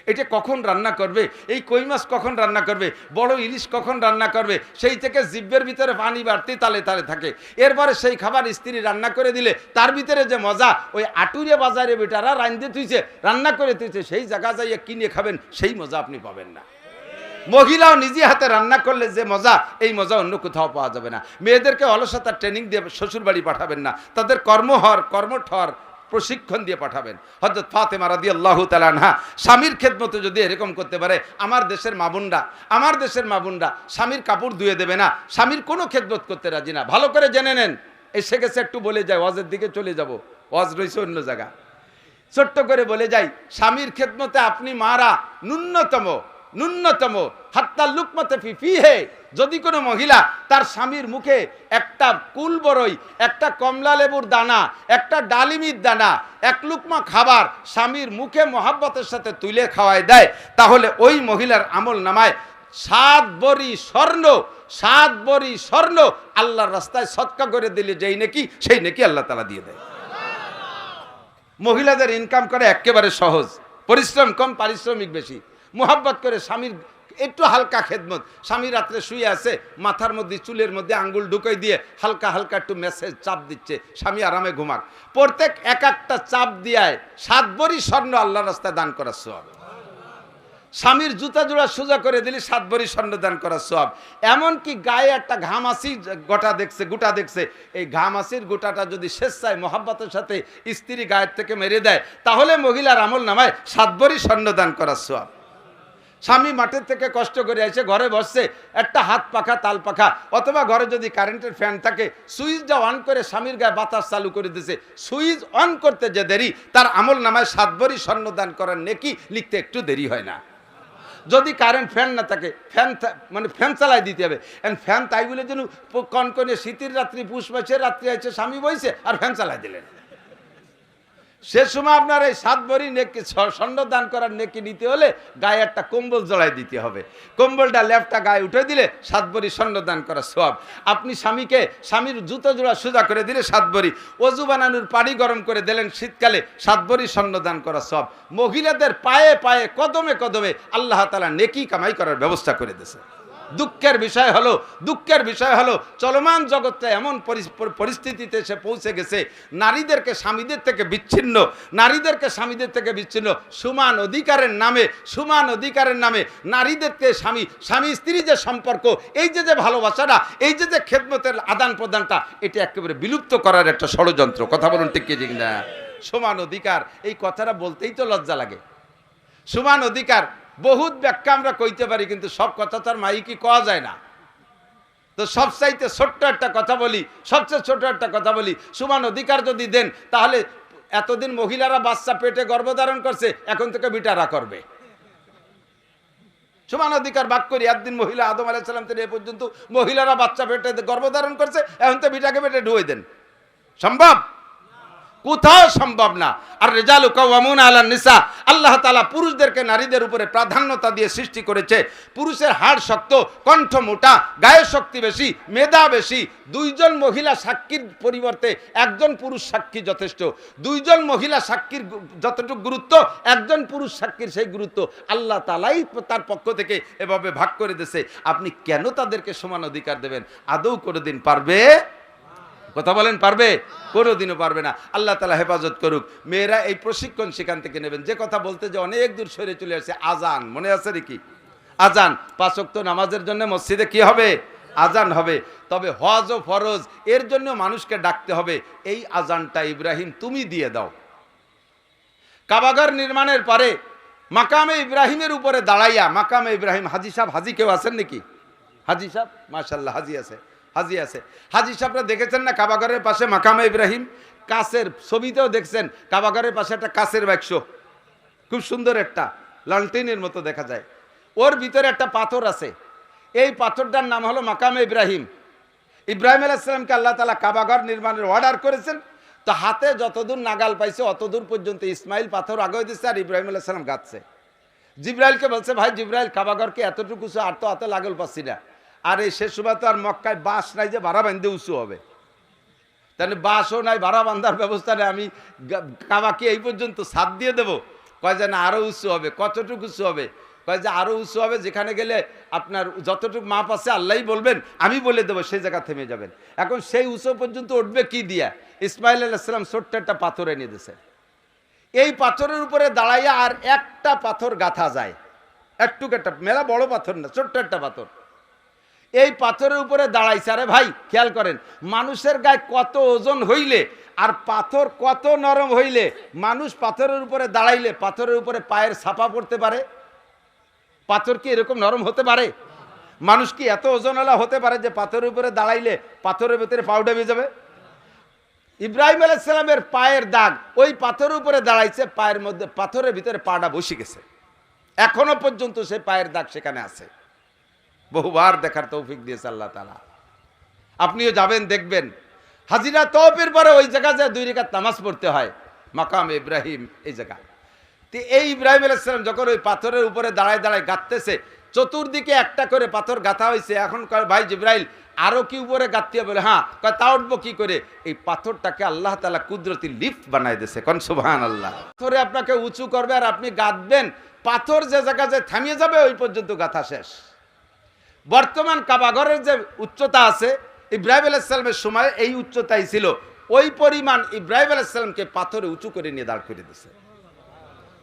এটা কখন রান্না করবে, এই কই মাছ কখন রান্না করবে, বড় ইলিশ কখন রান্না করবে, সেই থেকে জিভের ভিতরে পানি বাড়তে তালে থাকে। এরপরে সেই খাবার স্ত্রী রান্না করে দিলে তার ভিতরে যে মজা, ওই আটুরে বাজারে বেটারা রান্না করে তুইছে, সেই জায়গা যাইয়ে কিনে খাবেন, সেই মজা আপনি পাবেন না। মহিলাও নিজে হাতে রান্না করলে যে মজা, এই মজা অন্য কোথাও পাওয়া যাবে না। মেয়েদেরকে অলসতার ট্রেনিং দিয়ে শ্বশুর বাড়ি পাঠাবেন না, তাদের কর্মঠ হওয়ার প্রশিক্ষণ দিয়ে পাঠাবেন। হযরত ফাতেমা রাদিয়াল্লাহু তাআলা আনহা স্বামীর খেদমতে যদি এরকম করতে পারে, আমার দেশের মা বোনরা স্বামীর কাপড় ধুয়ে দেবে না, স্বামীর কোনো খেদমত করতে রাজি না। ভালো করে জেনে নেন, এসে গেছে একটু বলে যায়, ওয়াজের দিকে চলে যাব, ওয়াজ রয়েছে অন্য জায়গা। ছোট্ট করে বলে যাই, স্বামীর খেদমতে আপনি মারা ন্যূনতম হাত্তা লুকমাতে ফিহে, যদি কোনো মহিলা তার স্বামীর মুখে একটা কুল বরই, একটা কমলা লেবুর দানা, একটা ডালিমির দানা, 1 লুকমা খাবার স্বামীর মুখে মহাব্বতের সাথে তুলে খাওয়ায় দেয়, তাহলে ওই মহিলার আমল নামায় 7 বড়ি স্বর্ণ আল্লাহর রাস্তায় সদকা করে দিলে যেই নাকি, সেই নাকি আল্লাহ তাআলা দিয়ে দেয়। মহিলাদের ইনকাম করে একেবারে সহজ, পরিশ্রম কম, পারিশ্রমিক বেশি। মোহাব্বত করে স্বামীর একটু হালকা খেদমত, স্বামী রাত্রে শুয়ে আছে, মাথার মধ্যে চুলের মধ্যে আঙ্গুল ঢুকাই দিয়ে হালকা একটু মেসেজ চাপ দিচ্ছে, স্বামী আরামে ঘুমাক। প্রত্যেক একটা চাপ দিয়ে 7 ভরি স্বর্ণ আল্লাহর রাস্তায় দান করার সওয়াব। স্বামীর জুতা জোড়া সোজা করে দিলে 7 ভরি স্বর্ণ দান করার সওয়াব। এমনকি গায়ে একটা ঘামাসি গোটা দেখছে, এই ঘামাসির গোটাটা যদি স্বেচ্ছায় মোহাব্বতের সাথে স্ত্রী গায়ের থেকে মেরে দেয়, তাহলে মহিলার আমল নামায় 7 ভরি স্বর্ণ দান করার সওয়াব। স্বামী মাঠের থেকে কষ্ট করে এসে ঘরে বসছে, একটা হাত পাখা তাল পাখা, অথবা ঘরে যদি কারেন্টের ফ্যান থাকে, সুইচটা অন করে স্বামীর গায়ে বাতাস চালু করে দিছে, সুইচ অন করতে যে দেরি, তার আমল নামায় 7 ভরি স্বর্ণ দান করার নেকি লিখতে একটু দেরি হয় না। যদি কারেন্ট ফ্যান না থাকে, ফ্যান চালাই দিতে হবে। ফ্যান তাই বলে যেন কনকনে শীতের রাত্রি, পুষ মাসের রাত্রি আছে, স্বামী বইছে আর ফ্যান চালাই দিলেন, সে সময় আপনার এই 7 ভরি নেকি স্বর্ণ দান করার নেকি নিতে হলে গায়ে একটা কম্বল জড়াই দিতে হবে। কম্বলটা লেপটা গায়ে উঠে দিলে 7 ভরি স্বর্ণ দান করা সওয়াব। আপনি স্বামীর জুতো জোড়া সোজা করে দিলে 7 ভরি, অজু বানানোর পানি গরম করে দিলেন শীতকালে 7 ভরি স্বর্ণ দান করা সওয়াব। মহিলাদের পায়ে পায়ে কদমে কদমে আল্লাহ তাআলা নেকি কামাই করার ব্যবস্থা করে দিয়েছে। দুঃখের বিষয় হলো চলমান জগৎটা এমন পরিস্থিতিতে সে পৌঁছে গেছে, নারীদেরকে স্বামীদের থেকে বিচ্ছিন্ন সমান অধিকারের নামে নারীদেরকে স্বামী স্ত্রী যে সম্পর্ক, এই যে ভালোবাসাটা, এই যে খেদমতের আদান প্রদানটা, এটা একেবারে বিলুপ্ত করার একটা ষড়যন্ত্র। কথা বলুন ঠিক কি ঠিক না? সমান অধিকার এই কথাটা বলতেই তো লজ্জা লাগে। সমান অধিকার বহুত ব্যাখ্যা আমরা কইতে পারি, কিন্তু সব কথা তার মাইকি কওয়া যায় না। তো সবচাইতে ছোট্ট একটা কথা বলি, সবচেয়ে ছোট একটা কথা বলি, সমান অধিকার যদি দেন তাহলে এতদিন মহিলারা বাচ্চা পেটে গর্ভধারণ করছে, এখন থেকে বিটারা করবে। সমান অধিকার ভাগ করি, একদিন মহিলা আদম আলাইহিস সালাম থেকে এ পর্যন্ত মহিলারা বাচ্চা পেটে গর্ভধারণ করছে, এখন তো বিটাকে পেটে ঢুয়ে দেন। সম্ভব? কোথাও সম্ভব না। আর রিজালু কাওয়ামুনা আলান নিসা, আল্লাহ তাআলা পুরুষদেরকে নারীদের উপরে প্রাধান্যতা দিয়ে সৃষ্টি করেছে। পুরুষের হাড় শক্ত, কণ্ঠ মোটা, গায়ের শক্তি বেশি, মেধা বেশি। 2 জন মহিলা সাক্ষীর পরিবর্তে 1 জন পুরুষ সাক্ষী যথেষ্ট। 2 জন মহিলা সাক্ষীর যতটুকু গুরুত্ব, 1 জন পুরুষ সাক্ষীর সেই গুরুত্ব আল্লাহ তাআলাই তার পক্ষ থেকে এভাবে ভাগ করে দিয়েছে। আপনি কেন তাদেরকে সমান অধিকার দেবেন? আদৌ কোনোদিন পারবে? কথা বলেন, পারবে? কোনোদিনও পারবে না। আল্লাহ তাআলা হেফাজত করুক। মেয়েরা এই প্রশিক্ষণ সেখান থেকে নেবেন। যে কথা বলতে যে অনেক দূর সরে চলে আসছে, আজান মনে আছে নাকি? আজান 5 ওয়াক্ত নামাজের জন্য মসজিদে কি হবে? আজান হবে। তবে হজ ও ফরজ এর জন্য মানুষকে ডাকতে হবে। এই আজানটা ইব্রাহিম তুমি দিয়ে দাও। কাবাঘর নির্মাণের পরে মাকামে ইব্রাহিমের উপরে দাঁড়াইয়া, মাকামে ইব্রাহিম, হাজি সাহেব, হাজি কেউ আছেন নাকি? হাজি সাহেব, মাশাআল্লাহ, হাজি আছে। হাজি সাহেবরা দেখেছেন না কাবাঘরের পাশে মাকামে ইব্রাহিম? কাছের ছবিতেও দেখছেন কাবাঘরের পাশে একটা কাছের বাক্স, খুব সুন্দর একটা লালটিনের মতো দেখা যায়। ওর ভিতরে একটা পাথর আছে। এই পাথরটার নাম হলো মাকামে ইব্রাহিম। ইব্রাহিম আলাইহিস সালামকে আল্লাহ তাআলা কাবাঘর নির্মাণের অর্ডার করেছেন। তো হাতে যতদূর নাগাল পাইছে অতদূর পর্যন্ত ইসমাইল পাথর আগে দিচ্ছে, আর ইব্রাহিম আলাইহিস সালাম গাচ্ছে। জিব্রাইলকে বলছে, ভাই জিব্রাইল, কাবাঘরকে এতটুকু আর তো হাতে লাগল পাচ্ছি না। আর এই শেষ সময় তো আর মক্কায় বাঁশ নাই যে ভাড়া বাঁধতে উঁচু হবে, তাহলে বাঁশও নাই, ভাড়া বাঁধার ব্যবস্থা নেই, আমি কাবাকে এই পর্যন্ত ছাদ দিয়ে দেবো? কয় যে না, আরও উঁচু হবে। কতটুকু উঁচু হবে? কয় যে আরও উঁচু হবে, যেখানে গেলে আপনার যতটুকু মাপ আছে আল্লাহই বলবেন, আমি বলে দেবো, সেই জায়গা থেমে যাবেন। এখন সেই উঁচু পর্যন্ত উঠবে কি দিয়া? ইসমাইল আলাইহিস সালাম ছোট্ট একটা পাথর এনে দিয়েছে। এই পাথরের উপরে দাঁড়াইয়া আর একটা পাথর গাঁথা যায়, একটু একটা, মেলা বড় পাথর না, ছোট্ট একটা পাথর। এই পাথরের উপরে দাঁড়াইছে। আরে ভাই খেয়াল করেন, মানুষের গায়ে কত ওজন হইলে আর পাথর কত নরম হইলে মানুষ পাথরের উপরে দাঁড়াইলে পাথরের উপরে পায়ের ছাপা পড়তে পারে? পাথর কি এরকম নরম হতে পারে? মানুষ কি এত ওজনওয়ালা হতে পারে যে পাথরের উপরে দাঁড়াইলে পাথরের ভিতরে পাও ডেবে যাবে? ইব্রাহিম আলাইহিস সালামের পায়ের দাগ ওই পাথরের উপরে দাঁড়াইছে, পায়ের মধ্যে পাথরের ভিতরে পাটা বসে গেছে, এখনো পর্যন্ত সেই পায়ের দাগ সেখানে আছে। বহুবার দেখার তৌফিক দিয়েছে আল্লাহ তাআলা। আপনিও যাবেন, দেখবেন। হাজিরা তওয়াফের পরে ওই জায়গায় যায় 2 রাকাত নামাজ পড়তে হয়, মাকাম ইব্রাহিম এই জায়গা। তো এই ইব্রাহিম আলাইহিস সালাম যখন ওই পাথরের উপরে দাঁড়ায় দাঁড়ায় গাঁথতেছে, চতুর্দিকে একটা করে পাথর গাঁথা হয়েছে। এখন কয়, ভাই জিব্রাইল আরো কি উপরে গাঁথতে হবে? বলে হ্যাঁ। কয় তা উঠবো কি করে? এই পাথরটাকে আল্লাহ তাআলা কুদরতি লিফট বানায় দিয়েছে। কোন সুবহানাল্লাহ। পাথরে আপনাকে উঁচু করবে আর আপনি গাঁথবেন, পাথর যে জায়গায় যে থামিয়ে যাবে ওই পর্যন্ত গাঁথা শেষ। বর্তমান কাবাঘরের যে উচ্চতা আছে, ইব্রাহিম আলাইহিস সালামের সময় এই উচ্চতাই ছিল। ওই পরিমাণ ইব্রাহিম আলাইহিস সালামকে পাথরে উঁচু করে নিয়ে দাঁড় করে দিয়েছে।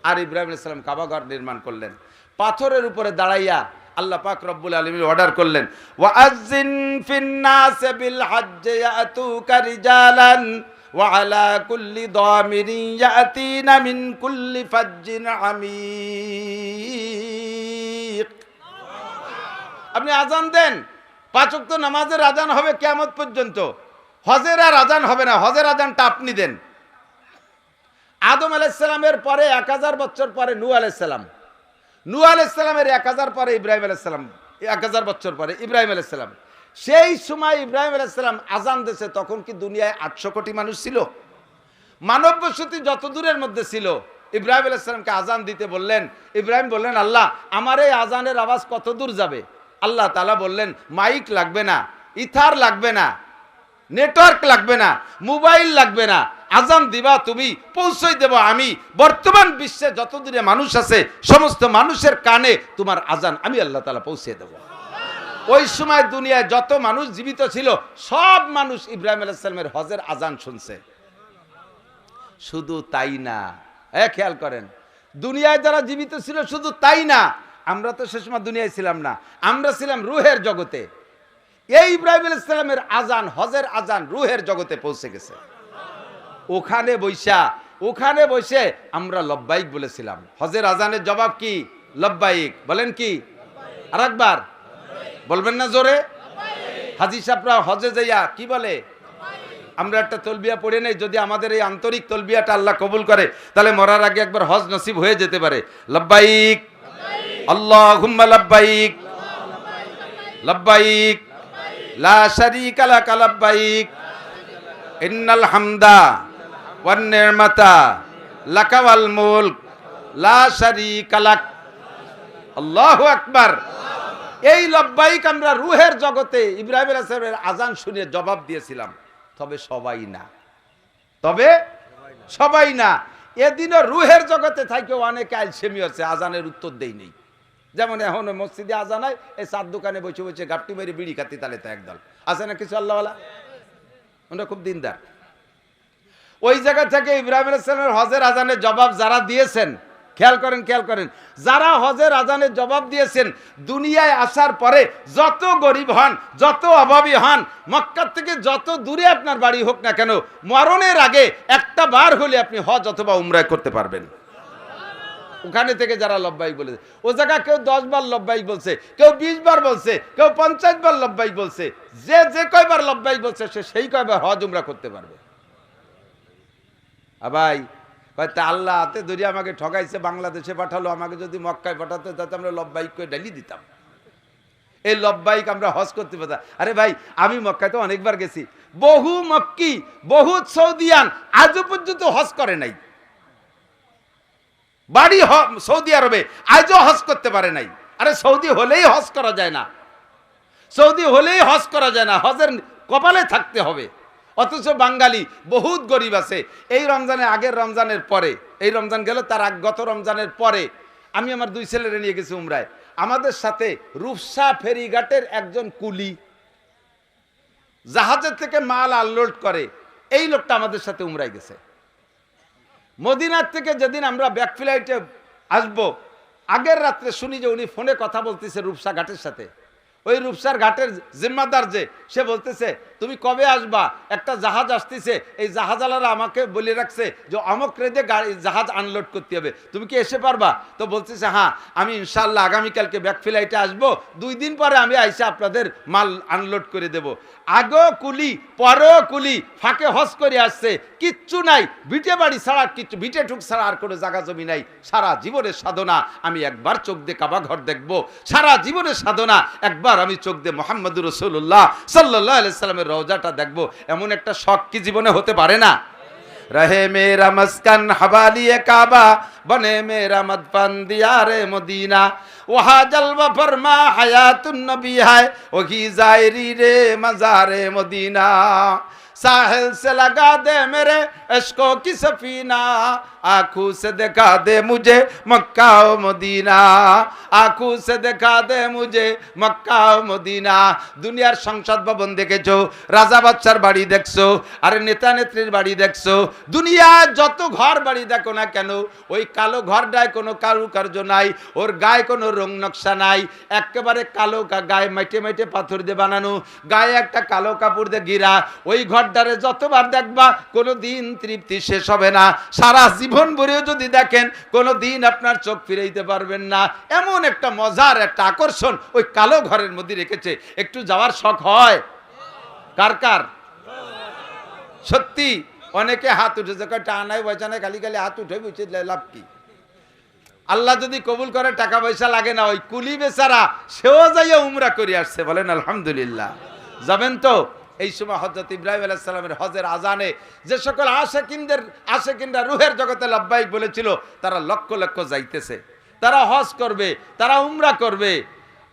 আর ইব্রাহিম আলাইহিস সালাম কাবাঘর নির্মাণ করলেন। পাথরের উপরে দাঁড়াইয়া আল্লাহ পাক রব্বুল আলামিন অর্ডার করলেন, ওয়াআযিন ফিন-নাস বিল-হজ্জ ইয়াতুকা রিজালান ওয়া আলা কুল্লি দামিরিন ইয়াতিনা মিন কুল্লি ফাজ্জিন আমিক। আপনি আজান দেন, 5 ওয়াক্ত নামাজের আজান হবে কিয়ামত পর্যন্ত। হজের আর আজান হবে না, হজের আজানটা আপনি দেন। আদম আলাইহিস সালামের পরে 1000 বছর পরে নূহ আলাইহিস সালাম, নূহ আলাইহিস সালামের 1000 পরে ইব্রাহিম আলাইহিস সালাম, 1000 বছর পরে ইব্রাহিম আলাইহিস সালাম। সেই সময় ইব্রাহিম আলাইহিস সালাম আজান দিয়েছে, তখন কি দুনিয়ায় 800 কোটি মানুষ ছিল? মানব বসতি যত দূরের মধ্যে ছিল, ইব্রাহিম আলাইহিস সালামকে আজান দিতে বললেন। ইব্রাহিম বললেন, আল্লাহ আমার এই আজানের আওয়াজ কত দূর যাবে? আল্লাহ তাআলা বললেন, মাইক লাগবে না, ইথার লাগবে না, নেটওয়ার্ক লাগবে না, মোবাইল লাগবে না, আজান দিবা তুমি, পৌঁছাই দেব আমি। বর্তমান বিশ্বে যত দূরে মানুষ আছে সমস্ত মানুষের কানে তোমার আজান আমি আল্লাহ তাআলা পৌঁছে দেব। ওই সময় দুনিয়ায় যত মানুষ জীবিত ছিল সব মানুষ ইব্রাহিম আলাইহিস সালামের হজের আজান শুনছে। শুধু তাই না, খেয়াল করেন, দুনিয়ায় যারা জীবিত ছিল শুধু তাই না, আমরা তো সে সময় দুনিয়ায় ছিলাম না, আমরা ছিলাম রুহের জগতে। এই ইব্রাহিম আলাইহিস সালামের আজান, হজের আজান রুহের জগতে পৌঁছে গেছে। ওখানে বসে আমরা লব্বাইক বলেছিলাম। হজের আজানের জবাব কি? লব্বাইক। বলেন কি? আরেকবার বলবেন না জোরে? হাজী সাহেবরা হজে যাইয়া কি বলে? আমরা একটা তলবিয়া পড়ে নেই, যদি আমাদের এই আন্তরিক তলবিয়াটা আল্লাহ কবুল করে তাহলে মরার আগে একবার হজ নসিব হয়ে যেতে পারে। লব্বাইক আল্লাহুম্মা লব্বাইক, লব্বাইক লা শারীকা লাক লব্বাইক, ইন্নাল হামদা ওয়ান নি'মাতা লাকা ওয়াল মুলক লা শারীকা লাক। আল্লাহু আকবার। এই লব্বাইক আমরা রুহের জগতে ইব্রাহিম আলাইহিস সালামের আজান শুনে জবাব দিয়েছিলাম। তবে সবাই না। এদিনও রুহের জগতে থাকে অনেকে আলসেমি আছে, আজানের উত্তর দেই নেই। যেমন এখন মসজিদে আজান হয়, এই চার দোকানে বসে বসে গাপটি মেরে বিড়ি খাতি, তালে তো একদল আছে না কিছু আল্লাহওয়ালা, ওরা খুব দিনদার। ওই জায়গা থেকে ইব্রাহিম আলাইহিস সালামের হজের আজানের জবাব যারা দিয়েছেন, খেয়াল করেন, যারা হজের আজানের জবাব দিয়েছেন, দুনিয়ায় আসার পরে যত গরিব হন, যত অভাবী হন, মক্কা থেকে যত দূরে আপনার বাড়ি হোক না কেন, মরণের আগে একটা বার হলে আপনি হজ অথবা উমরা করতে পারবেন। ওখানে থেকে যারা লব্বাইক বলেছে, ও জায়গা কেউ 10 বার লব্বাইক বলছে, কেউ 20 বার বলছে, কেউ 50 বার লব্বাইক বলছে। যে কয়বার লব্বাইক বলছে সে সেই কয়বার হজ উমরা করতে পারবে। ভাই তা আল্লাহ হাতে ধরে আমাকে ঠকাইছে, বাংলাদেশে পাঠালো, আমাকে যদি মক্কায় পাঠাতো তাতে আমরা লব্বাইক করে ডালি দিতাম। এই লব্বাইক আমরা হজ করতে পারতাম। আরে ভাই, আমি মক্কায় তো অনেকবার গেছি, বহু মক্কি, বহু সৌদিয়ান আজও পর্যন্ত হজ করে নাই। বাড়ি সৌদি আরবে, আজও হজ করতে পারে নাই। আরে সৌদি হলেই হজ করা যায় না, হজের কপালে থাকতে হবে। অথচ বাঙালি বহুত গরিব আছে। এই রমজানে, আগের রমজানের পরে, এই রমজান গেল তার গত রমজানের পরে আমি আমার 2 ছেলেরে নিয়ে গেছি উমরায়। আমাদের সাথে রূপসা ফেরিঘাটের একজন কুলি, জাহাজের থেকে মাল আনলোড করে, এই লোকটা আমাদের সাথে উমরায় গেছে। মদিনার থেকে যেদিন আমরা ব্যাক ফ্লাইটে আসবো, আগের রাত্রে শুনি যে উনি ফোনে কথা বলতেছে রূপসা ঘাটের সাথে। ওই রূপসার ঘাটের জিম্মাদার যে, সে বলতেছে তুমি কবে আসবা, একটা জাহাজ আসতেছে, এই জাহাজওয়ালারা আমাকে বলে রাখছে যে অমুক রেদে জাহাজ আনলোড করতে হবে, তুমি কি এসে পারবা? তো বলতেছে হ্যাঁ, আমি ইনশাল্লাহ আগামীকালকে ব্যাক ফ্লাইটে আসবো, 2 দিন পরে আমি আইসা আপনাদের মাল আনলোড করে দেব। আগেও কুলি, পরেও কুলি, ফাঁকে হজ করে আসছে, কিচ্ছু নাই, ভিটে বাড়ি ছাড়া, কিচ্ছু ভিটে ঠুক ছাড়া আর কোনো জায়গা জমি নাই। সারা জীবনের সাধনা, আমি একবার চোখ দিয়ে কাবা ঘর দেখবো, সারা জীবনের সাধনা একবার আমি চোখ দিয়ে মুহাম্মদুর রাসূলুল্লাহ সাল্লাল্লাহু আলাইহি সাল্লামের রওজাটা দেখবো, এমন একটা শখ কি জীবনে হতে পারে না? रहे मेरा मस्कन हवालिए काबा, बने मेरा मदफन दियारे मदीना, वहाँ जलवा फरमा हयातुन नबी है, वही जायरी रे मज़ारे मदीना। साहिल से लगा दे मेरे इश्कों की सफीना, आँखों से दिखा दे मुझे मक्का ও মদিনা, आँखों से दिखा दे मुझे मक्का ও মদিনা। দুনিয়ার সংসদ ভবন দেখেছো, রাজা বাদশার বাড়ি দেখছো, আরে নেতা নেত্রীর বাড়ি দেখছো, দুনিয়ার যত ঘর বাড়ি দেখো না কেন, ওই কালো ঘরটায় কোনো কারুকার্য নাই, ওর গায়ে কোনো রং নকশা নাই, একেবারে কালো, গায়ে মাইটে মাইটে পাথর দিয়ে বানানো, গায়ে একটা কালো কাপড় দিয়ে ঘিরা। ওই ঘরটারে যতবার দেখবা কোনো দিন তৃপ্তি শেষ হবে না। সারা জীবন ভরেও যদি দেখেন কোনো দিন আপনার চোখ ফিরাইতে পারবেন না। এমন একটা মজার একটা আকর্ষণ ওই কালো ঘরের মধ্যে রেখেছে। একটু যাওয়ার শখ হয় কার কার? সত্যি অনেকে হাত উঠেছে, টানায় বয়সানায় খালি খালি হাত উঠে বুঝছে, লাভ কি? আল্লাহ যদি কবুল করে টাকা পয়সা লাগে না। ওই কুলি বেচারা সেও যাইয়া উমরা করে আসছে, বলেন আলহামদুলিল্লাহ। যাবেন তো? এই সময় হযরত ইব্রাহিম আলাইহিস সালামের হজের আজানে যে সকল আশেকিনরা রূহের জগতে লাব্বাইক বলেছিল, তারা লক্ষ লক্ষ যাইতেছে, তারা হজ করবে, তারা উমরা করবে।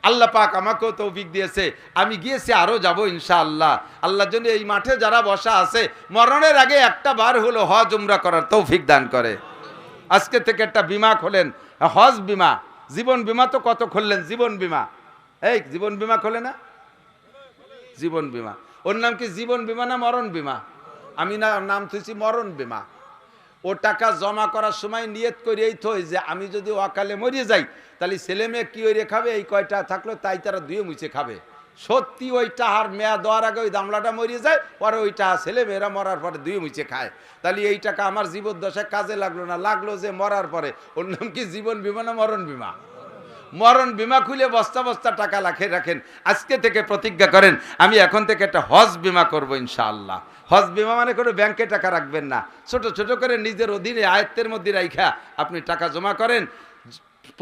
আল্লাহ পাক আমাকেও তৌফিক দিয়েছে, আমি গিয়েছি, আরও যাব ইনশাআল্লাহ। আল্লাহর জন্য এই মাঠে যারা বসা আছে, মরণের আগে একটা বার হলো হজ উমরা করার তৌফিক দান করে। আজকে থেকে একটা বিমা খোলেন, হজ বিমা। জীবন বিমা তো কত খুললেন, জীবন বিমা, এই জীবন বিমা খোলে না? জীবন বিমা, ওর নাম কি জীবন বিমা না মরণ বিমা? আমি নাম থুইছি মরণ বিমা। ও টাকা জমা করার সময় নিয়ত করেই থই যে আমি যদি অকালে মরে যাই, তাহলে ছেলে মেয়ে কি ওই খাবে, এই কয়টা থাকলো তাই তারা দুয়ে মুছে খাবে। সত্যি ওই টাহার মেয়া দেওয়ার আগে ওই দামলাটা মরিয়ে যায়, পরে ওই টাহা ছেলে মেয়েরা মরার পরে দুয়ে মুছে খায়। তাহলে এই টাকা আমার জীবদ্দশায় কাজে লাগলো না, লাগলো যে মরার পরে। ওর নাম কি জীবন বিমা না মরণ বিমা? মরণ বিমা খুলে বস্তা বস্তা টাকা রাখেন। আজকে থেকে প্রতিজ্ঞা করেন, আমি এখন থেকে একটা হজ বিমা করবো ইনশাআল্লাহ। হজ বিমা মানে করে ব্যাংকে টাকা রাখবেন না, ছোট ছোট করে নিজের অধীনে আয়ত্তের মধ্যে রাখা আপনি টাকা জমা করেন।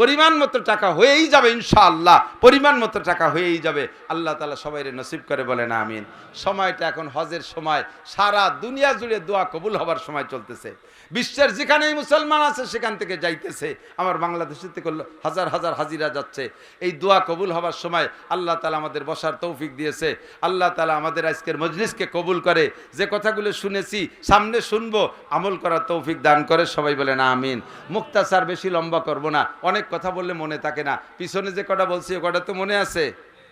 পরিমাণ মতো টাকা হয়েই যাবে ইনশাআল্লাহ, পরিমাণ মতো টাকা হয়েই যাবে। আল্লাহ তাআলা সবাইরে নসিব করে বলেন আমিন। সময়টা এখন হজের সময়, সারা দুনিয়া জুড়ে দোয়া কবুল হবার সময় চলতেছে। বিশ্বের যেখানেই মুসলমান আছে সেখান থেকে যাইতেছে, আমার বাংলাদেশের থেকে হাজার হাজার হাজিরা যাচ্ছে। এই দোয়া কবুল হবার সময় আল্লাহ তাআলা আমাদের বসার তৌফিক দিয়েছে। আল্লাহ তাআলা আমাদের আজকের মজলিসকে কবুল করে, যে কথাগুলো শুনেছি সামনে শুনবো, আমল করার তৌফিক দান করে। সবাই বলেন আমিন। মুক্তাসার বেশি লম্বা করব না, অনেক কথা বললে মনে থাকে না। পিছনে যে কটা বলছি ও কটা তো মনে আছে,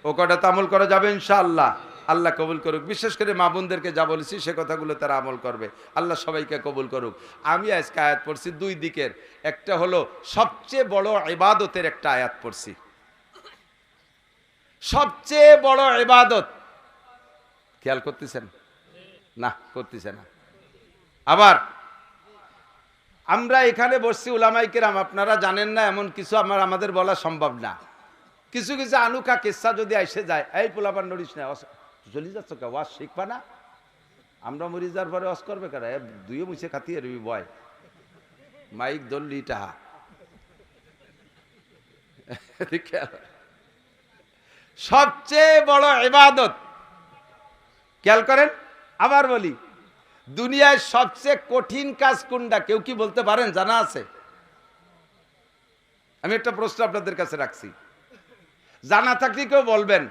ও কটা তো আমল করা যাবে ইনশাআল্লাহ। আল্লাহ কবুল করুক। বিশেষ করে মা বোনদেরকে যা বলেছি সে কথাগুলো তারা আমল করবে। আল্লাহ সবাইকে কবুল করুক। আমি আজকে আয়াত পড়ছি দুই দিকের, একটা হলো সবচেয়ে বড় ইবাদতের একটা আয়াত পড়ছি, সবচেয়ে বড় ইবাদত। খেয়াল করতেছেন না? করতেছে না। আবার আমরা এখানে বসছি উলামায়ে কেরাম, আপনারা জানেন না এমন কিছু আমাদের বলা সম্ভব না। কিছু কিছু আনুকা কিসসা যদি এসে যায়, এই পোলাপান নড়িস না, চলি যাচ্ছ কে, ওয়াজ শিখবা না? আমরা মরি যাওয়ার পরে ওয়াজ করবে কারা? দুইয়ে মুছে খাতিয়ে রবি বয় মাইক দল্লি টাহা। সবচেয়ে বড় ইবাদত, খেয়াল করেন। আবার বলি, দুনিয়ায় সবচেয়ে কঠিন কাজ কোনটা? কেউ কি বলতে পারেন? জানা আছে? আমি একটা প্রশ্ন আপনাদের কাছে রাখছি, জানা থাকলে কেউ বলবেন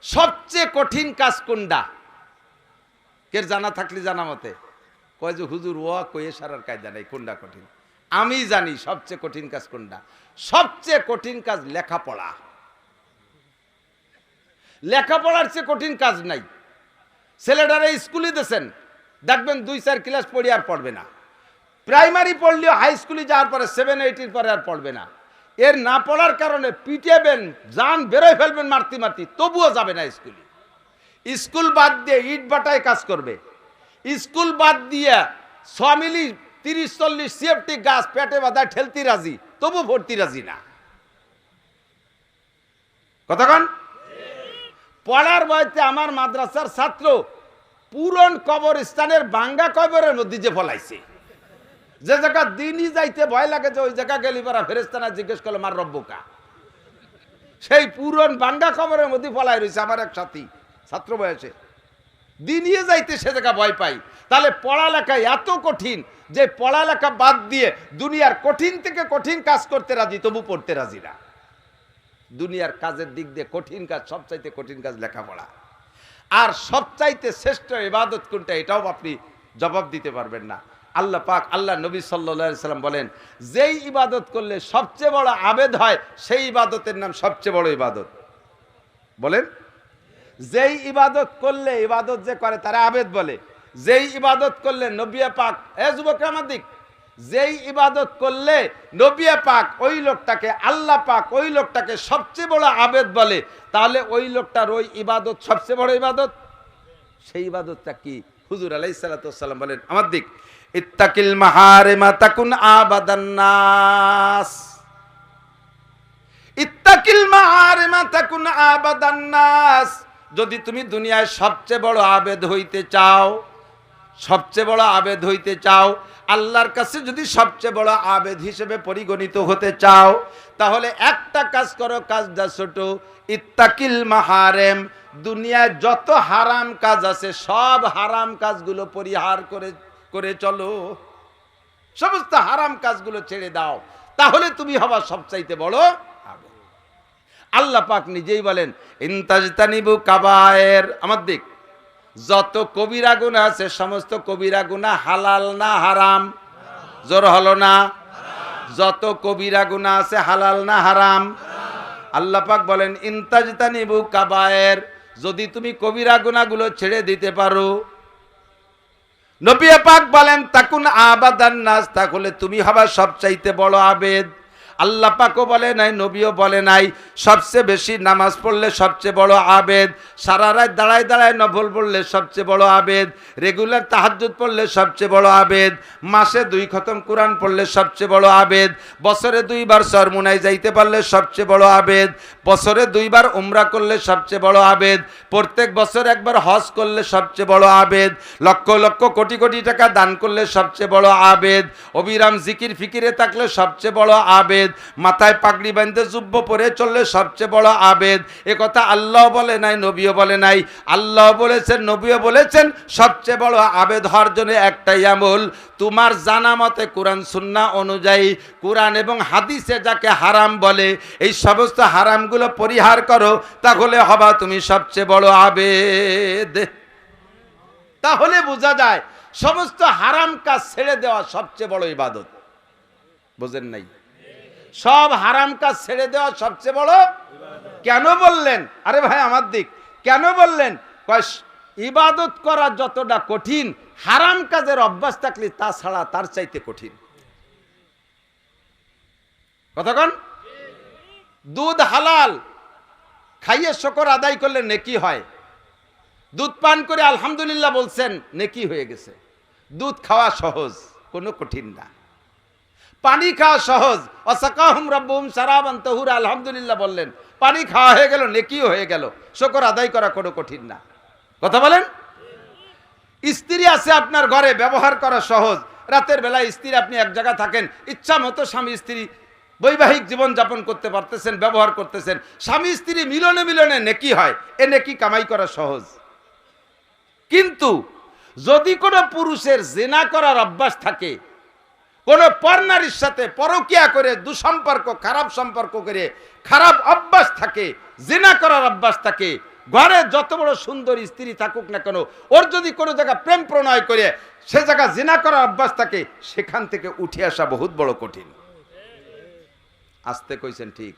সবচেয়ে কঠিন কাজ কোনটা? কে জানা থাকলে জানা মতে কয় যে হুজুর ওয়া কয়ে সারার কায়দা নাই, কোনটা কঠিন? আমি জানি সবচেয়ে কঠিন কাজ কোনটা। সবচেয়ে কঠিন কাজ লেখাপড়া। লেখাপড়ার চেয়ে কঠিন কাজ নাই। ছেলেটারে স্কুলে দিয়েছেন, দেখবেন 2-4 ক্লাস পড়ি আর পড়বে না। প্রাইমারি পড়লেও হাই স্কুলে যাওয়ার পরে 7-8 পরে আর পড়বে না। এর না পড়ার কারণে পিটেবেন, জান বেরোয় ফেলবেন মারতি মারতি, তবুও যাবে না স্কুলে। স্কুল বাদ দিয়ে ইট বাটায় কাজ করবে। স্কুল বাদ দিয়ে 6 মিলি 30-40 সিএফটি গাছ পেটে বাঁধা ঠেলতি রাজি, তবু ভর্তি রাজি না। কতক্ষণ পড়ার বয়সে আমার মাদ্রাসার ছাত্র পুরন কবরস্থানের ভাঙ্গা কবরের মধ্যে যে ফলাইছে, যে জায়গা দিনই যাইতে ভয় লাগে, যে ওই জায়গা গেলি পারা ফেরেশতানা জিজ্ঞেস করলো মার রব্বুকা, সেই পুরন ভাঙ্গা কবরের মধ্যে ফলাই রয়েছে আমার এক সাথী ছাত্র বয়সে। দিনই যাইতে সে জায়গা ভয় পাই। তাহলে পড়ালেখা এত কঠিন যে পড়ালেখা বাদ দিয়ে দুনিয়ার কঠিন থেকে কঠিন কাজ করতে রাজি, তবু পড়তে রাজি না। দুনিয়ার কাজের দিক দিয়ে কঠিন কাজ, সবচাইতে কঠিন কাজ লেখাপড়া। আর সবচাইতে শ্রেষ্ঠ ইবাদত কোনটা, এটাও আপনি জবাব দিতে পারবেন না। আল্লাহ পাক, আল্লাহ নবী সাল্লাল্লাহু আলাইহি সাল্লাম বলেন, যেই ইবাদত করলে সবচেয়ে বড় আবেদ হয় সেই ইবাদতের নাম সবচেয়ে বড় ইবাদত। বলেন, যেই ইবাদত করলে, ইবাদত যে করে তারা আবেদ বলে। যেই ইবাদত করলে নবী পাক, এ যুবক আমার দিক, যেই ইবাদত করলে নবী পাক ওই লোকটাকে, আল্লাহ পাক ওই লোকটাকে সবচেয়ে বড় আবেদ বলে, তাহলে ওই লোকটার ওই ইবাদত সবচেয়ে বড় ইবাদত। সেই ইবাদতটা কি? হুজুর আলাইহিস সালাতু ওয়াস সালাম বলেন, আমার দিক, ইত্তাকিল মাহারিমা তাকুন আবাদান নাস। ইত্তাকিল মাহারিমা তাকুন আবাদান নাস। যদি তুমি দুনিয়ায় সবচেয়ে বড় আবেদ হইতে চাও, সবচেয়ে বড় আবেদ হইতে চাও, আল্লাহর কাছে যদি সবচেয়ে বড় আবেদ হিসেবে পরিগণিত হতে চাও, তাহলে একটা কাজ করো, কাজটা ছোট, ইত্তাকিল মাহারেম। দুনিয়ায় যত হারাম কাজ আছে সব হারাম কাজগুলো পরিহার করে চলো, সমস্ত হারাম কাজগুলো ছেড়ে দাও, তাহলে তুমি হবা সবচাইতে বড় আবেদ। আল্লাহ পাক নিজেই বলেন ইনতাজতানিবু কাবায়ের, আমার দিক যত কবিরা গুনাহ আছে সমস্ত কবিরা গুনাহ হালাল না হারাম? জোর হলো না? যত কবিরা গুনাহ আছে হালাল না হারাম? আল্লাহ পাক বলেন ইনতাজতানিবু কাবায়ের, যদি তুমি কবিরা গুনাহগুলো ছেড়ে দিতে পারো, নবী পাক বলেন তাকুন আবাদান নাস, তাহলে তুমি হবা সবচাইতে বড় আবেদ। আল্লাহ পাকও বলে নাই, নবীও বলে নাই সবচেয়ে বেশি নামাজ পড়লে সবচেয়ে বড় আবেদ, সারা রাত দাঁড়ায় দাঁড়ায় নফল পড়লে সবচেয়ে বড় আবেদ, রেগুলার তাহাজ্জুদ পড়লে সবচেয়ে বড় আবেদ, মাসে 2 খতম কোরআন পড়লে সবচেয়ে বড় আবেদ, বছরে 2 বার চরমুনায় যাইতে পারলে সবচেয়ে বড় আবেদ, বছরে 2 বার উমরা করলে সবচেয়ে বড় আবেদ, প্রত্যেক বছর একবার হজ করলে সবচেয়ে বড় আবেদ, লক্ষ লক্ষ কোটি কোটি টাকা দান করলে সবচেয়ে বড় আবেদ, অবিরাম জিকির ফিকিরে থাকলে সবচেয়ে বড় আবেদ, মাথায় পাগড়ি বাঁধতে জুব্ব পরে চললে সবচেয়ে বড় আবেদ। এ কথা আল্লাহ বলে নাই, নবীও বলে নাই। আল্লাহ বলেছেন, নবীও বলেছেন সবচেয়ে বড় আবেদ হওয়ার জন্য একটাই আমল, তোমার জানা মতে কোরআন সুন্নাহ অনুযায়ী, কোরআন এবং হাদিসে যাকে হারাম বলে এই সমস্ত হারামগুলো পরিহার করো, তাহলে হবা তুমি সবচেয়ে বড় আবেদ। তাহলে বোঝা যায় সমস্ত হারাম কাজ ছেড়ে দেওয়া সবচেয়ে বড় ইবাদত। বুঝেন নাই? সব হারাম কাজ ছেড়ে দেওয়া সবচেয়ে বড়। কেন বললেন? আরে ভাই আমার দিক, কেন বললেন? ইবাদত করা যতটা কঠিন, হারাম কাজের অভ্যাস থাকলে তা ছাড়া তার চাইতে কঠিন। কতক্ষণ? দুধ হালাল, খাইয়ে শুকর আদায় করলে নেকি হয়। দুধ পান করে আলহামদুলিল্লাহ বলছেন, নেকি হয়ে গেছে। দুধ খাওয়া সহজ, কোনো কঠিন না। পানি খাওয়া সহজ, ওয়াসাকাহুম রাব্বুহুম শারাবান তাহুরা, আলহামদুলিল্লাহ বললেন, পানি খাওয়া হয়ে গেল, নেকিও হয়ে গেল। শুকর আদায় করা কোনো কঠিন না। কথা বলেন? স্ত্রী আছে আপনার ঘরে, ব্যবহার করা সহজ। রাতের বেলায় স্ত্রী, আপনি এক জায়গায় থাকেন, ইচ্ছা মতো স্বামী স্ত্রী বৈবাহিক জীবন যাপন করতে পারতেছেন, ব্যবহার করতেছেন, স্বামী স্ত্রী মিলনে মিলনে নেকি হয়, এ নেকি কামাই করা সহজ। কিন্তু যদি কোনো পুরুষের জিনা করার অভ্যাস থাকে, কোন পরনারীর সাথে পরকিয়া করে, দুঃসম্পর্ক, খারাপ সম্পর্ক করে, খারাপ অভ্যাস থাকে, জিনা করার অভ্যাস থাকে, ঘরে যত বড় সুন্দর স্ত্রী থাকুক না কেন, ওর যদি কোনো জায়গা প্রেম প্রণয় করে সে জায়গা জিনা করার অভ্যাস থাকে, সেখান থেকে উঠে আসা বহুত বড় কঠিন। আসতে কইছেন ঠিক?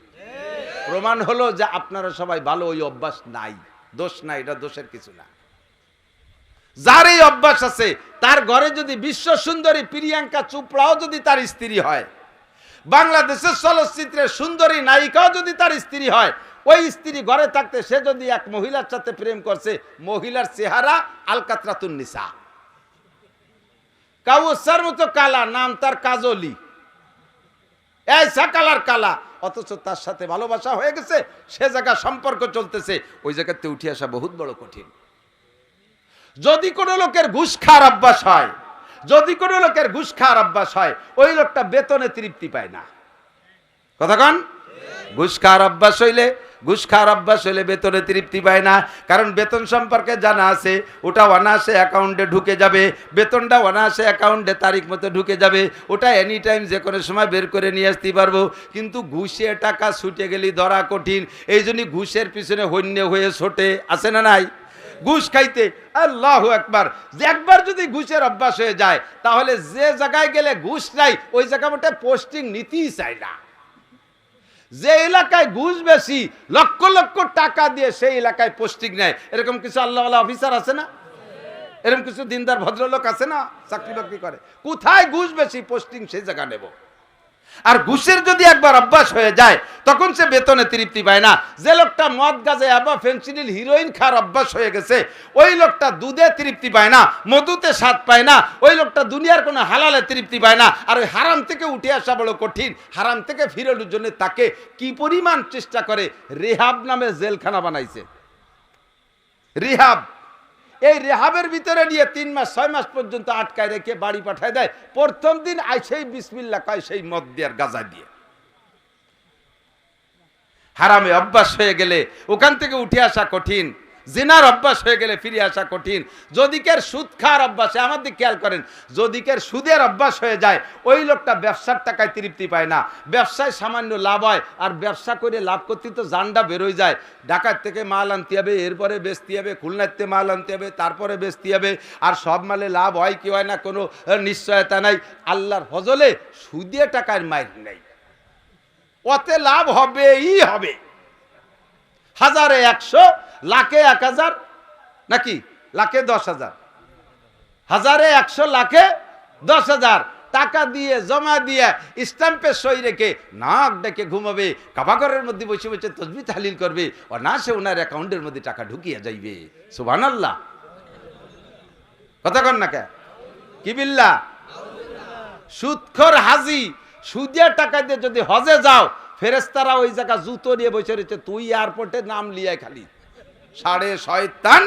প্রমাণ হলো যে আপনারা সবাই ভালো, ওই অভ্যাস নাই, দোষ নাই, এটা দোষের কিছু না। যার এই অভ্যাস আছে, তার ঘরে যদি বিশ্ব সুন্দরী প্রিয়াঙ্কা চোপড়াও যদি তার স্ত্রী হয়, বাংলাদেশের চলচ্চিত্রের সুন্দরী নায়িকাও যদি তার স্ত্রী হয়, ওই স্ত্রী ঘরে থাকতে সে যদি এক মহিলার সাথে প্রেম করছে, মহিলার চেহারা আলকাতরাতুন নিসা, কাউসার মতো কালা, নাম তার কাজলি, এই সাকালার কালা, অথচ তার সাথে ভালোবাসা হয়ে গেছে, সে জায়গা সম্পর্ক চলতেছে, ওই জায়গাতে উঠে আসা বহুত বড় কঠিন। যদি কোনো লোকের ঘুষ খাওয়ার অভ্যাস হয়, যদি কোনো লোকের ঘুষ খাওয়ার অভ্যাস হয়, ওই লোকটা বেতনে তৃপ্তি পায় না। কতক্ষণ? ঘুষ খাওয়ার অভ্যাস হইলে, ঘুষ খাওয়ার অভ্যাস হইলে বেতনে তৃপ্তি পায় না। কারণ বেতন সম্পর্কে জানা আছে, ওটা অনায়াসে অ্যাকাউন্টে ঢুকে যাবে, বেতনটা অনায়াসে অ্যাকাউন্টে তারিখ মতো ঢুকে যাবে, ওটা এনি টাইম যে কোনো সময় বের করে নিয়ে আসতে পারবো। কিন্তু ঘুষে টাকা ছুটে গেলে ধরা কঠিন। এই জন্যই ঘুষের পিছনে হন্য হয়ে ছোটে, আছে না নাই? ঘুষ খাইতে আল্লাহু আকবার। যে একবার যদি ঘুষের অভ্যাস হয়ে যায়, তাহলে যে জায়গায় গেলে ঘুষ নাই, ওই জায়গা মধ্যে পোস্টিং নিতেই চায় না। যে এলাকায় ঘুষ বেশি, লক্ষ লক্ষ টাকা দিয়ে সেই এলাকায় পোস্টিং নেয়। এরকম কিছু আল্লাহওয়ালা অফিসার আছে না? এরকম কিছু দিনদার ভদ্রলোক আছে না, চাকরি বাকরি করে? কোথায় ঘুষ বেশি, পোস্টিং সেই জায়গা নেব। আর ঘুষের যদি একবার অভ্যাস হয়ে যায়, তখন সে বেতনে তৃপ্তি পায় না। যে লোকটা মদ গাঁজা ইয়াবা ফেনসিডিল হিরোইন খাওয়ার অভ্যাস হয়ে গেছে, ওই লোকটা দুধে তৃপ্তি পায় না, মধুতে স্বাদ পায় না, ওই লোকটা দুনিয়ার কোনো হালালে তৃপ্তি পায় না। আর ওই হারাম থেকে উঠে আসা বড় কঠিন। হারাম থেকে ফিরানোর জন্য তাকে কি পরিমাণ চেষ্টা করে। রেহাব নামে জেলখানা বানাইছে। রিহাব, এই রেহাবের ভিতরে নিয়ে 3 মাস 6 মাস পর্যন্ত আটকায় রেখে বাড়ি পাঠায় দেয়। প্রথম দিন আইসেই বিসমিল্লাহ কয় সেই মদ দিয়ে আর গাঁজা দিয়ে। হারামে অভ্যাস হয়ে গেলে ওখান থেকে উঠে আসা কঠিন, জিনার অভ্যাস হয়ে গেলে ফিরে আসা কঠিন। যদি কের সুদ খাওয়ার অভ্যাসে, আমার দিকে খেয়াল করেন, যদি কের সুদের অভ্যাস হয়ে যায় ওই লোকটা ব্যবসার টাকায় তৃপ্তি পায় না। ব্যবসায় সামান্য লাভ হয়, আর ব্যবসা করে লাভ করতে তো জানটা বেরোয় যায়। ঢাকার থেকে মাল আনতে হবে, এরপরে বেচতে হবে, খুলনাতে মাল আনতে হবে, তারপরে বেচতে হবে, আর সব মালে লাভ হয় কি হয় না কোনো নিশ্চয়তা নাই। আল্লাহর ফজলে সুদে টাকার মাইর নেই, ওতে লাভ হবেই হবে। হাজারে 100, লাখে 1000, নাকি লাখে 10,000, হাজারে 100, লাখে 10,000 টাকা দিয়ে জমা দিয়ে স্ট্যাম্পে সই রেখে নাক ডেকে ঘুমাবে, কাবাঘরের মধ্যে বসে বসে তসবিহ তাহলিল করবে, ও না সে ওনার অ্যাকাউন্টের মধ্যে টাকা ঢুকিয়ে যাইবে। সুবহানাল্লাহ, কথা কন না কে? কি বিল্লাহ? সুদখোর হাজি সুদের টাকা দিয়ে যদি হজে যাও, ফেরেশতারা ওই জায়গা জুতো নিয়ে বসে রয়েছে, তুই এয়ারপোর্টে নাম লিয়ায় খালি সাড়ে শয়তান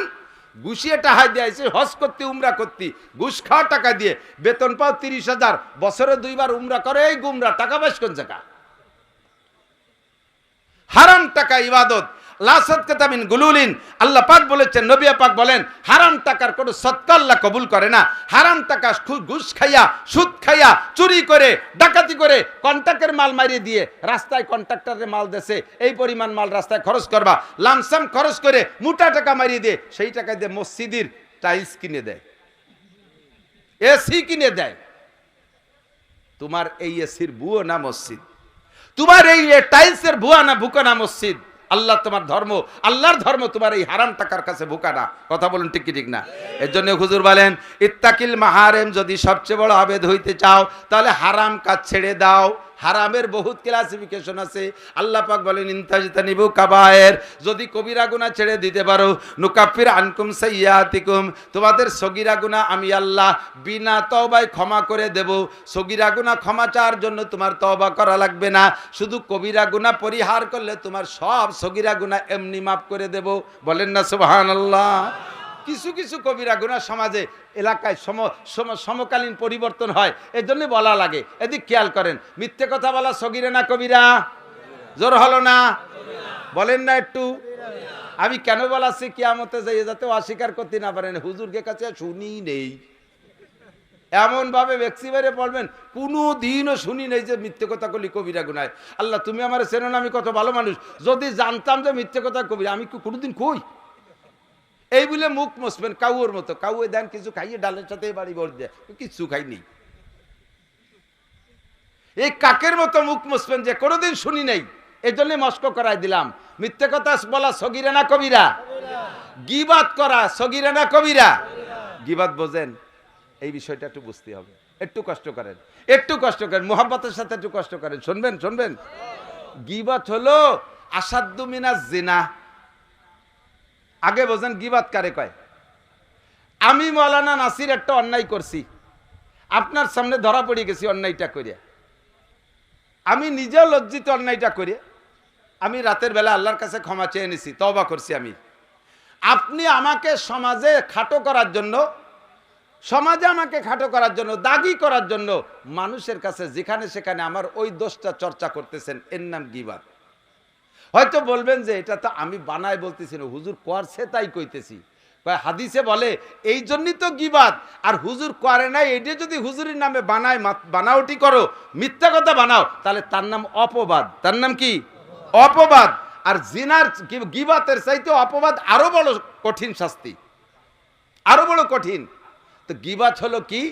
ঘুষিয়ে টাকা দিয়েছে হজ করতে উমরা করতে, ঘুষ খাওয়া টাকা দিয়ে বেতন পাও 30,000, বছরে 2 বার উমরা করে, এই গুমরা টাকা বেশ কোন জায়গা? হারাম টাকা ইবাদত, লা সাদকাতা মিন গুলুলিন। আল্লাহ পাক বলেছেন, নবী পাক বলেন, হারাম টাকার কোনো সদকা আল্লাহ কবুল করে না। হারাম টাকা ঘুষ খাইয়া, সুদ খাইয়া, চুরি করে, ডাকাতি করে, কন্ট্রাক্টের মাল মারিয়ে দিয়ে রাস্তায় কন্ট্রাক্টরের মাল দেশে এই পরিমাণ মাল রাস্তায় খরচ করবা, লামসাম খরচ করে মোটা টাকা মারিয়ে দিয়ে সেই টাকা দিয়ে মসজিদের টাইলস কিনে দেয়, এসি কিনে দেয়। তোমার এই এসির বুয়ো না মসজিদ, তোমার এই টাইলসের ভুয়া না ভুকা না মসজিদ। আল্লাহ তোমার ধর্ম, আল্লাহর ধর্ম তোমার এই হারাম টাকার কাছে ভুকা না। কথা বলুন ঠিক কি ঠিক না? এর জন্য হুজুর বলেন, ইত্তাকিল মাহারেম, যদি সবচেয়ে বড় আবেদ হইতে চাও তাহলে হারাম কাজ ছেড়ে দাও। হারামের বহুত ক্লাসিফিকেশন আছে। আল্লাহ পাক বলেন, ইনতাজতানিবু কাবায়ের, যদি কবিরা গুনাহ ছেড়ে দিতে পারো, নুকাফির আনকুম সাইয়্যাতিকুম, তোমাদের সগীরা গুনাহ আমি আল্লাহ বিনা তওবায় ক্ষমা করে দেব। সগীরা গুনাহ ক্ষমা চাওয়ার জন্য তোমার তওবা করা লাগবে না, শুধু কবিরা গুনাহ পরিহার করলে তোমার সব সগীরা গুনাহ এমনি মাফ করে দেব। বলেন না সুবহানাল্লাহ? কিছু কিছু কবিরা গুনাহ সমাজে এলাকায় সমকালীন পরিবর্তন হয়, এর জন্য বলা লাগে। এদিক খেয়াল করেন, মিথ্যে কথা বলা সগীরা না কবিরা? জোর হলো না? বলেন না একটু? আমি কেন বলাচ্ছি, কিয়ামতে যাই যাতে অস্বীকার করতে না পারেন, হুজুরকে কাছে শুনি নেই এমন ভাবে ব্যক্তি বেড়ে পড়বেন, কোনো দিনও শুনি নেই যে মিথ্যে কথা কলি কবিরা গুনায়। আল্লাহ তুমি আমার চেনো না, আমি কত ভালো মানুষ, যদি জানতাম যে মিথ্যে কথা কবিরা, আমি কোনোদিন কই। এই বলে মুখ মসবেন কাউর মতো, কাউয়ে দেন কিছু খাইয়ে ডালের সাথে বাড়ি ভর দেয়, কিছু খাইনি। এই কাকের মতো মুখ মসবেন যে কোনোদিন শুনি নাই, এই জন্য মস্ক করাই দিলাম। মিথ্যে কথা বলা সগীরা না কবিরা? গীবাত করা সগীরা না কবিরা? গীবাত বোঝেন? এই বিষয়টা একটু বুঝতে হবে, একটু কষ্ট করেন, একটু কষ্ট করেন, মুহাব্বতের সাথে একটু কষ্ট করেন, শুনবেন শুনবেন। গীবাত হলো আসাদ্দু মিনাজ জিনা। আগে বোঝেন গীবাত কারে কয়। আমি মাওলানা নাসির একটা অন্যায় করছি, আপনার সামনে ধরা পড়ে গেছি অন্যায়টা করিয়া, আমি নিজেও লজ্জিত অন্যায়টা করে, আমি রাতের বেলা আল্লাহর কাছে ক্ষমা চেয়ে নিছি, তওবা করছি আমি। আপনি আমাকে সমাজে খাটো করার জন্য, সমাজে আমাকে খাটো করার জন্য, দাগি করার জন্য মানুষের কাছে যেখানে সেখানে আমার ওই দোষটা চর্চা করতেছেন, এর নাম গীবাত। হয়তো বলবেন যে এটা তো আমি বানাই বলতেছি না, হুজুর করছে তাই কইতেছি। হাদিসে বলে এই জন্যই তো গীবাত, আর হুজুর করে নাই এইটা যদি হুজুরের নামে বানায়, বানাওটি করো, মিথ্যা কথা বানাও, তাহলে তার নাম অপবাদ। তার নাম কি? অপবাদ। আর জিনার গীবাতের চাইতে অপবাদ আরো বড় কঠিন শাস্তি, আরো বড় কঠিন। তো গীবাত হলো কি?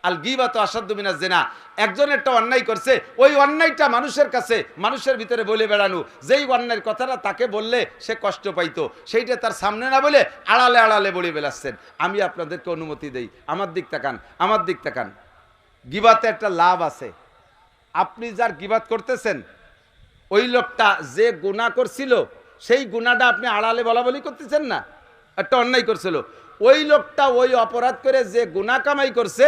আল গীবাতু আসাদ্দু মিনাজ জিনা। একজন একটা অন্যায় করছে, ওই অন্যায়টা মানুষের কাছে, মানুষের ভিতরে বলে বেড়ানো, যেই অন্যায়ের কথাটা তাকে বললে সে কষ্ট পাইতো, সেইটা তার সামনে না বলে আড়ালে আড়ালে বলে বেড়াচ্ছেন। আমি আপনাদেরকে অনুমতি দেই, আমার দিক তাকান, আমার দিক তাকান। গীবাতে একটা লাভ আছে। আপনি যার গীবাত করতেছেন, ওই লোকটা যে গুনাহ করছিল সেই গুনাহটা আপনি আড়ালে বলা বলি করতেছেন না, একটা অন্যায় করছিল, ওই লোকটা ওই অপরাধ করে যে গুনাহ কামাই করছে,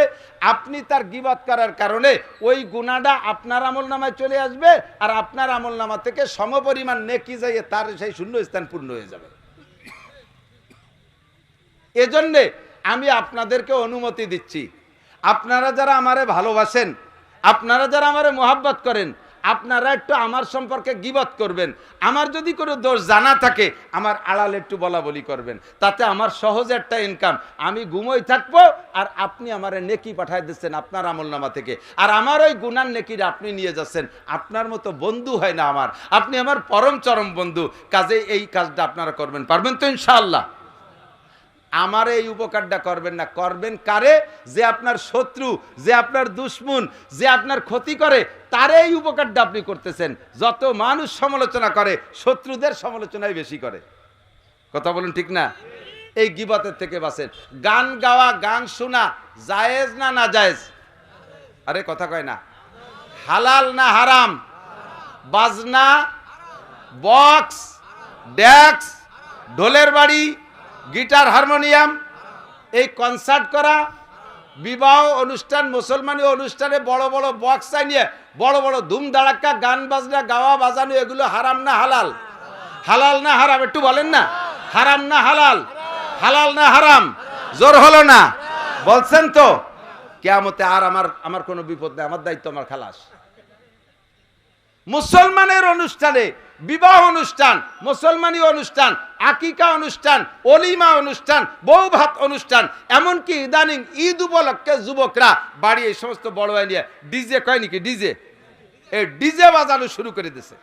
আপনি তার গীবাত করার কারণে ওই গুনাহটা আপনার আমলনামায় চলে আসবে, আর আপনার আমলনামা থেকে সমপরিমাণ নেকি যাইয়ে তার সেই শূন্য স্থান পূর্ণ হয়ে যাবে। এজন্যে আমি আপনাদেরকে অনুমতি দিচ্ছি, আপনারা যারা আমারে ভালোবাসেন, আপনারা যারা আমারে মোহাব্বত করেন, আপনারা একটু আমার সম্পর্কে গীবত করবেন। আমার যদি কোনো দোষ জানা থাকে আমার আড়ালে একটু বলা বলি করবেন, তাতে আমার সহজ একটা ইনকাম, আমি ঘুমোই থাকবো আর আপনি আমারে নেকি পাঠাই দিচ্ছেন আপনার আমলনামা থেকে, আর আমার ওই গুনার নেকিটা আপনি নিয়ে যাচ্ছেন। আপনার মতো বন্ধু হয় না আমার, আপনি আমার পরম চরম বন্ধু। কাজে এই কাজটা আপনারা করবেন, পারবেন তো ইনশাআল্লাহ? আমার এই উপকারটা করবেন না, করবেন কারে? যে আপনার শত্রু, যে আপনার দুশ্মন, যে আপনার ক্ষতি করে, তার এই উপকারটা আপনি করতেছেন। যত মানুষ সমালোচনা করে শত্রুদের সমালোচনাই বেশি করে, কথা বলুন ঠিক না? এই গীবতের থেকে বাঁচেন। গান গাওয়া, গান শোনা জায়েজ না না জায়েজ? আরে কথা কয় না। হালাল না হারাম? বাজনা, বক্স, ডেক্স, ঢোলের বাড়ি, গিটার, হারমোনিয়াম, এই কনসার্ট করা, বিবাহ অনুষ্ঠান, মুসলমানি অনুষ্ঠানে বড় বড় বক্স নিয়ে বড় বড় ধুম ধাড়াক্কা গান বাজনা গাওয়া বাজানো, এগুলো হারাম না হালাল? হালাল না হারাম? একটু বলেন না, হারাম না হালাল? হালাল না হারাম? জোর হলো না? বলছেন তো? কিয়ামতে আর আমার কোনো বিপদ নেই, আমার দায়িত্ব আমার খালাস। মুসলমানের অনুষ্ঠানে, বিবাহ অনুষ্ঠান, মুসলমানি অনুষ্ঠান, আকিকা অনুষ্ঠান, অলিমা অনুষ্ঠান, বউ ভাত অনুষ্ঠান, এমনকি ইদানিং ঈদ উপলক্ষে যুবকরা বাড়ি এই সমস্ত বড় নিয়ে ডিজে, কয় নাকি ডিজে, এই ডিজে বাজানো শুরু করে দিয়েছে।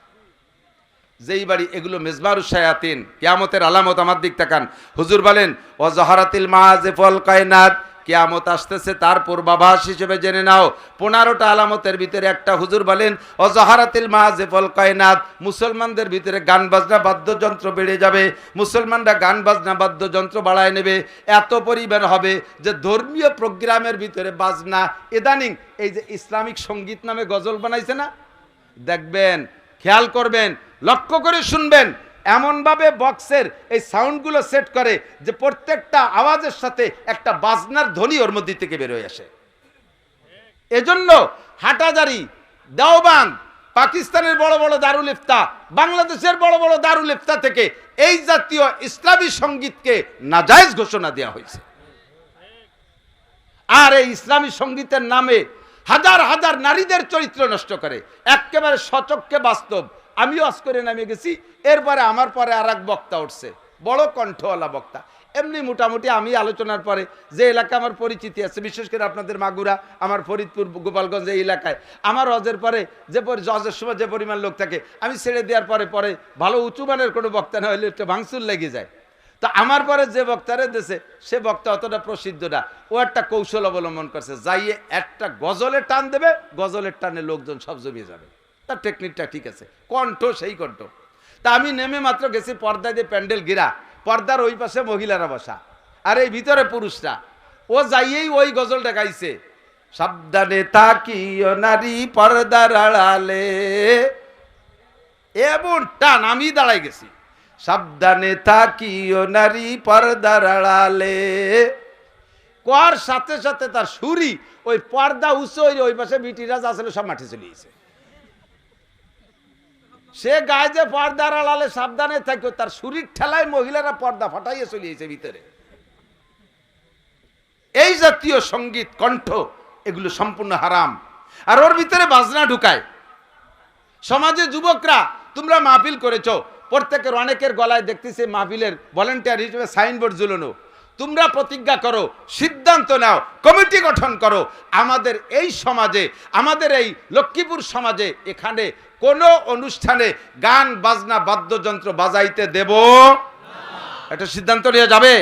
যেই বাড়ি এগুলো মেজবারুশ শায়াতিন, কিয়ামতের আলামত। আমার দিক তাকান। হুজুর বলেন ও জহারাতিল মাযিফুল কায়নাত, কিয়ামত আসতেছে তার পূর্বাভাস হিসেবে জেনে নাও। 15টা আলামতের ভিতরে একটা হুজুর বলেন ও জহারাতিল মাযিফুল কায়নাত, মুসলমানদের ভিতরে গান বাজনা বাদ্যযন্ত্র বেড়ে যাবে। মুসলমানরা গান বাজনা বাদ্যযন্ত্র বাড়ায় নেবে, এত পরিমাণ হবে যে ধর্মীয় প্রোগ্রামের ভিতরে বাজনা, ইদানিং এই যে ইসলামিক সঙ্গীত নামে গজল বানাইছে না, দেখবেন, খেয়াল করবেন, লক্ষ্য করে শুনবেন, এমনভাবে বক্সের এই সাউন্ডগুলো সেট করে যে প্রত্যেকটা আওয়াজের সাথে একটা বাজনার ধ্বনি ওর মধ্যে থেকে বের হয়ে আসে। এজন্য হাটাজারি, দেওবান্দ, পাকিস্তানের বড় বড় দারুল ইফতা, বাংলাদেশের বড় বড় দারুল ইফতা থেকে এই জাতীয় ইসলামী সঙ্গীতকে নাজায়েজ ঘোষণা দেওয়া হয়েছে। আর এই ইসলামী সঙ্গীতের নামে হাজার হাজার নারীদের চরিত্র নষ্ট করে, একেবারে সচক্ষে বাস্তব। আমিও আজ করে নামে গেছি, এরপরে আমার পরে আর এক বক্তা উঠছে, বড় কণ্ঠওয়ালা বক্তা। এমনি মোটামুটি আমি আলোচনার পরে যে এলাকা আমার পরিচিতি আছে, বিশেষ করে আপনাদের মাগুরা, আমার ফরিদপুর, গোপালগঞ্জ, এই এলাকায় আমার হজের পরে যে হজের সময় যে পরিমাণ লোক থাকে, আমি ছেড়ে দেওয়ার পরে পরে ভালো উঁচু মানের কোনো বক্তা না হলে একটা ভাঙচুর লেগে যায়। তো আমার পরে যে বক্তারে দিয়েছে সে বক্তা অতটা প্রসিদ্ধ না, ও একটা কৌশল অবলম্বন করছে, যাইয়ে একটা গজলের টান দেবে, গজলের টানে লোকজন সব জমিয়ে যাবে। তার টেকনিকটা ঠিক আছে, কণ্ঠ সেই কণ্ঠ। তা আমি নেমে মাত্র গেছি, পর্দা দিয়ে প্যান্ডেল ঘেরা, পর্দার ওই পাশে মহিলারা বসা আর এই ভিতরে পুরুষরা। ও যাইয়েই ওই গজলটা গাইছে, সাবধানে তাকিও নারী পর্দার আড়ালে, এমন টান আমি দাঁড়াই গেছি, সাবধানে তাকিও নারী পর্দার আড়ালে। কোয়ার সাথে সাথে তার সুরি ওই পর্দা উঁচু, ওই পাশে বিটিরা যা ছিল সব মাঠে চলে গেছে। সে গায়ে যে পর্দার আড়ালে সাবধানে থাকো, তার শরীর ঠেলায় মহিলারা পর্দা ফাটাইয়ে চলিয়েছে ভিতরে। এই জাতীয় সঙ্গীত, কণ্ঠ, এগুলো সম্পূর্ণ হারাম। আর ওর ভিতরে বাজনা ঢুকায়। সমাজে যুবকরা, তোমরা মাহফিল করেছো, প্রত্যেকের অনেকের গলায় দেখতেছে মাহফিলের ভলেন্টিয়ার হিসেবে সাইনবোর্ড ঝুলানো। তোমরা প্রতিজ্ঞা করো, সিদ্ধান্ত নাও, কমিটি গঠন করো, আমাদের এই সমাজে, আমাদের এই লক্ষ্মীপুর সমাজে এখানে কোনো অনুষ্ঠানে গান বাজনা বাদ্যযন্ত্র বাজাইতে দেব একটা সিদ্ধান্ত নিয়ে যাবে,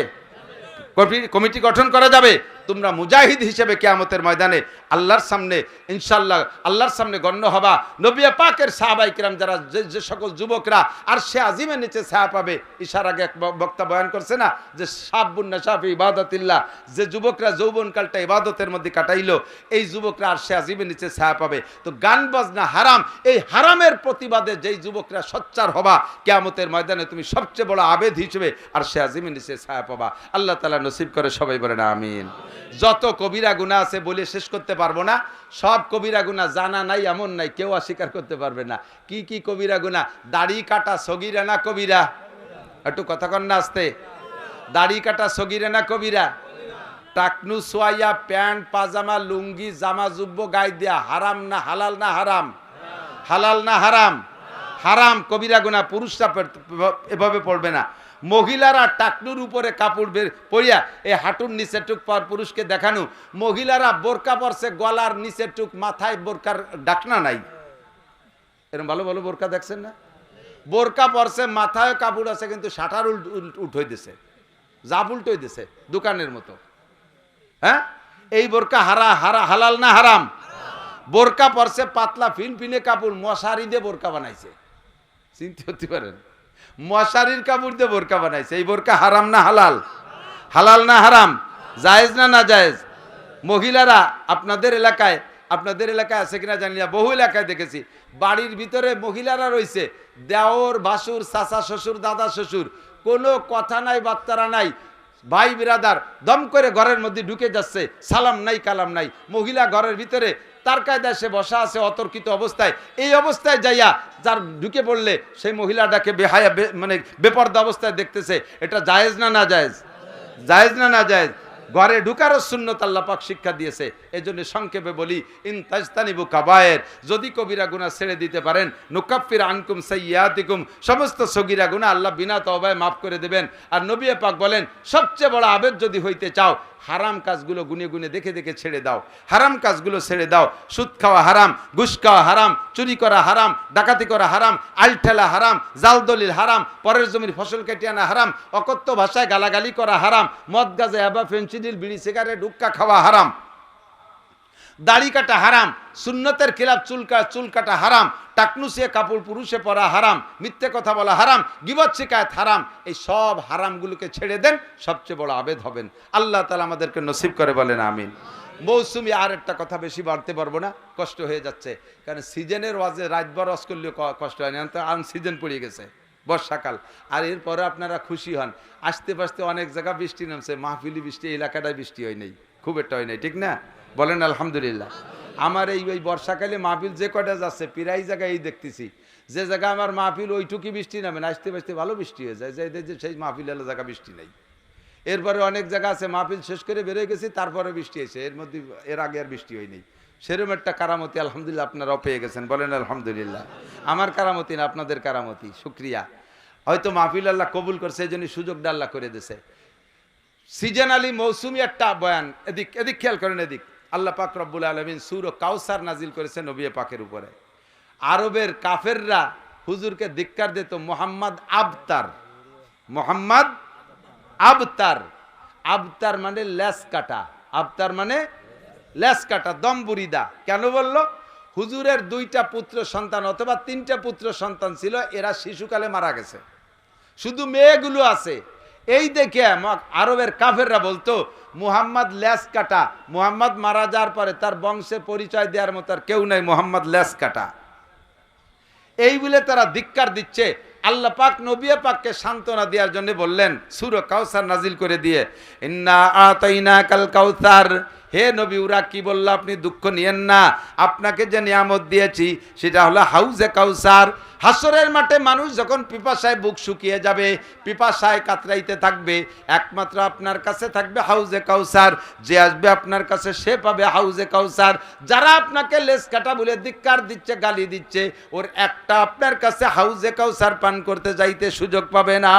কমিটি গঠন করা যাবে। তোমরা মুজাহিদ হিসেবে কিয়ামতের ময়দানে আল্লাহর সামনে ইনশাআল্লাহ আল্লাহর সামনে গণ্য হবা। নবী পাকের সাহাবায়ে কিরাম যারা, যে সকল যুবকরা আর সে আজিমের নিচে ছায়া পাবে, ঈশার আগে এক বক্তা বয়ান করছে না যে শাবুন নাশা ফি ইবাদাতিল্লাহ, যে যুবকরা যৌবনকালটা ইবাদতের মধ্যে কাটাইলো, এই যুবকরা আর সে আজিমের নিচে ছায়া পাবে। তো গান বাজনা হারাম, এই হারামের প্রতিবাদে যেই যুবকরা সোচ্চার হবা, কিয়ামতের ময়দানে তুমি সবচেয়ে বড় আবেদ হিসেবে আর সে আজিমের নিচে ছায়া পাবা। আল্লাহ তাআলা নসিব করে, সবাই বলেন আমিন। যত কবিরা গুনাহ আছে বলে শেষ করতে পারবো না, সব কবিরা গুনাহ জানা নাই এমন নাই, কেউ অস্বীকার করতে পারবে না। কি কি কবিরা গুনাহ? দাড়ি কাটা সগীরা না কবিরা? একটু কথা কন না আস্তে। দাড়ি কাটা সগিরা না কবিরা? টাকনু সোয়াইয়া প্যান্ট পাজামা লুঙ্গি জামা জুব্ব গায়ে দেয়া হারাম না হালাল না হারাম? হালাল না হারাম? হারাম, কবিরা গুনাহ। পুরুষরা এভাবে পড়বে না। মহিলারা টাকনুর উপরে কাপড় বের পরিয়া এই হাঁটুর নিচের টুক পর পুরুষকে দেখানো। মহিলারা বোরকা পরছে, গলার নিচের টুক, মাথায় বোরকার ডাকনা নাই। এরকম ভালো ভালো বোরকা দেখছেন না? বোরকা পরছে, মাথায় কাপড় আছে, কিন্তু শাটার উঠই দিছে, জাপ উল্টোই দিছে দোকানের মতো। হ্যাঁ, এই বোরকা হালাল না হারাম? বোরকা পরছে, পাতলা ফিনফিনে কাপড়, মশারি দিয়ে বোরকা বানাইছে। চিন্তা করতে পারেন, মশারির কাপড় দিয়ে বোরকা বানাইছে। এই বোরকা হারাম না হালাল? হালাল না হারাম? জায়েজ না না জায়েজ? মহিলারা আপনাদের এলাকায় আছে কিনা জানি না, বহু এলাকায় দেখেছি, বাড়ির ভিতরে মহিলারা রয়েছে, দেওর ভাসুর চাচা শ্বশুর দাদা শ্বশুর, কোনো কথা নাই বার্তারা নাই, ভাই বিরাদার দম করে ঘরের মধ্যে ঢুকে যাচ্ছে, সালাম নাই কালাম নাই। মহিলা ঘরের ভিতরে তার কায়দায় সে বসা আছে অতর্কিত অবস্থায়। এই অবস্থায় যাইয়া যার ঢুকে পড়লে সেই মহিলাটাকে বেহায়া মানে বেপর্দা অবস্থায় দেখতেছে, এটা জায়েজ না না জায়েজ? জায়েজ না না জায়েজ? ঘরে ঢুকারও সুন্নত আল্লাহ পাক শিক্ষা দিয়েছে। এজন্য সংক্ষেপে বলি, ইন তাজতানিবু কাবায়ের, যদি কবিরা গুনাহ ছেড়ে দিতে পারেন, নুকাফির আনকুম সাইয়্যাতিকুম, সমস্ত সগীরা গুনাহ আল্লাহ বিনা তওবায় মাফ করে দেবেন। আর নবী পাক বলেন, সবচেয়ে বড় আবেদ যদি হইতে চাও, হারাম কাজগুলো গুনে গুনে দেখে দেখে ছেড়ে দাও। হারাম কাজগুলো ছেড়ে দাও। সুদ খাওয়া হারাম, ঘুষ খাওয়া হারাম, চুরি করা হারাম, ডাকাতি করা হারাম, আলঠেলা হারাম, জাল দলিল হারাম, পরের জমির ফসল কেটে আনা হারাম, অকথ্য ভাষায় গালাগালি করা হারাম, মদ গাঁজা ইয়াবা ফেনসিডিল বিড়ি সিগারেট হুক্কা খাওয়া হারাম, দাড়ি কাটা হারাম, সুন্নতের খিলাফ চুল কাটা হারাম, টাকনুসিয়া কাপড় পুরুষে পরা হারাম, মিথ্যে কথা বলা হারাম, গীবত শিকায়ত হারাম। এই সব হারামগুলোকে ছেড়ে দেন, সবচেয়ে বড় আবেদ হবেন। আল্লাহ তাআলা আমাদেরকে নসিব করে বলেন আমিন। মৌসুমি, আর একটা কথা বেশি বাড়তে পারবো না, কষ্ট হয়ে যাচ্ছে, কারণ সিজনের ওয়াজে রাতভর ওয়াজ করলেও কষ্ট হয় না, তো আনসিজন পড়ে গেছে, বর্ষাকাল। আর এরপরে আপনারা খুশি হন, আসতে পাশতে অনেক জায়গা বৃষ্টি নামছে, মাহফিলি বৃষ্টি এলাকাটায় বৃষ্টি হয় নাই, খুব একটা হয় নাই, ঠিক না? বলেন আলহামদুলিল্লাহ। আমার এই বর্ষাকালে মাহফিল যে কয়টা যাচ্ছে, প্রায় জায়গায় এই দেখতেছি, যে জায়গা আমার মাহফিল ওইটুকুই বৃষ্টি নামে না, আসতে পাশতে ভালো বৃষ্টি হয়ে যায়, যে সেই মাহফিল এলাকা জায়গা বৃষ্টি নেই। এরপরে অনেক জায়গা আছে মাহফিল শেষ করে বেরোয় গেছি, তারপরে বৃষ্টি হয়েছে, এর আগে আর বৃষ্টি হয়নি। সেরকম একটা কারামতি আলহামদুলিল্লাহ আপনারাও পেয়ে গেছেন, বলেন আলহামদুলিল্লাহ। আমার কারামতি না, আপনাদের কারামতি, শুক্রিয়া। হয়তো মাহফিল আল্লাহ কবুল করছে, এই জন্য সুযোগটা আল্লাহ করে দিয়েছে। সিজনালি মৌসুমি একটা বয়ান, এদিক খেয়াল করেন, এদিক। আল্লাহ পাক রব্বুল আলামিন সূরা কাউসার নাজিল করেছে নবী পাকের উপরে। আরবের কাফেররা হুজুরকে ধিক্কার দিত, মোহাম্মদ আবতার, মোহাম্মদ আবতার। আবতার মানে লেস কাটা, আবতার মানে লেস কাটা, দমবুরিদা। কেন বললো? হুজুরের 2টা পুত্র সন্তান অথবা 3টা পুত্র সন্তান ছিল, এরা শিশুকালে মারা গেছে, শুধু মেয়েগুলো আছে। এই দেখে আরবের কাফেররা বলতো, মুহাম্মদ লেস কাটা, মুহাম্মদ মারা যাওয়ার পরে তার বংশের পরিচয় দেওয়ার মতো আর কেউ নাই, মুহাম্মদ লেস কাটা। এই বলে তারা ধিক্কার দিচ্ছে। আল্লাহ পাক নবী পাককে সান্ত্বনা দেওয়ার জন্য বললেন, সূরা কাউসার নাজিল করে দিয়ে, ইন্না আতাইনাকাল কাউসার, হে নবী, ওরা কি বললো, আপনি দুঃখ নিয়েন না, আপনাকে যে নিয়ামত দিয়েছি সেটা হলো হাউজে কাউসার। হাসরের মাঠে মানুষ যখন পিপাসায় বুক শুকিয়ে যাবে, পিপাসায় কাতরাইতে থাকবে, একমাত্র আপনার কাছে থাকবে হাউজে কাউসার। যে আসবে আপনার কাছে সে পাবে হাউজে কাউসার। যারা আপনাকে লেস কাটা বলে ধিক্কার দিচ্ছে, গালি দিচ্ছে, ওর একটা আপনার কাছে হাউজে কাউসার পান করতে যাইতে সুযোগ পাবে না।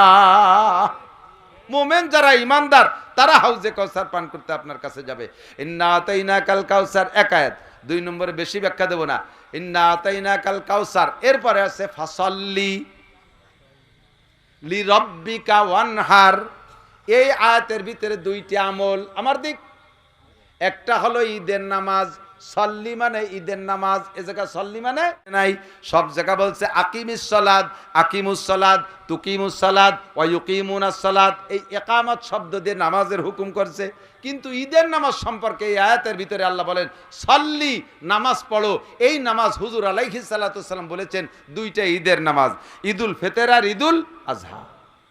মোমেন যারা ইমানদার, তারা হাউজে কাউসার পান করতে আপনার কাছে যাবে। ইন্না আতাইনাকাল কাউসার, এক আয়াত, 2 নম্বরে বেশি ব্যাখ্যা দেব না। ইন্না আতাইনাকাল কাউসার, এরপরে আছে ফাসাল্লি লিরাব্বিকা ওয়ানহার। এই আয়াতের ভিতরে 2টি আমল আমার দিক। একটা হলো ঈদের নামাজ, সল্লি মানে ঈদের নামাজ, এ জায়গা সল্লি মানে নাই, সব জায়গা বলছে আকিমিস সালাত, আকিমুস সালাত, তুকিমুস সালাত ওয়া ইউকিমুনাস সালাত। এই ইকামত শব্দ দিয়ে নামাজের হুকুম করছে, কিন্তু ঈদের নামাজ সম্পর্কে এই আয়াতের ভিতরে আল্লাহ বলেন সল্লি, নামাজ পড়ো। এই নামাজ হুজুর আলাইহিস সালাতু সালাম বলেছেন 2টা ঈদের নামাজ, ঈদুল ফিতর আর ঈদুল আজহা।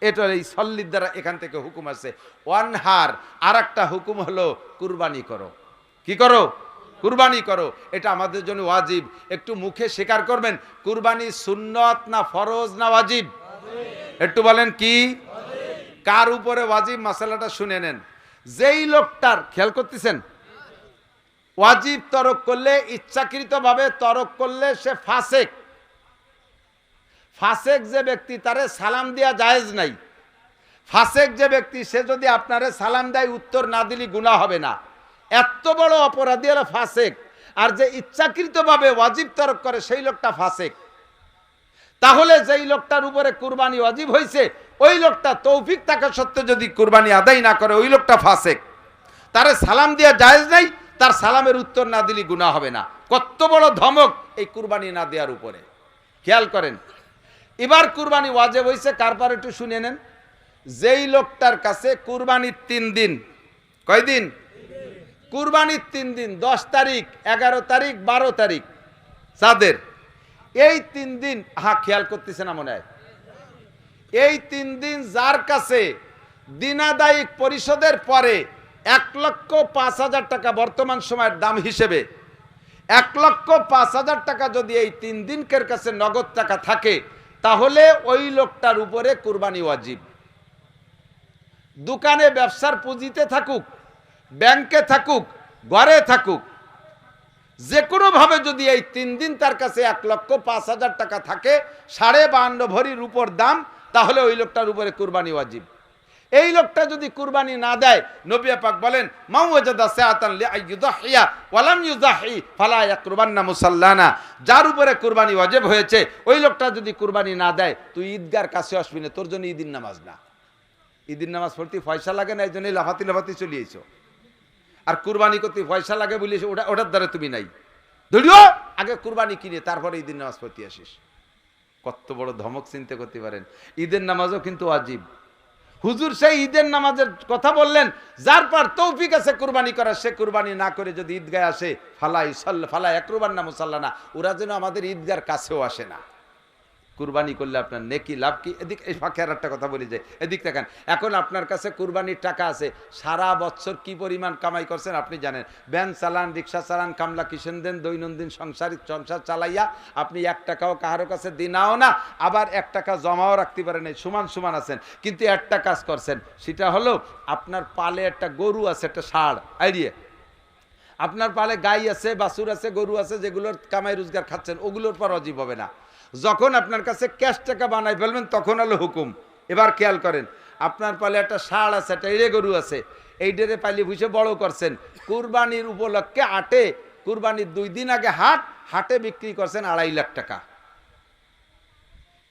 এটা এই সল্লির দ্বারা এখান থেকে হুকুম আছে। ওয়ানহার, আর একটা হুকুম হলো কুরবানি করো। কি করো? কুরবানি করো। এটা আমাদের জন্য ওয়াজিব। একটু মুখে স্বীকার করবেন, কুরবানি সুন্নত না ফরজ না ওয়াজিব? একটু বলেন কি? কার উপরে ওয়াজিব মাসালাটা শুনে নেন। যেই লোকটার, খেয়াল করতেছেন, ওয়াজিব তরক করলে, ইচ্ছাকৃতভাবে তরক করলে সে ফাসেক। ফাসেক যে ব্যক্তি, তারে সালাম দেওয়া জায়েজ নাই। ফাসেক যে ব্যক্তি, সে যদি আপনারে সালাম দেয়, উত্তর না দিলে গুনাহ হবে না। এত বড় অপরাধী হলো ফাসেক। আর যে ইচ্ছাকৃতভাবে ওয়াজিব তরক করে সেই লোকটা ফাসেক। তাহলে যেই লোকটার উপরে কুরবানি ওয়াজিব হয়েছে, ওই লোকটা তৌফিক থাকা সত্ত্বেও যদি কুরবানি আদায় না করে, ওই লোকটা ফাসেক। তারে সালাম দেওয়া জায়েজ নাই, তার সালামের উত্তর না দিলে গুনাহ হবে না। কত বড় ধমক এই কুরবানি না দেওয়ার উপরে, খেয়াল করেন। এবার কুরবানি ওয়াজিব হয়েছে কার পর একটু শুনে নেন। যেই লোকটার কাছে কুরবানির 3 দিন, কয় দিন? কুরবানির 3 দিন, 10 তারিখ, 11 তারিখ, 12 তারিখ, যাদের এই 3 দিন, খেয়াল করতেছে না মনে হয়, এই 3 দিন যার কাছে দিনাদায়িক পরিশোধের পরে 1,05,000 টাকা বর্তমান সময়ের দাম হিসেবে 1,05,000 টাকা যদি এই 3 দিনকের কাছে নগদ টাকা থাকে, তাহলে ওই লোকটার উপরে কুরবানি ওয়াজিব। দোকানে ব্যবসার পুঁজিতে থাকুক, ব্যাংকে থাকুক, ঘরে থাকুক, যে কোনো ভাবে যদি এই 3 দিন তার কাছে 1,05,000 টাকা থাকে, 52.5 ভরির উপর দাম, তাহলে ওই লোকটার উপরে কুরবানি ওয়াজিব। এই লোকটা যদি কুরবানি না দেয়, নবী পাক বলেন, মা ওয়াজাদা সাআতান লিআইয়ুযহিয়া ওয়া লাম ইউযহি ফালা ইয়াকরুবান্না মুসাল্লানা। যার উপরে কুরবানি ওয়াজিব হয়েছে, ওই লোকটা যদি কুরবানি না দেয়, তুই ঈদগার কাছে আসবি না, তোর জন্য ঈদের নামাজ না। ঈদের নামাজ পড়তে পয়সা লাগে না, এই জন্যই লাফাতি লাফাতি চলিয়েছো। আর কুরবানি করতে পয়সা লাগে বলিস, ওটার দ্বারা তুমি নাই। ধরিও আগে কুরবানি কিনে তারপরে ঈদের নামাজ পড়তে আসিস। কত বড় ধমক চিন্তা করতে পারেন। ঈদের নামাজও কিন্তু ওয়াজিব। হুজুর সেই ঈদের নামাজের কথা বললেন, যার পর তৌফিক আছে কুরবানি করার, সে কুরবানি না করে যদি ঈদগায় আসে, ফালা ইয়াকরুবান্না মুসাল্লানা, ওরা যেন আমাদের ঈদগার কাছেও আসে না। কুরবানি করলে আপনার নেকি লাভ কি? এদিক এই ফাঁকে আর একটা কথা বলি যায়, এদিক দেখেন। এখন আপনার কাছে কুরবানির টাকা আছে, সারা বছর কি পরিমাণ কামাই করছেন আপনি জানেন। ভ্যান চালান, রিক্সা চালান, কামলা কিষেন দেন, দৈনন্দিন সংসার চালাইয়া আপনি 1 টাকাও কারো কাছে দিনাও না, আবার 1 টাকা জমাও রাখতে পারেন, সমান সমান আছেন। কিন্তু একটা কাজ করছেন, সেটা হলো আপনার পালে একটা গরু আছে, একটা ষাঁড় আইডিয়া, আপনার পালে গাই আছে, বাছুর আছে, গরু আছে, যেগুলোর কামাই রোজগার খাচ্ছেন, ওগুলোর পর ওয়াজিব হবে না। যখন আপনার কাছে ক্যাশ টাকা বানাই ফেলবেন, তখন হলো হুকুম। এবার খেয়াল করেন, আপনার পালে একটা ষাঁড় আছে, একটা এড়ে গরু আছে, এই ডেরে পাইলে ভুষে বড় করছেন, কুরবানির উপলক্ষে হাটে, কুরবানির 2 দিন আগে হাটে বিক্রি করছেন 2.5 লাখ টাকা।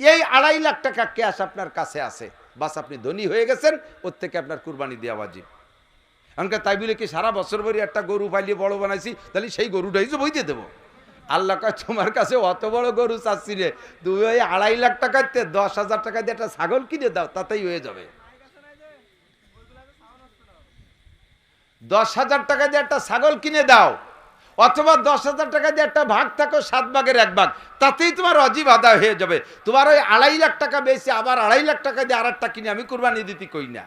এই 2.5 লাখ টাকা ক্যাশ আপনার কাছে আছে, বাস আপনি ধনী হয়ে গেছেন, ওর থেকে আপনার কুরবানি দেওয়া ওয়াজিব। এমনকি তাই বলে কি সারা বছর ভরি একটা গরু পাইলে বড় বানাইছি, তাহলে সেই গরুটাই যে বই দিয়ে দেবো? আল্লাহ কয়, তোমার কাছে অত বড় গরু চাচ্ছি রে, তুমি ওই 2.5 লাখ টাকাতে 10,000 টাকা দিয়ে একটা ছাগল কিনে দাও, তাতেই হয়ে যাবে। 10,000 টাকা দিয়ে একটা ছাগল কিনে দাও, অথবা 10,000 টাকা দিয়ে একটা ভাগ থাকো, 7 ভাগের 1 ভাগ, তাতেই তোমার ওয়াজিব আদায় হয়ে যাবে। তোমার ওই 2.5 লাখ টাকা বেশি, আবার 2.5 লাখ টাকা দিয়ে আরেকটা কিনে আমি কুরবানি দিতে কই না।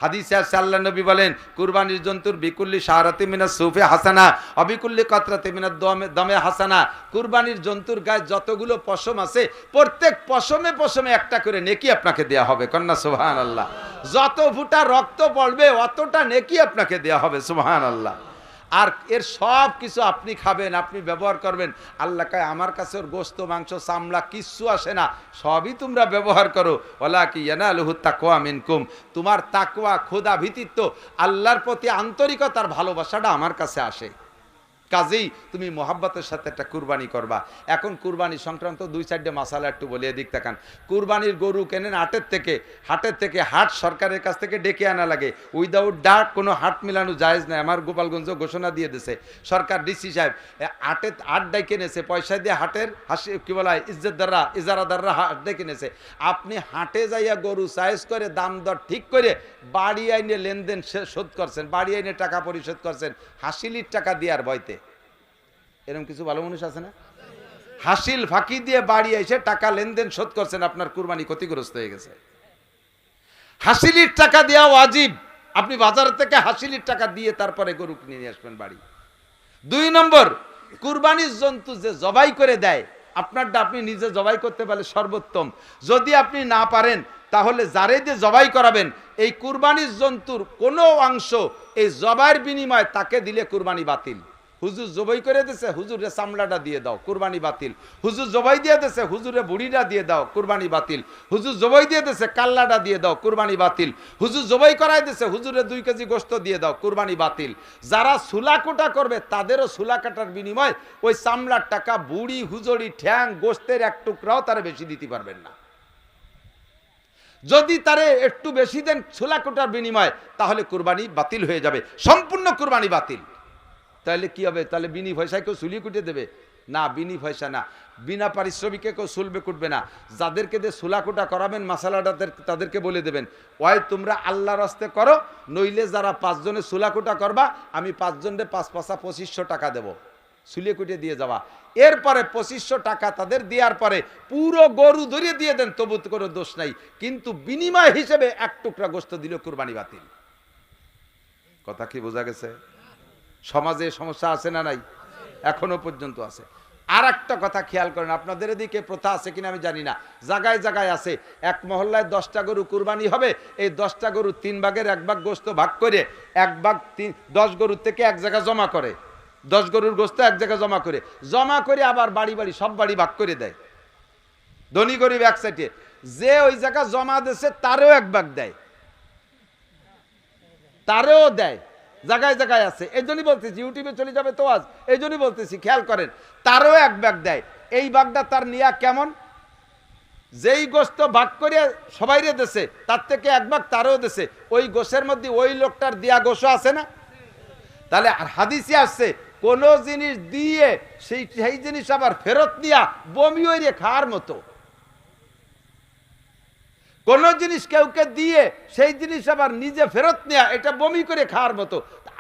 হাদিসে আছে, আল্লাহ নবী বলেন, কুরবানির জন্তুর বিকুল্লি শাহরাতি মিনাস সুফি হাসানা অবিকুল্লি কতরাতি মিনাদ দমে হাসানা। কুরবানির জন্তুর গায়ে যতগুলো পশম আছে, প্রত্যেক পশমে পশমে একটা করে নেকি আপনাকে দেয়া হবে। কন্যা সুবহানাল্লাহ। যত ফুটা রক্ত পড়বে, অতটা নেকি আপনাকে দেয়া হবে। সুবহানাল্লাহ। আর এর সব কিছু আপনি খাবেন, আপনি ব্যবহার করবেন। আল্লাহ কয়, আমার কাছে ওর গোশত, মাংস, চামড়া কিচ্ছু আসে না, সবই তোমরা ব্যবহার করো। ওয়ালাকি ইয়ানালুহু তাকওয়া মিনকুম। তোমার তাকওয়া, খোদা ভীতিত্ব, আল্লাহর প্রতি আন্তরিকতার ভালোবাসাটা আমার কাছে আসে। কাজেই তুমি মোহাব্বতের সাথে একটা কুরবানি করবা। এখন কুরবানি সংক্রান্ত 2-4টে মাসালা একটু বলে এদিক তাকান। কুরবানির গরু কেনেন হাটের থেকে, হাট সরকারের কাছ থেকে ডেকে আনা লাগে। উইদাউট ডাক কোনো হাট মিলানো জায়েজ নাই। আমার গোপালগঞ্জ ঘোষণা দিয়ে দিয়েছে সরকার, ডিসি সাহেব। হাট ডাইকে এনেছে, পয়সা দিয়ে হাটের কি বলা হয়, ইজ্জতদাররা, ইজারাদাররা হাট ডেকে এনেছে। আপনি হাটে যাইয়া গরু সাইজ করে, দাম দর ঠিক করে, বাড়ি আইনে লেনদেন শোধ করছেন, বাড়ি আইনে টাকা পরিশোধ করছেন, হাসিলির টাকা দেওয়ার ভয়তে। এরকম কিছু ভালো মানুষ আছে না? হাসিল ফাঁকি দিয়ে বাড়ি এসে টাকা লেনদেন শোধ করছেন, আপনার কুরবানি ক্ষতিগ্রস্ত হয়ে গেছে। হাসিলির টাকা দেওয়া ওয়াজিব। আপনি বাজার থেকে হাসিলির টাকা দিয়ে তারপরে গরু কিনে নিয়ে আসবেন বাড়ি। 2 নম্বর, কুরবানির জন্তু যে জবাই করে দেয়, আপনারটা আপনি নিজে জবাই করতে পারলে সর্বোত্তম। যদি আপনি না পারেন তাহলে যারে দিয়ে জবাই করাবেন এই কুরবানির জন্তুর কোনো অংশ এই জবাইয়ের বিনিময়ে তাকে দিলে কুরবানি বাতিল। হুজুর জবাই করে দিয়েছে, হুজুরে চামড়াটা দিয়ে দাও, কুরবানি বাতিল। হুজুর জবাই দিয়ে দিয়েছে, হুজুরে বুড়িটা দিয়ে দাও, কুরবানি বাতিল। হুজুর জবাই দিয়ে দিয়েছে, কাল্লাটা দিয়ে দাও, কুরবানি বাতিল। হুজুর জবাই করাই দিয়েছে, হুজুরে 2 কেজি গোশত দিয়ে দাও, কুরবানি বাতিল। যারা সুলা কোটা করবে তাদেরও সুলা কাটার বিনিময় ওই চামড়ার টাকা বুড়ি হুজুরি ঠ্যাং গোশতের এক টুকরাও তারা বেশি দিতে পারবেন না। যদি তারে একটু বেশি দেন সুলা কোটার বিনিময় তাহলে কুরবানি বাতিল হয়ে যাবে, সম্পূর্ণ কুরবানি বাতিল। তাহলে কি হবে? তাহলে বিনি পয়সায় কেউ চুলি কুটে দেবে না, বিনি পয়সা না, বিনা পারিশ্রমিকে কেউ চুলবে কুটবে না। যাদেরকে দিয়ে সুলাকুটা করাবেন মাসালাটা তাদেরকে বলে দেবেন, ওই তোমরা আল্লাহর রাস্তে করো, নইলে যারা 5 জনে সুলাকুটা করবা আমি 5 জনরে 5 পাঁচা 2500 টাকা দেবো, চুলিয়ে কুটে দিয়ে যাওয়া। এরপরে 2500 টাকা তাদের দেওয়ার পরে পুরো গরু ধরিয়ে দিয়ে দেন, তবু কোনো দোষ নাই, কিন্তু বিনিময় হিসেবে 1 টুকরা গোশত দিল কুরবানি বাতিল। কথা কি বোঝা গেছে? সমাজে সমস্যা আছে না নাই? এখনো পর্যন্ত আছে। আর একটা কথা খেয়াল করেন, আপনাদের এদিকে প্রথা আছে কিনা আমি জানি না, জায়গায় জায়গায় আছে, এক মহল্লায় 10টা গরু কুরবানি হবে, এই 10টা গরু 3 ভাগের 1 ভাগ গোশত ভাগ করে 1 ভাগ 10 গরুর থেকে এক জায়গায় জমা করে, 10 গরুর গোশত এক জায়গায় জমা করে আবার বাড়ি বাড়ি সব বাড়ি ভাগ করে দেয়। ধনী গরিব এক সাইডে, যে ওই জায়গা জমা দিয়েছে তারও 1 ভাগ দেয়, তারও দেয়, জায়গায় জায়গায় আছে। এই জন্যই বলতেছি, ইউটিউবে চলে যাবে তো আজ, এই জন্যই বলতেছি খেয়াল করেন, তারও 1 ভাগ দেয়। এই ভাগটা তার নিয়া কেমন, যেই গোশত ভাগ করে সবাই রে দেশে তার থেকে 1 ভাগ তারও দেশে, ওই গোশের মধ্যে ওই লোকটার দেয়া গোশ আছে না? তাহলে হাদিসে আসছে কোন জিনিস দিয়ে সেই জিনিস আবার ফেরত দিয়া বমি হইরে খাওয়ার মতো, কোন জিনিস কেউকে দিয়ে সেই জিনিস আবার নিজে ফেরত নেওয়া এটা বমি করে খাওয়ার মতো।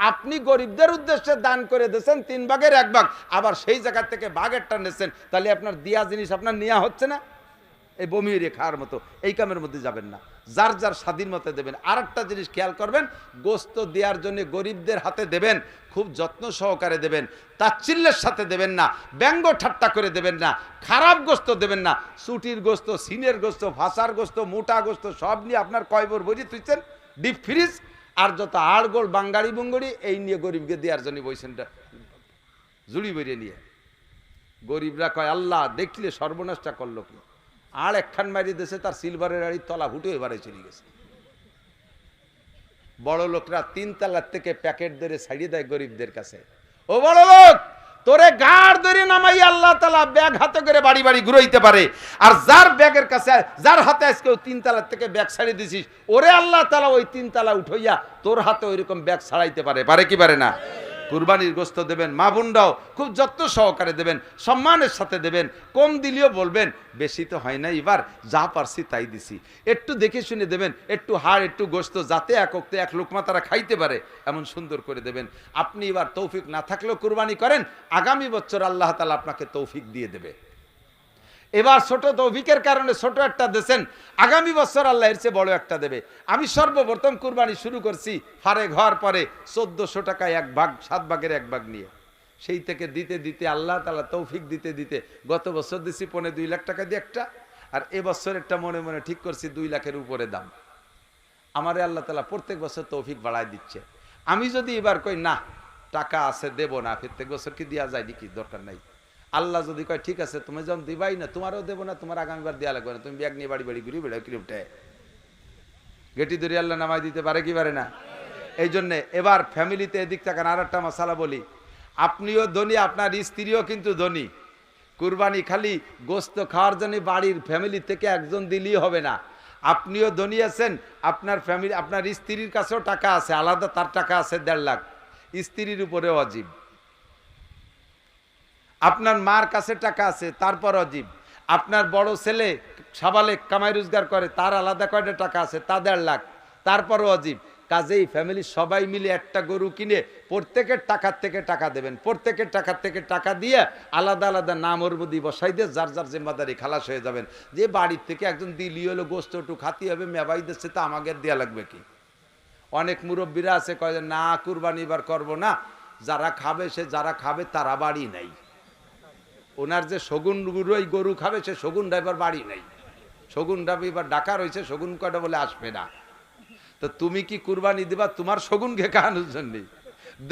আপনি গরিবদের উদ্দেশ্যে দান করে দিয়েছেন 3 ভাগের 1 ভাগ, আবার সেই জায়গা থেকে ভাগেরটা নিয়েছেন, তাহলে আপনার দেয়া জিনিস আপনার নেওয়া হচ্ছে না? এই বমি হইরে খাওয়ার মতো এই কামের মধ্যে যাবেন না, যার যার স্বাধীন মতে দেবেন। আর একটা জিনিস খেয়াল করবেন, গোশত দেওয়ার জন্য গরিবদের হাতে দেবেন, খুব যত্ন সহকারে দেবেন, তাচ্ছিল্যের সাথে দেবেন না, ব্যঙ্গ ঠাট্টা করে দেবেন না, খারাপ গোশত দেবেন না। চুটির গোশত, সিনের গোশত, ভাষার গোশত, মোটা গোশত সব নিয়ে আপনার কয়বর বই তুইছেন ডিপ ফ্রিজ, আর যত আড়গোল বাঙ্গাড়ি বুঙ্গড়ি এই নিয়ে গরিবকে দেওয়ার জন্য বইছেন জুড়ি বেরিয়ে নিয়ে। গরিবরা কয় আল্লাহ দেখলে সর্বনাশটা করলো কি, আর একখান মারি দেশে তার সিলভারের আড়ি তলা ফুটে এবারে চলে গেছে। বড় লোকরা 3 তলার থেকে প্যাকেট ধরে ছাড়িয়ে দেয় গরিবদের কাছে, ও বড় লোক তোরে গাড় ধরে নামাই আল্লাহ তাআলা ব্যাগ হাতে করে বাড়ি বাড়ি ঘুরাইতে পারে, আর যার ব্যাগের কাছে যার হাতে আজকে 3 তলার থেকে ব্যাগ ছাড়িয়ে দিছিস, ওরে আল্লাহ তাআলা ওই 3 তলা উঠাইয়া তোর হাতে ওইরকম ব্যাগ ছাড়াইতে পারে কি পারে না? কুরবানির গোশত দেবেন, মা বোনরাও খুব যত্ন সহকারে দেবেন, সম্মানের সাথে দেবেন, কম দিলেও বলবেন বেশি তো হয় না, এবার যা পারছি তাই দিছি, একটু দেখে শুনে দেবেন, একটু হাড় একটু গোশত যাতে একক্তে 1 লোকমা তারা খাইতে পারে এমন সুন্দর করে দেবেন। আপনি এবার তৌফিক না থাকলেও কুরবানি করেন, আগামী বছর আল্লাহ তাআলা আপনাকে তৌফিক দিয়ে দেবে। এবার ছোট তৌফিকের কারণে ছোট একটা দেন, আগামী বছর আল্লাহ এর চেয়ে বড় একটা দেবে। আমি সর্বপ্রথম কুরবানি শুরু করছি ফারেক হওয়ার পরে 1400 টাকায় 1 ভাগ 7 ভাগের 1 ভাগ নিয়ে, সেই থেকে দিতে দিতে আল্লাহ তাআলা তৌফিক দিতে দিতে গত বছর দিছি 2.5 লাখ টাকা দিয়ে একটা, আর এবছর একটা মনে মনে ঠিক করছি 2 লাখের উপরে দাম। আমারে আল্লাহ তাআলা প্রত্যেক বছর তৌফিক বাড়ায় দিচ্ছে। আমি যদি এবার কই না টাকা আছে দেব না, প্রত্যেক বছর কি দেওয়া যায় নাকি, দরকার নাই, আল্লাহ যদি কয় ঠিক আছে তুমি যখন দিবাই না তোমারও দেবো না, তোমার আগামীবার দেওয়া লাগবে না, তুমি ব্যাগ নিয়ে বাড়ি বাড়ি ঘুরে বেড়াও কিলোমিটার গেটি ধরে আল্লাহ নামাই দিতে পারে কি পারে না? এই জন্যে এবার ফ্যামিলিতে এদিক থাকেন। আর একটা মশালা বলি, আপনিও ধনী, আপনার স্ত্রীও কিন্তু ধনী। কুরবানি খালি গোস্ত খাওয়ার জন্য বাড়ির ফ্যামিলি থেকে একজন দিলেই হবে না, আপনিও ধনী আছেন, আপনার ফ্যামিলি আপনার স্ত্রীর কাছেও টাকা আছে আলাদা, তার টাকা আছে 1.5 লাখ, স্ত্রীর উপরে ওয়াজিব। আপনার মার কাছে টাকা আছে তারপর অজীব, আপনার বড় ছেলে সাবালে কামাই রোজগার করে তার আলাদা কয়টা টাকা আছে তা 1.5 লাখ, তারপরও অজীব। কাজেই ফ্যামিলি সবাই মিলে একটা গরু কিনে প্রত্যেকের টাকার থেকে টাকা দেবেন, প্রত্যেকের টাকার থেকে টাকা দিয়ে আলাদা আলাদা নাম ওর মধ্যে বসাই দিয়ে যার যার জিম্মাদারি খালাস হয়ে যাবেন। যে বাড়ির থেকে একজন দিলি হলো গোস্ত একটু খাতি হবে, মেবাই দিচ্ছে তা আমাকে দেওয়া লাগবে কি? অনেক মুরব্বীরা আছে কয় না কুরবানি এবার করবো না, যারা খাবে সে যারা খাবে তারা বাড়ি নাই, ওনার যে শগুন গুরুই গরু খাবে সে শগুন ড্রাইভার বাড়ি নেই, শগুন ড্রাইভার ডাকা রয়েছে, শগুন কয়টা বলে আসবে না। তো তুমি কি কুরবানি দিবা তোমার শগুনকে খাওয়ানোর জন্য?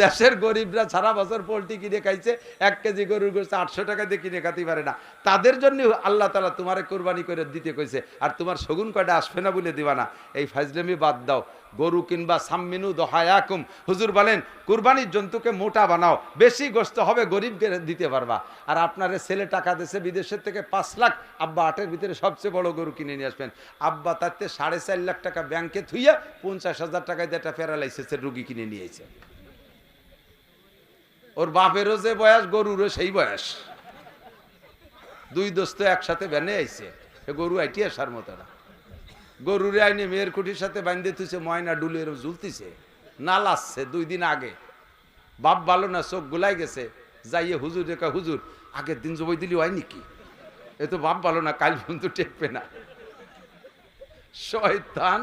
দেশের গরিবরা সারা বছর পোল্ট্রি কিনে খাইছে, 1 কেজি গরুর গোশত 800 টাকা দিয়ে কিনে খাতে পারে না, তাদের জন্য আল্লাহ তাআলা তোমারে কুরবানি করে দিতে কইছে, আর তোমার শগুন কয়টা আসবে না বলে দিবা না। এই ফাজলামি বাদ দাও। গরু কিনবা সাম্মিনু দহায়াকুম, হুজুর বলেন কুরবানির জন্তুকে মোটা বানাও, বেশি গোশত হবে, গরিবকে দিতে পারবা। আর আপনার ছেলে টাকা দিয়েছে বিদেশের থেকে 5 লাখ, আব্বা 8-এর ভিতরে সবচেয়ে বড় গরু কিনে নিয়ে আসবেন। আব্বা তাতে 4.5 লাখ টাকা ব্যাংকে থুইয়া 50,000 টাকায় একটা প্যারালাইসিসের রুগী কিনে নিয়েছে। ওর বাপেরও যে বয়স, গরুরও সেই বয়স, 2 দোস্ত একসাথে ব্যানে আইছে, গরু আইটি আসার মতো না। গরুরে আইনে মেয়ের কুটির সাথে বাঁধতে তুইছে, ময়না ডুলে এরকম ঝুলতিছে, নাল আসছে 2 দিন আগে। বাপ ভালো না, চোখ গোলাই গেছে, যাইয়ে হুজুর রেখা, হুজুর আগের দিন জবাই দিলি হয় নাকি? এ তো বাপ ভালো না, কাল পর্যন্ত টেকবে না। শয়তান,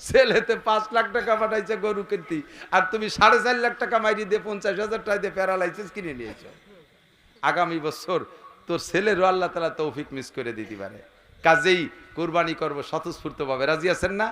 ছেলেতে 5 লাখ টাকা পাঠাইছে গরু কিনতে, আর তুমি 4.5 লাখ টাকা মাইরি দিয়ে 50,000 টাকা দিয়ে প্যারালাইসিস কিনে নিয়েছ। আগামী বছর তোর ছেলেরও আল্লাহ তাআলা তৌফিক মিস করে দিতে পারে। কাজেই কুরবানি করবো স্বতঃস্ফূর্ত ভাবে, রাজি আছেন না?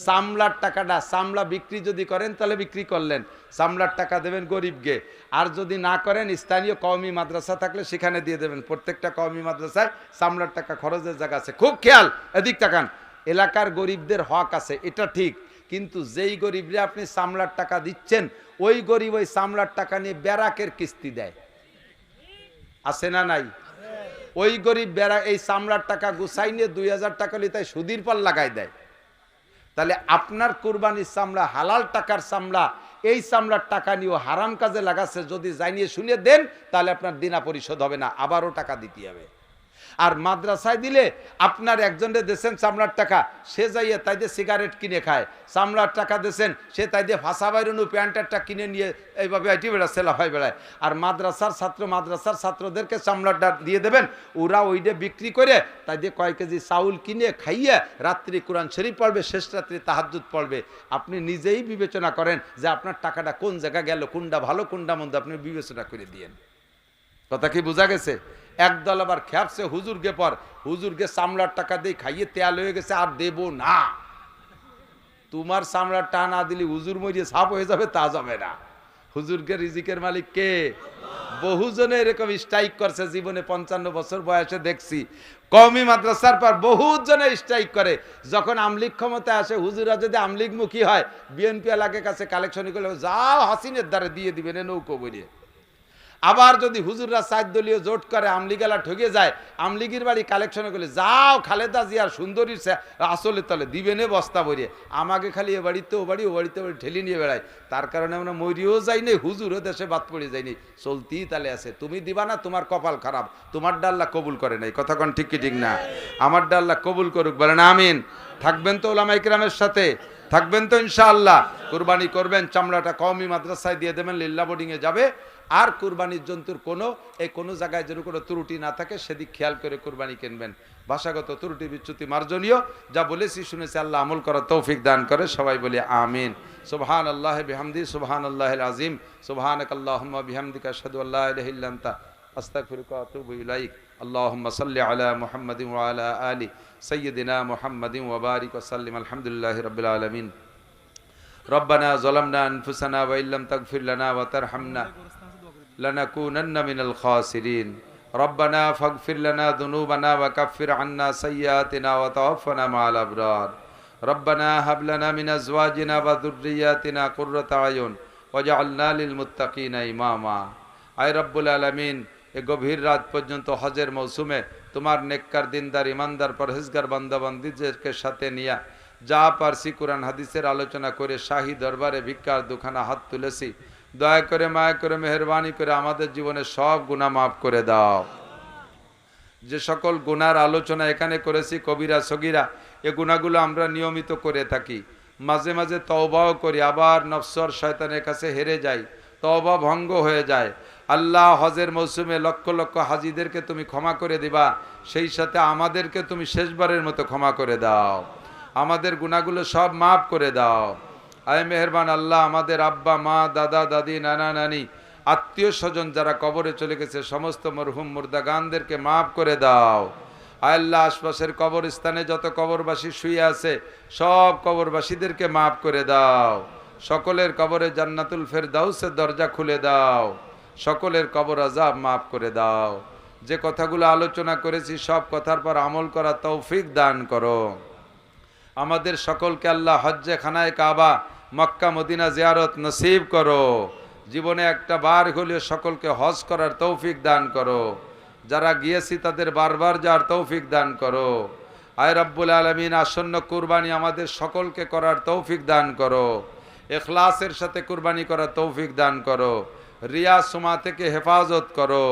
চামড়ার টাকাটা, চামড়া বিক্রি যদি করেন তাহলে বিক্রি করলেন, চামড়ার টাকা দেবেন গরিবকে। আর যদি না করেন স্থানীয় কওমি মাদ্রাসা থাকলে সেখানে দিয়ে দেবেন। প্রত্যেকটা কওমি মাদ্রাসায় চামড়ার টাকা খরচের জায়গা আছে। খুব খেয়াল, এদিক তাকান। এলাকার গরিবদের হক আছে, এটা ঠিক, কিন্তু যেই গরিবরে আপনি চামড়ার টাকা দিচ্ছেন, ওই গরিব ওই চামড়ার টাকা নিয়ে ব্যারাকের কিস্তি দেয়, আছে না নাই? ওই গরিব বেড়া এই চামড়ার টাকা গুছাই নিয়ে 2,000 টাকা নিয়ে তাই সুদির পর লাগাই দেয়। তাহলে আপনার কুরবানির চামড়া হালাল টাকার চামড়া, এই চামড়ার টাকা নিয়েও হারাম কাজে লাগাচ্ছে, যদি জানিয়ে শুনিয়ে দেন তাহলে আপনার দিনা পরিশোধ হবে না, আবারও টাকা দিতে হবে। আর মাদ্রাসায় দিলে আপনার একজনে দেশেন চামড়ার টাকা, সে যাইয়ে তাই দিয়ে সিগারেট কিনে খায়, চামড়ার টাকা দেশেন সে তাই দিয়ে ভাষা বাইরনু প্যান্টারটা কিনে নিয়ে এইভাবে আইটি বেড়ায়, সেলাফাই বেড়ায়। আর মাদ্রাসার ছাত্রদেরকে চামড়াটা দিয়ে দেবেন, ওরা ওইটা বিক্রি করে তাই দিয়ে কয়েক কেজি চাউল কিনে খাইয়ে রাত্রি কোরআন শরীফ পড়বে, শেষ রাত্রি তাহাজ্জুদ পড়বে। আপনি নিজেই বিবেচনা করেন যে আপনার টাকাটা কোন জায়গায় গেল, কোনটা ভালো কোনটা মন্দ, আপনি বিবেচনা করে দিয়েন। কথা কি বোঝা গেছে? একদল আবার খেপছে হুজুরকে পর, হুজুরকে চামড়ার টাকা দিয়ে খাইয়ে তেল হয়ে গেছে, আর দেব না। তোমার চামড়ার টাকা না দিলে হুজুর মরিয়ে সাপ হয়ে যাবে, তা যাবে না। হুজুরকে রিজিকের মালিক কে? বহুজনে এরকম স্ট্রাইক করছে জীবনে, 55 বছর বয়সে দেখছি। কওমি মাদ্রাসার পর বহুজনে স্ট্রাইক করে। যখন আমলিগ ক্ষমতায় আসে, হুজুরা যদি আমলিগ মুখী হয়, বিএনপি এলাকার কাছে কালেকশন করে যাও হাসিনের দ্বারা দিয়ে দিবেন নৌকো বইয়ে। আবার যদি হুজুররা 4 দলীয় জোট করে, আমলিগেলা ঠকে যায়, আমলিগির বাড়ি কালেকশনে করলে যাও খালেদা জিয়ার সুন্দরীর আসলে তলে দিবেনে বস্তা ভরিয়ে। আমাকে খালি এ বাড়িতে ও বাড়ি, ও বাড়িতে বাড়ি ঠেলি নিয়ে বেড়ায়। তার কারণে আমরা মরিও যাইনি, হুজুরও দেশে বাদ পড়ে যায়নি, চলতেই তালে আছে। তুমি দিবা না, তোমার কপাল খারাপ, তোমার ডাল্লা কবুল করে নাই। কথা কোন ঠিক কি ঠিক না? আমার ডাল্লা কবুল করুক, বলেন আমিন। থাকবেন তো ওলামা ইকরামের সাথে, থাকবেন তো ইনশাআল্লাহ। কুরবানি করবেন, চামড়াটা কওমি মাদ্রাসায় দিয়ে দেবেন, লিল্লা বোর্ডিংয়ে যাবে। আর কুরবানির জন্তুর কোনো জায়গায় যেন কোনো ত্রুটি না থাকে সেদিক খেয়াল করে কুরবানি কিনবেন। ভাষাগত ত্রুটি বিচ্যুতি মার্জনীয়, যা বলেছি শুনেছি আল্লাহ আমল করার তৌফিক দান করে, সবাই বলি আমিন। সুবহানাল্লাহি বিহামদি, সুবহানাল্লাহিল আযীম, সুবহানাকাল্লাহুম্মা বিহামদিকা আশহাদু আল্লা ইলাহা ইল্লা আনতা আস্তাগফিরুকা ওয়া আতুবু ইলাইক। আল্লাহুম্মা সাল্লি আলা মুহাম্মাদিন ওয়া আলা আলি সাইয়্যিদিনা মুহাম্মাদিন ওয়া বারিক ওয়া সাল্লিম। আলহামদুলিল্লাহি রাব্বিল আলামিন। রব্বানা যালামনা আনফুসানা ওয়া ইল্লাম তাগফির লানা ওয়া তারহামনা লানাকুনান্না মিনাল খাসিরিন। রব্বানা ফাগফির লানা যুনুবানা ওয়া কাফির আন্না সাইয়্যাতিনা ওয়া তাওয়াফানা মা'আল আবরার। রব্বানা হাব লানা মিন আজওয়াজিনা ওয়া যুররিয়াতিনা কুররাতা আয়ুন ওয়াজআলনা লিল মুত্তাকিনা ইমামা। আয় রব্বুল আলামিন, এ গভীর রাত পর্যন্ত হজের মৌসুমে তোমার নেককার দিনদার ইমানদার পরহেজগার বান্দাবান্দীদেরকে সাথে নিয়া যা পারছি কোরআন হাদিসের আলোচনা করে শাহী দরবারে ভিক্ষার দুখানা হাত তুলেছি। দয়া করে মায়া করে মেহেরবানি করে আমাদের জীবনে সব গুনাহ মাফ করে দাও। যে সকল গুনার আলোচনা এখানে করেছি, কবিরা সগীরা, এ গুনাহগুলো আমরা নিয়মিত করে থাকি। মাঝে মাঝে তওবাও করি, আবার নফসর শয়তানের কাছে হেরে যাই, তওবা ভঙ্গ হয়ে যায়। আল্লাহ, হজের মৌসুমে লক্ষ লক্ষ হাজিদেরকে তুমি ক্ষমা করে দিবা, সেই সাথে আমাদেরকে তুমি শেষবারের মতো ক্ষমা করে দাও। আমাদের গুনাহগুলো সব মাফ করে দাও। আয় মেহেরবান আল্লাহ, আমাদের আব্বা মা দাদা দাদি নানা নানি আত্মীয় স্বজন যারা কবরে চলে গেছে সমস্ত মরহুম মুর্দাগানদেরকে মাফ করে দাও। আয় আল্লাহ, আশপাশের কবরস্থানে যত কবরবাসী শুয়ে আছে সব কবরবাসীদেরকে মাফ করে দাও। সকলের কবরে জান্নাতুল ফেরদাউসের দরজা খুলে দাও। সকলের কবর আযাব মাফ করে দাও। যে কথাগুলো আলোচনা করেছি সব কথার পর আমল করা তৌফিক দান করো। আমাদের সকলকে আল্লাহ হজ্জে খানায় কাবা মক্কা মদিনা জিয়ারত নসিব করো। জীবনে একটা বার হলেও সকলকে হজ করার তৌফিক দান করো। যারা গিয়েছি তাদের বারবার যাওয়ার তৌফিক দান করো। আয় রব্বুল আলামিন, আসন্ন কুরবানি আমাদের সকলকে করার তৌফিক দান করো। ইখলাসের সাথে কুরবানি করার তৌফিক দান করো। রিয়া সুমা থেকে হেফাজত করো।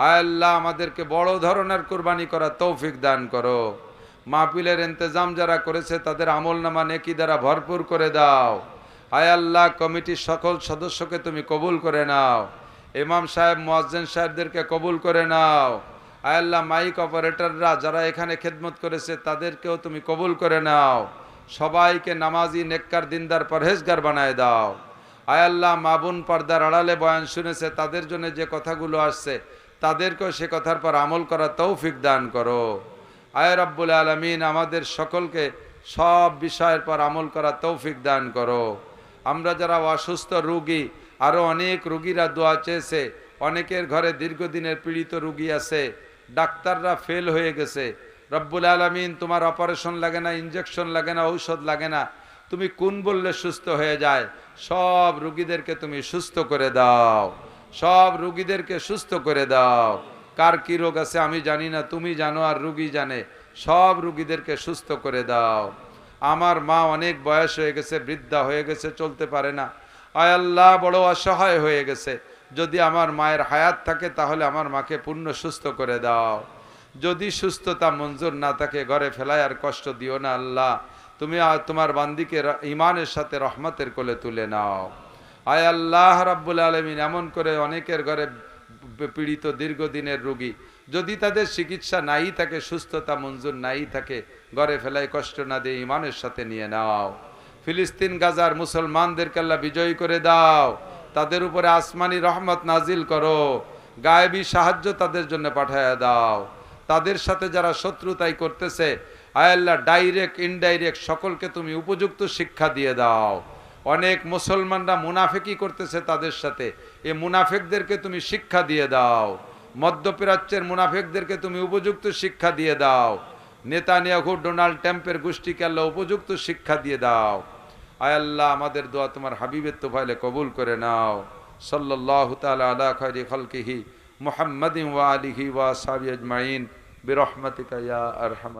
আয় আল্লাহ, আমাদেরকে বড় ধরনের কুরবানি করার তৌফিক দান করো। মাহফিলের ইন্তজাম যারা করেছে তাদের আমলনামা নেকি দ্বারা ভরপুর করে দাও। আয় আল্লাহ, কমিটির সকল সদস্যকে তুমি কবুল করে নাও। ইমাম সাহেব, মুয়াজ্জিন সাহেবদেরকে কবুল করে নাও। আয় আল্লাহ, মাইক অপারেটররা যারা এখানে খেদমত করেছে তাদেরকেও তুমি কবুল করে নাও। সবাইকে নামাজি, নেককার, দিনদার, পরহেজগার বানায় দাও। আয় আল্লাহ, মা বোন পর্দার আড়ালে বয়ান শুনেছে তাদের জন্য যে কথাগুলো আসছে তাদেরকেও সে কথার পর আমল করার তৌফিক দান করো। আয় রব্বুল আলামিন, আমাদের সকলকে সব বিষয়ের পর আমল করার তৌফিক দান করো। আমরা যারা অসুস্থ রোগী, আরও অনেক রোগীরা দোয়া চেয়েছে, অনেকের ঘরে দীর্ঘদিনের পীড়িত রোগী আছে, ডাক্তাররা ফেল হয়ে গেছে। রব্বুল আলামিন, তোমার অপারেশন লাগে না, ইঞ্জেকশন লাগে না, ঔষধ লাগে না, তুমি কোন বললে সুস্থ হয়ে যায়। সব রোগীদেরকে তুমি সুস্থ করে দাও। সব রোগীদেরকে সুস্থ করে দাও। কার কি রোগ আছে আমি জানি না, তুমি জানো আর রোগী জানে। সব রোগীদেরকে সুস্থ করে দাও। আমার মা অনেক বয়স হয়ে গেছে, বৃদ্ধা হয়ে গেছে, চলতে পারে না। আয় আল্লাহ, বড় অসহায় হয়ে গেছে। যদি আমার মায়ের হায়াত থাকে তাহলে আমার মাকে পূর্ণ সুস্থ করে দাও। যদি সুস্থতা মঞ্জুর না থাকে ঘরে ফেলায় আর কষ্ট দিও না আল্লাহ। তুমি তোমার বান্দিকে ইমানের সাথে রহমতের কোলে তুলে নাও। আয় আল্লাহ রাব্বুল আলামিন, এমন করে অনেকের ঘরে পীড়িত দীর্ঘদিনের রোগী, যদি তাদের চিকিৎসা নাই থাকে, সুস্থতা মঞ্জুর নাই থাকে, ঘরে ফেলায় কষ্ট না দিয়ে ইমানের সাথে নিয়ে নাও। ফিলিস্তিন গাজার মুসলমানদেরকে আল্লাহ বিজয়ী করে দাও। তাদের উপরে আসমানি রহমত নাজিল করো। গায়েবী সাহায্য তাদের জন্য পাঠায়া দাও। তাদের সাথে যারা শত্রুতাই করতেছে, আয় আল্লাহ, ডাইরেক্ট ইনডাইরেক্ট সকলকে তুমি উপযুক্ত শিক্ষা দিয়ে দাও। অনেক মুসলমানরা মুনাফিকি করতেছে তাদের সাথে, এই মুনাফিকদেরকে তুমি শিক্ষা দিয়ে দাও। মধ্যপ্রাচ্যের মুনাফিকদেরকে তুমি উপযুক্ত শিক্ষা দিয়ে দাও। নেতানিয়াহু, ডোনাল্ড ট্রাম্পের গোষ্ঠীকে আল্লাহ উপযুক্ত শিক্ষা দিয়ে দাও। আয় আল্লাহ, আমাদের দোয়া তোমার হাবিবের তোফাইলে কবুল করে নাও। সাল্লাল্লাহু তাআলা আলা খায়রি খালকিহি মুহাম্মাদিন ওয়া আলিহি ওয়া আসহাবিহি আজমাইন বিরহমাতিকা ইয়া আরহামার